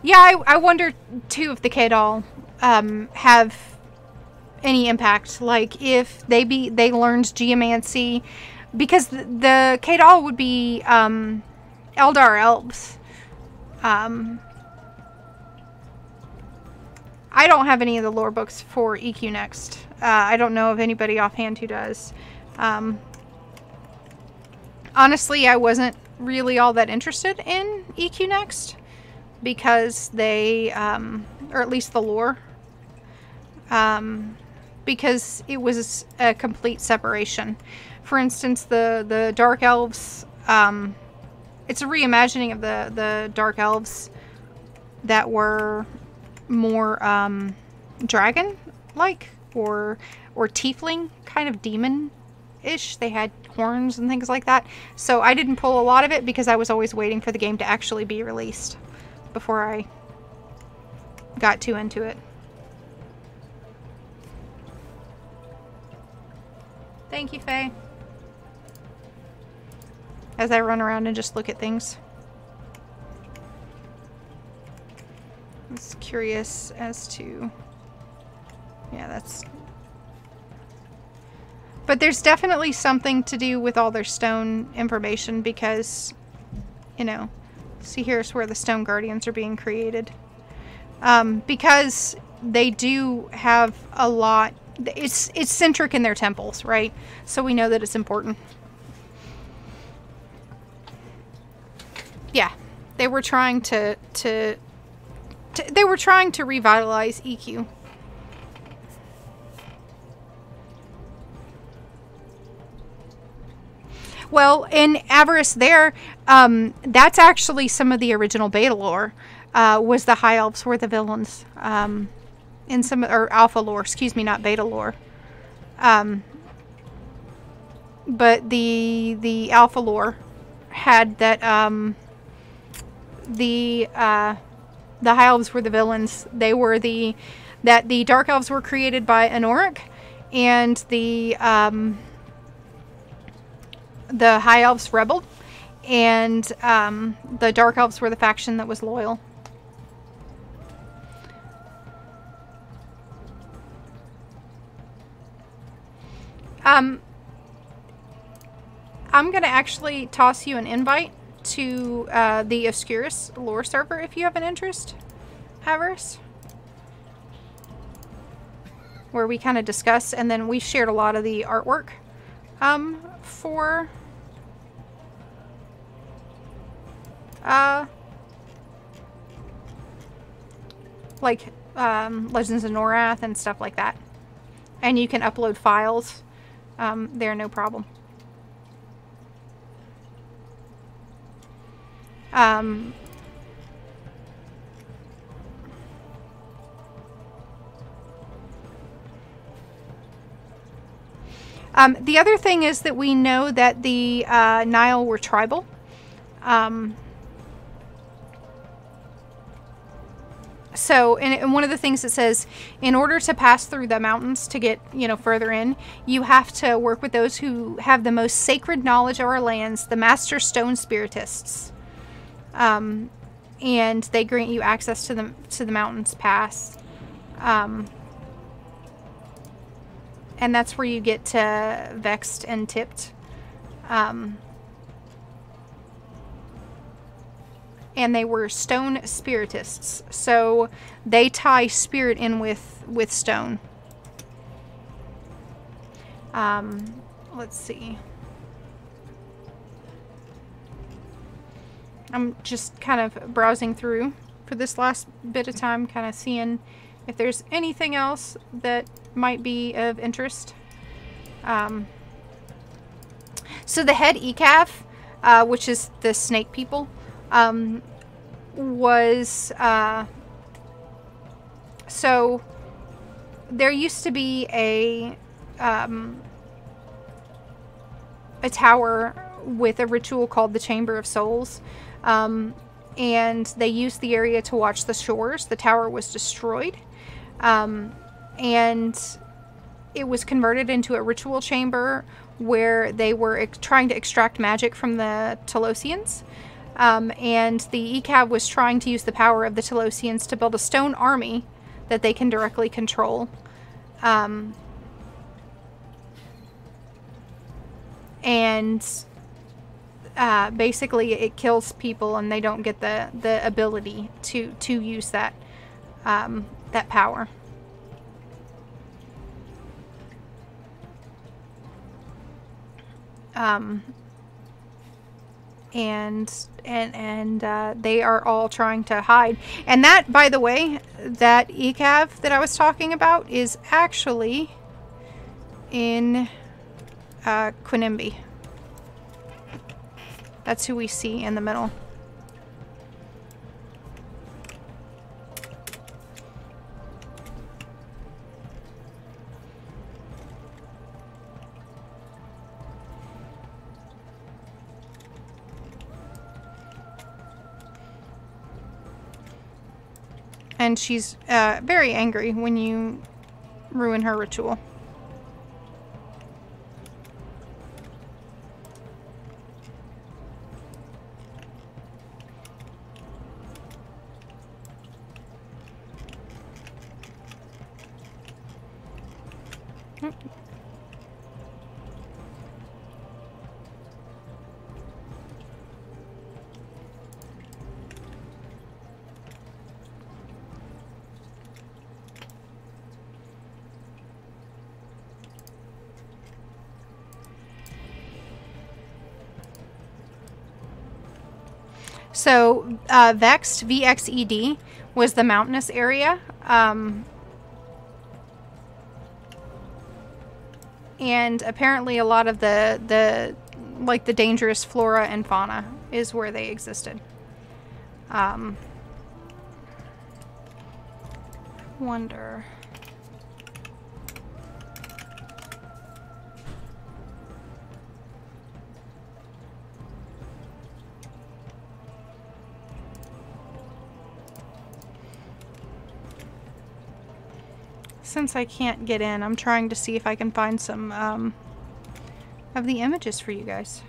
Yeah, I wonder, too, if the Kadal have any impact. Like, if they learned geomancy. Because the Kadal would be Eldar elves. I don't have any of the lore books for EQ Next. I don't know of anybody offhand who does. Honestly, I wasn't really all that interested in EQ Next because they, or at least the lore, because it was a complete separation. For instance, the Dark Elves, it's a reimagining of the Dark Elves that were more dragon-like or tiefling, kind of demon-ish. They had horns and things like that. So I didn't pull a lot of it because I was always waiting for the game to actually be released before I got too into it. Thank you, Faye. As I run around and just look at things. I was curious as to... Yeah, that's... But there's definitely something to do with all their stone information because, you know, see here's where the stone guardians are being created. Because they do have a lot... It's centric in their temples, right? So we know that it's important. Yeah, they were trying to they were trying to revitalize EQ. Well, in Avarice there, that's actually some of the original beta lore, was the High Elves were the villains. In some, or Alpha lore, excuse me, not beta lore. But the Alpha lore had that, the High Elves were the villains. They were the Dark Elves were created by Anoric, and the High Elves rebelled, and the Dark Elves were the faction that was loyal. I'm going to actually toss you an invite to the Obscurus lore server if you have an interest, Avarice. Where we kind of discuss, and then we shared a lot of the artwork for like Legends of Norath and stuff like that. And you can upload files there, no problem. The other thing is that we know that the Nile were tribal. So, and one of the things it says, in order to pass through the mountains to get, you know, further in, you have to work with those who have the most sacred knowledge of our lands, the Master Stone Spiritists. And they grant you access to the mountains pass. And that's where you get to Vexed and Tipped. And they were stone spiritists, so they tie spirit in with stone. Let's see. I'm just kind of browsing through for this last bit of time, kind of seeing if there's anything else that might be of interest. So the head EQ2's, which is the snake people, was, so there used to be a tower with a ritual called the Chamber of Souls, and they used the area to watch the shores. The tower was destroyed, and it was converted into a ritual chamber where they were trying to extract magic from the Telosians. And the EQ2's was trying to use the power of the Telosians to build a stone army that they can directly control. Basically it kills people and they don't get the ability to use that power. They are all trying to hide. And that, by the way, that EQ2's that I was talking about is actually in Kanimbi. That's who we see in the middle. And she's very angry when you ruin her ritual. So, Vexed, VXED, was the mountainous area. And apparently a lot of the dangerous flora and fauna is where they existed. Wonder... Since I can't get in, I'm trying to see if I can find some of the images for you guys.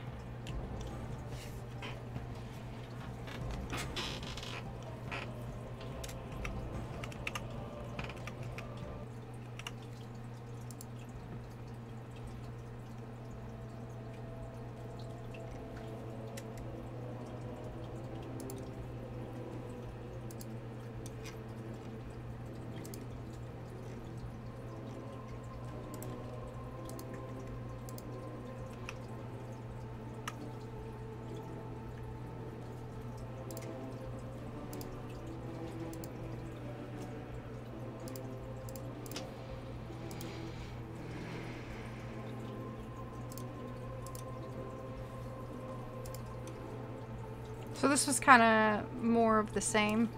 So this was kind of more of the same,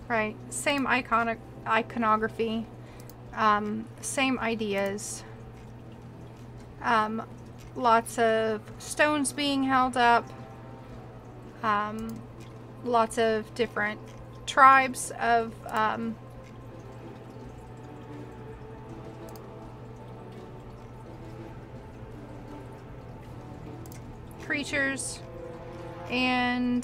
right? Same iconography, same ideas. Lots of stones being held up, lots of different tribes of creatures, and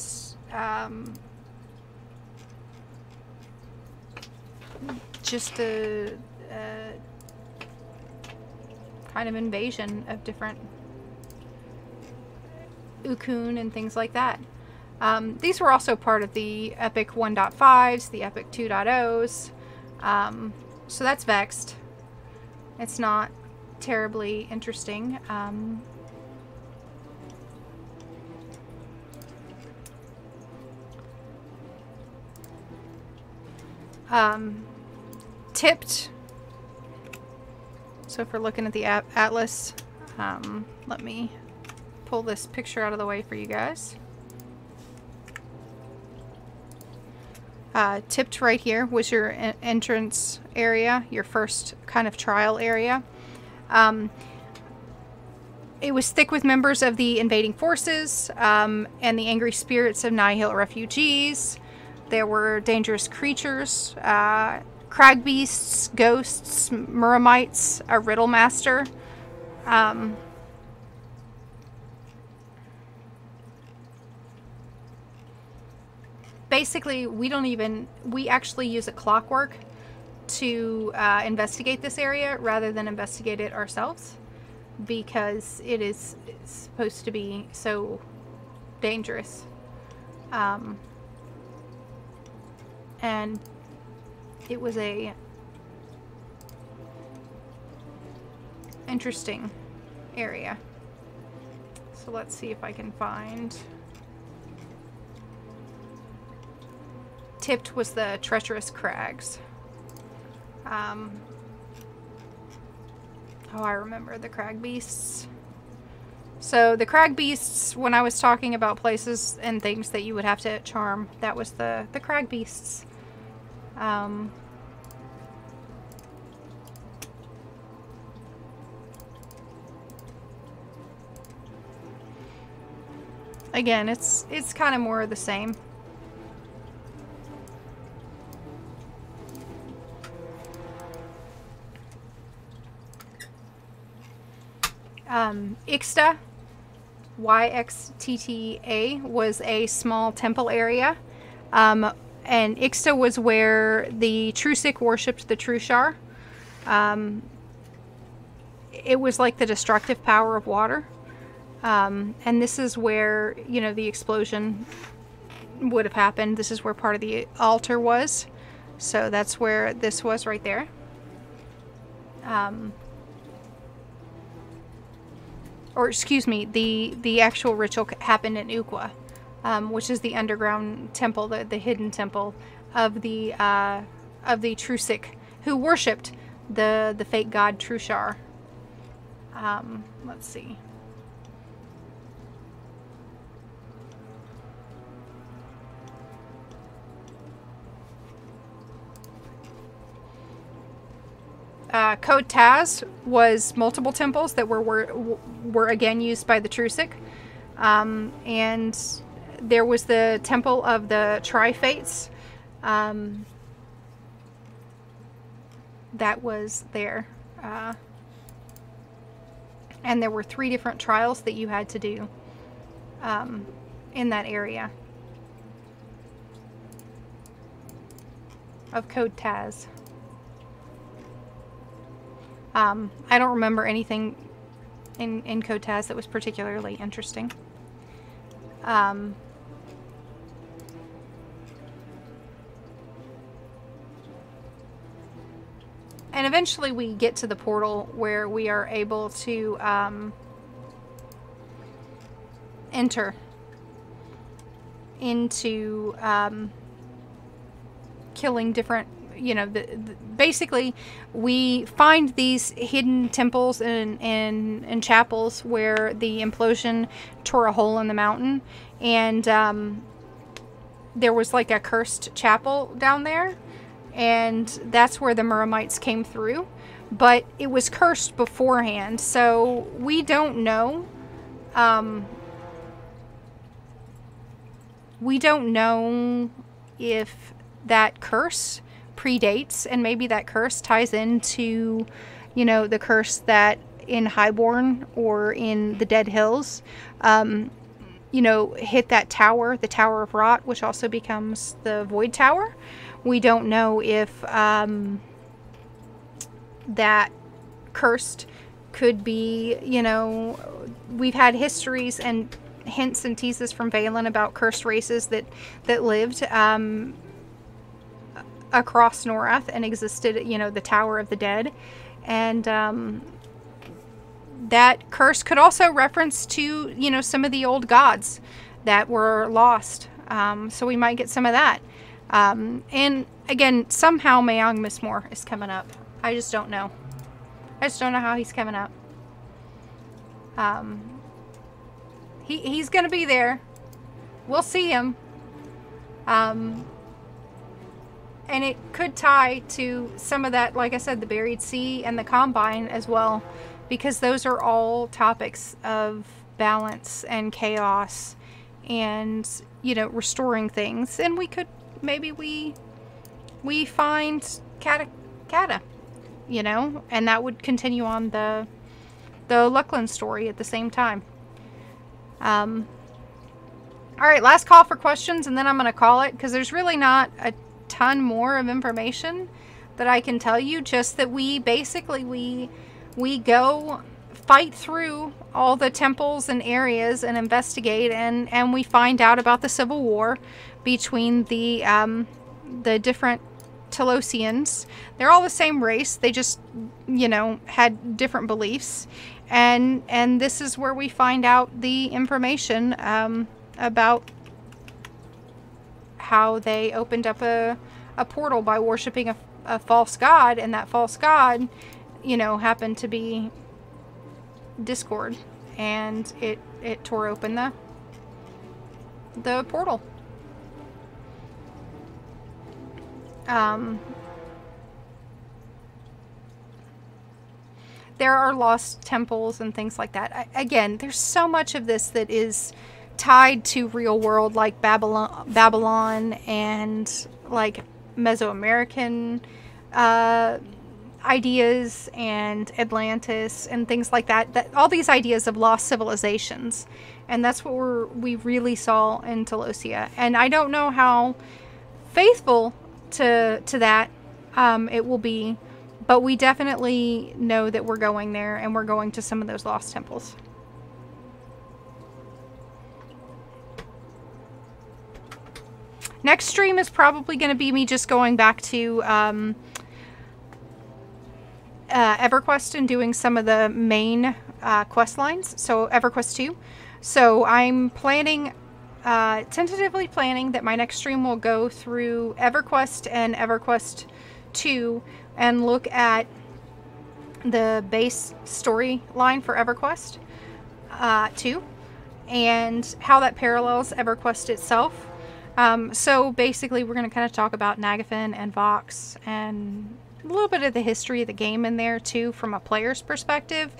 just a kind of invasion of different Ukun and things like that. These were also part of the Epic 1.5s, the Epic 2.0s. So that's Vexed. It's not terribly interesting. Tipped. So if we're looking at the atlas, let me pull this picture out of the way for you guys. Tipped right here was your entrance area, your first kind of trial area. It was thick with members of the invading forces and the angry spirits of Nighthill refugees. There were dangerous creatures, Crag Beasts, ghosts, Muramites, a riddle master. Basically, we actually use a clockwork to investigate this area rather than investigate it ourselves, because it's supposed to be so dangerous. And it was a interesting area. So let's see if I can find... Tipped was the treacherous crags. Oh, I remember the Crag Beasts. So the Crag Beasts, when I was talking about places and things that you would have to charm, that was the Crag Beasts. Again, it's kind of more of the same. Ixta, YXTTA, was a small temple area. And Ixta was where the Trusic worshipped the Trushar. It was like the destructive power of water. And this is where, you know, the explosion would have happened. This is where part of the altar was. So that's where this was right there. Or excuse me, the actual ritual happened in Uqua, which is the underground temple, the hidden temple of the Trusic, who worshipped the fake god Trushar. Let's see. Code Taz was multiple temples that were again used by the Trusic. And there was the temple of the Tri-Fates. That was there. And there were 3 different trials that you had to do in that area of Code Taz. I don't remember anything in Code Taz that was particularly interesting. And eventually we get to the portal where we are able to enter into killing different, you know, basically we find these hidden temples and chapels where the implosion tore a hole in the mountain, and there was like a cursed chapel down there, and that's where the Muramites came through, but it was cursed beforehand, so we don't know. We don't know if that curse predates, and maybe that curse ties into, you know, the curse that in Highborn or in the Dead Hills, you know, hit that tower, the Tower of Rot, which also becomes the Void Tower. We don't know if that cursed could be, you know, we've had histories and hints and teases from Valen about cursed races that lived across Norath and existed, you know, the Tower of the Dead. And that curse could also reference to, you know, some of the old gods that were lost. So we might get some of that. And again, somehow Mayong Mismore is coming up. I just don't know. I just don't know how he's coming up. He's going to be there. We'll see him. And it could tie to some of that, like I said, the Buried Sea and the Combine as well, because those are all topics of balance and chaos and, you know, restoring things. And we could, maybe we find Kata, you know, and that would continue on the Luckland story at the same time. All right, last call for questions, and then I'm going to call it, because there's really not a ton more of information that I can tell you, just that we basically, we go fight through all the temples and areas and investigate, and we find out about the civil war between the different Telosians. They're all the same race, they just, you know, had different beliefs. And this is where we find out the information about how they opened up a portal by worshiping a false god, and that false god, you know, happened to be Discord, and it tore open the portal. There are lost temples and things like that. Again, there's so much of this that is tied to real world, like Babylon and like Mesoamerican ideas and Atlantis and things like that. All these ideas of lost civilizations, and that's what we really saw in Taelosia. And I don't know how faithful to that it will be. But we definitely know that we're going there, and we're going to some of those lost temples. Next stream is probably going to be me just going back to Everquest and doing some of the main quest lines. So Everquest 2. So I'm planning, tentatively planning that my next stream will go through Everquest and Everquest 2 and look at the base storyline for Everquest 2 and how that parallels Everquest itself. So basically we're going to kind of talk about Nagafen and Vox and a little bit of the history of the game in there too from a player's perspective,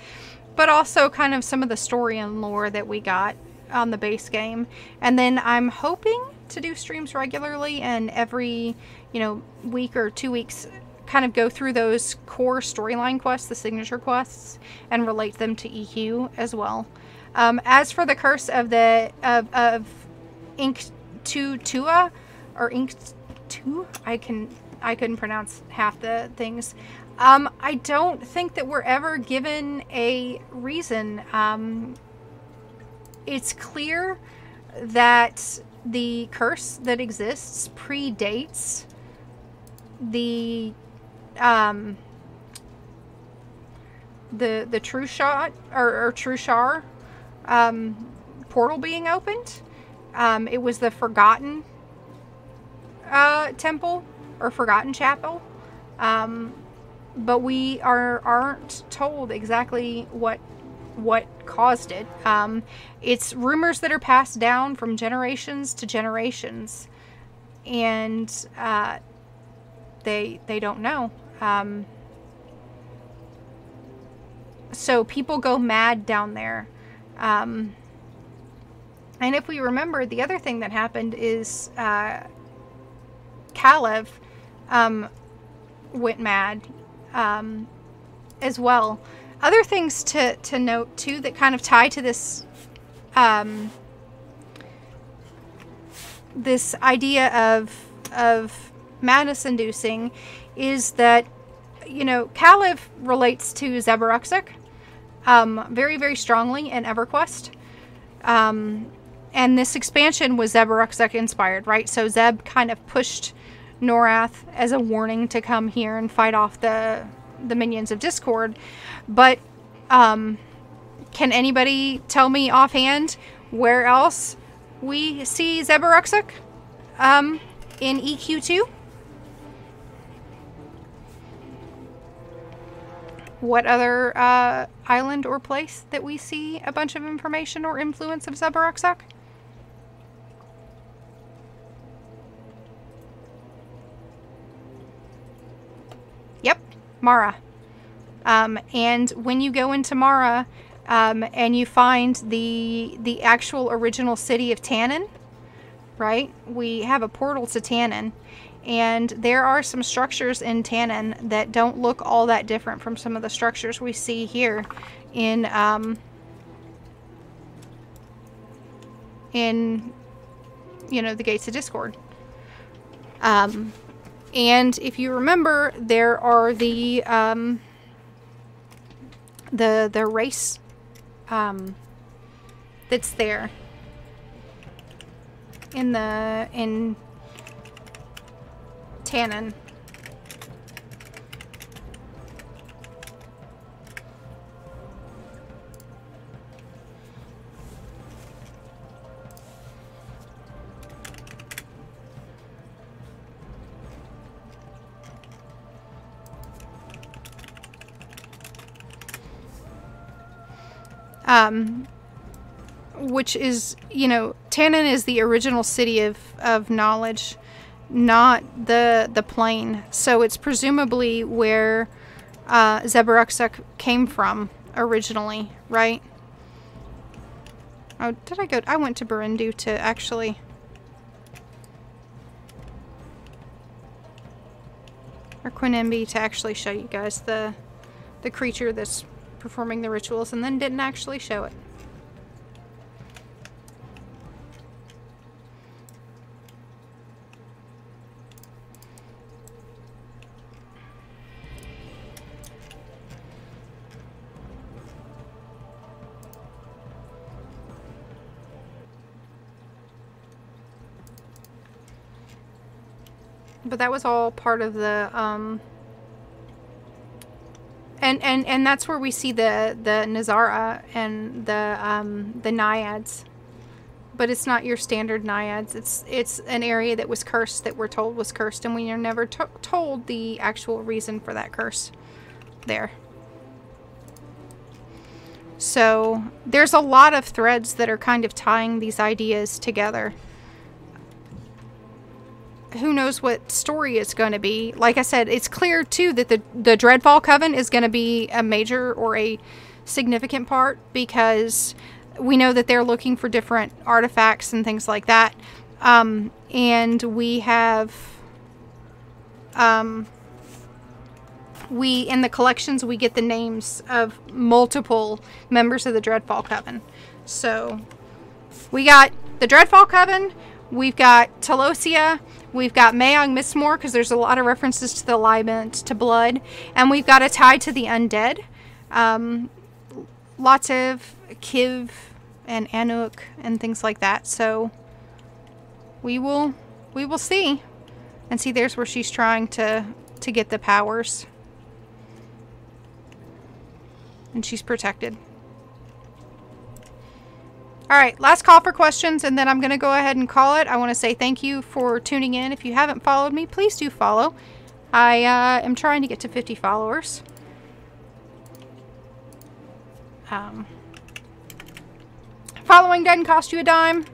but also kind of some of the story and lore that we got on the base game. And then I'm hoping to do streams regularly, and every, you know, week or 2 weeks kind of go through those core storyline quests, the signature quests, and relate them to EQ as well. As for the curse of the of Eq2 or Eq2, I couldn't pronounce half the things. I don't think that we're ever given a reason. It's clear that the curse that exists predates the True Shot or Trushar portal being opened. It was the Forgotten Temple or Forgotten Chapel, but we aren't told exactly what caused it. It's rumors that are passed down from generations to generations, and they don't know. So people go mad down there. And if we remember, the other thing that happened is Kalev went mad as well. Other things to note too that kind of tie to this this idea of madness inducing is that, you know, Kalev relates to Zebaruxuk very, very strongly in EverQuest. And this expansion was Zebaruxuk inspired, right? So Zeb kind of pushed Norath as a warning to come here and fight off the minions of Discord. But can anybody tell me offhand where else we see Zebaruxuk in EQ2? What other island or place that we see a bunch of information or influence of Zebaruxuk? Yep, Mara. And when you go into Mara and you find the actual original city of Tannin, right? We have a portal to Tannin. And there are some structures in Tannin that don't look all that different from some of the structures we see here in you know, the Gates of Discord. And if you remember, there are the race that's there in Tannin. Which is, you know, Tannin is the original city of knowledge, not the plane. So it's presumably where Zebaruxuk came from originally, right? Oh, did I go? I went to Burundu to actually... or Kanimbi to actually show you guys the creature that's performing the rituals, and then didn't actually show it. But that was all part of the and that's where we see the Nazara and the Naiads. But it's not your standard Naiads. It's an area that was cursed, that we're told was cursed, and we are never told the actual reason for that curse there. So there's a lot of threads that are kind of tying these ideas together. Who knows what story it's going to be. Like I said, it's clear too that the Dreadfall Coven is going to be a major or a significant part, because we know that they're looking for different artifacts and things like that. And we have in the collections we get the names of multiple members of the Dreadfall Coven. So we got the Dreadfall Coven, we've got Taelosia, we've got Mayong Mistmore, because there's a lot of references to the alignment to blood, and we've got a tie to the undead. Lots of Kiv and Anuk and things like that. So we will see. And see, there's where she's trying to get the powers. And she's protected. Alright, last call for questions, and then I'm going to go ahead and call it. I want to say thank you for tuning in. If you haven't followed me, please do follow. I am trying to get to 50 followers. Following doesn't cost you a dime.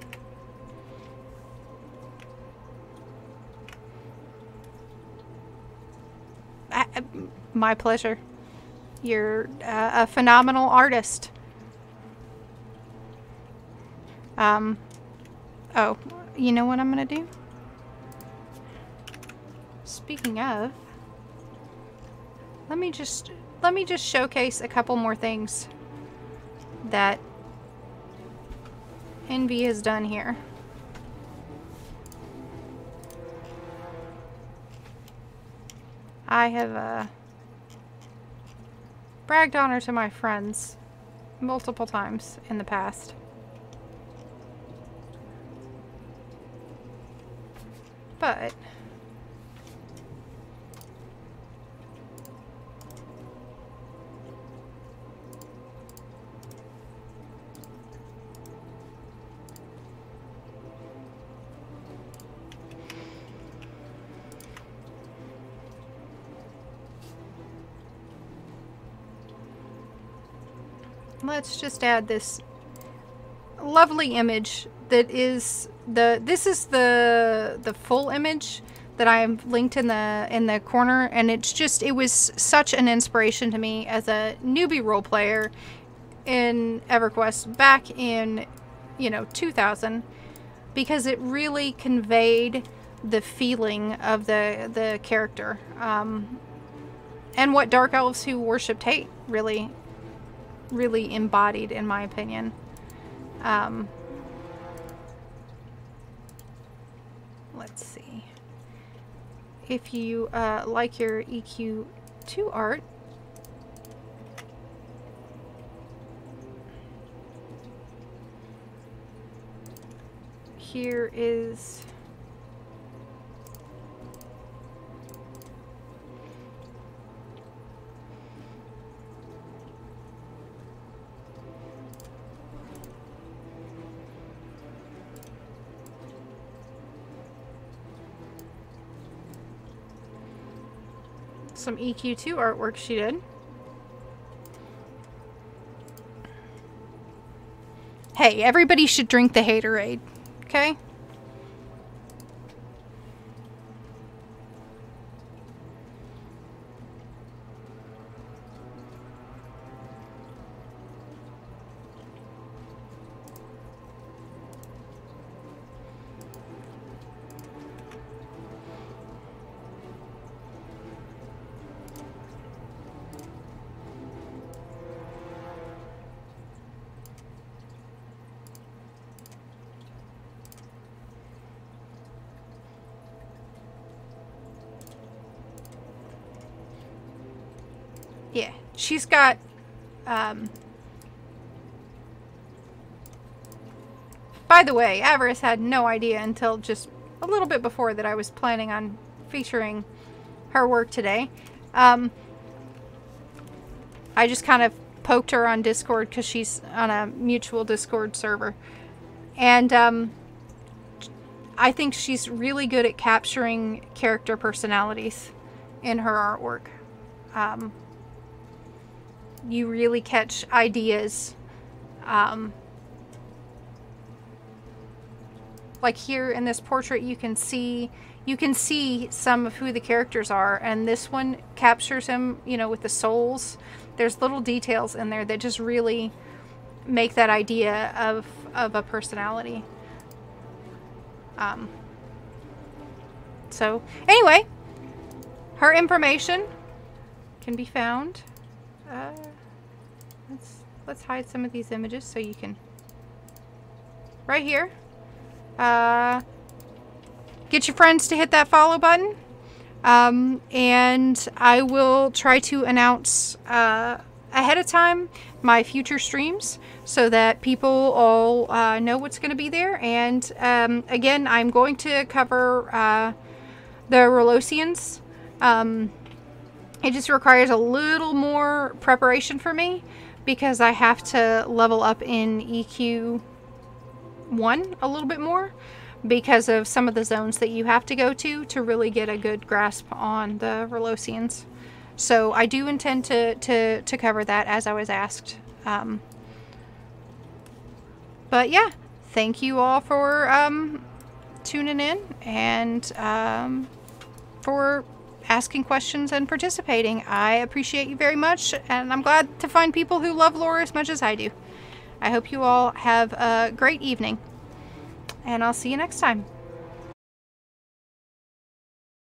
My pleasure. You're a phenomenal artist. Oh, you know what I'm gonna do? Speaking of, let me just showcase a couple more things that Envy has done here. I have bragged on her to my friends multiple times in the past. But let's just add this lovely image that is this is the full image that I have linked in the corner, and it was such an inspiration to me as a newbie role player in Everquest back in 2000, because it really conveyed the feeling of the character, and what dark elves who worshipped hate really embodied, in my opinion. Let's see. If you like your EQ2 art, here is some EQ2 artwork she did. Hey, everybody should drink the haterade, okay? Yeah, she's got, by the way, Avarice had no idea until just a little bit before that I was planning on featuring her work today. I just kind of poked her on Discord because she's on a mutual Discord server. And I think she's really good at capturing character personalities in her artwork. You really catch ideas. Like here in this portrait, you can see some of who the characters are, and this one captures him, with the souls. There's little details in there that just really make that idea of a personality. So anyway, her information can be found. Let's hide some of these images so you can, right here. Get your friends to hit that follow button. And I will try to announce ahead of time my future streams so that people all know what's going to be there. And again, I'm going to cover the Telosians. It just requires a little more preparation for me because I have to level up in EQ1 a little bit more because of some of the zones that you have to go to really get a good grasp on the Telosians. So I do intend to cover that as I was asked. But yeah, thank you all for tuning in and for asking questions and participating. I appreciate you very much, and I'm glad to find people who love lore as much as I do. I hope you all have a great evening, and I'll see you next time.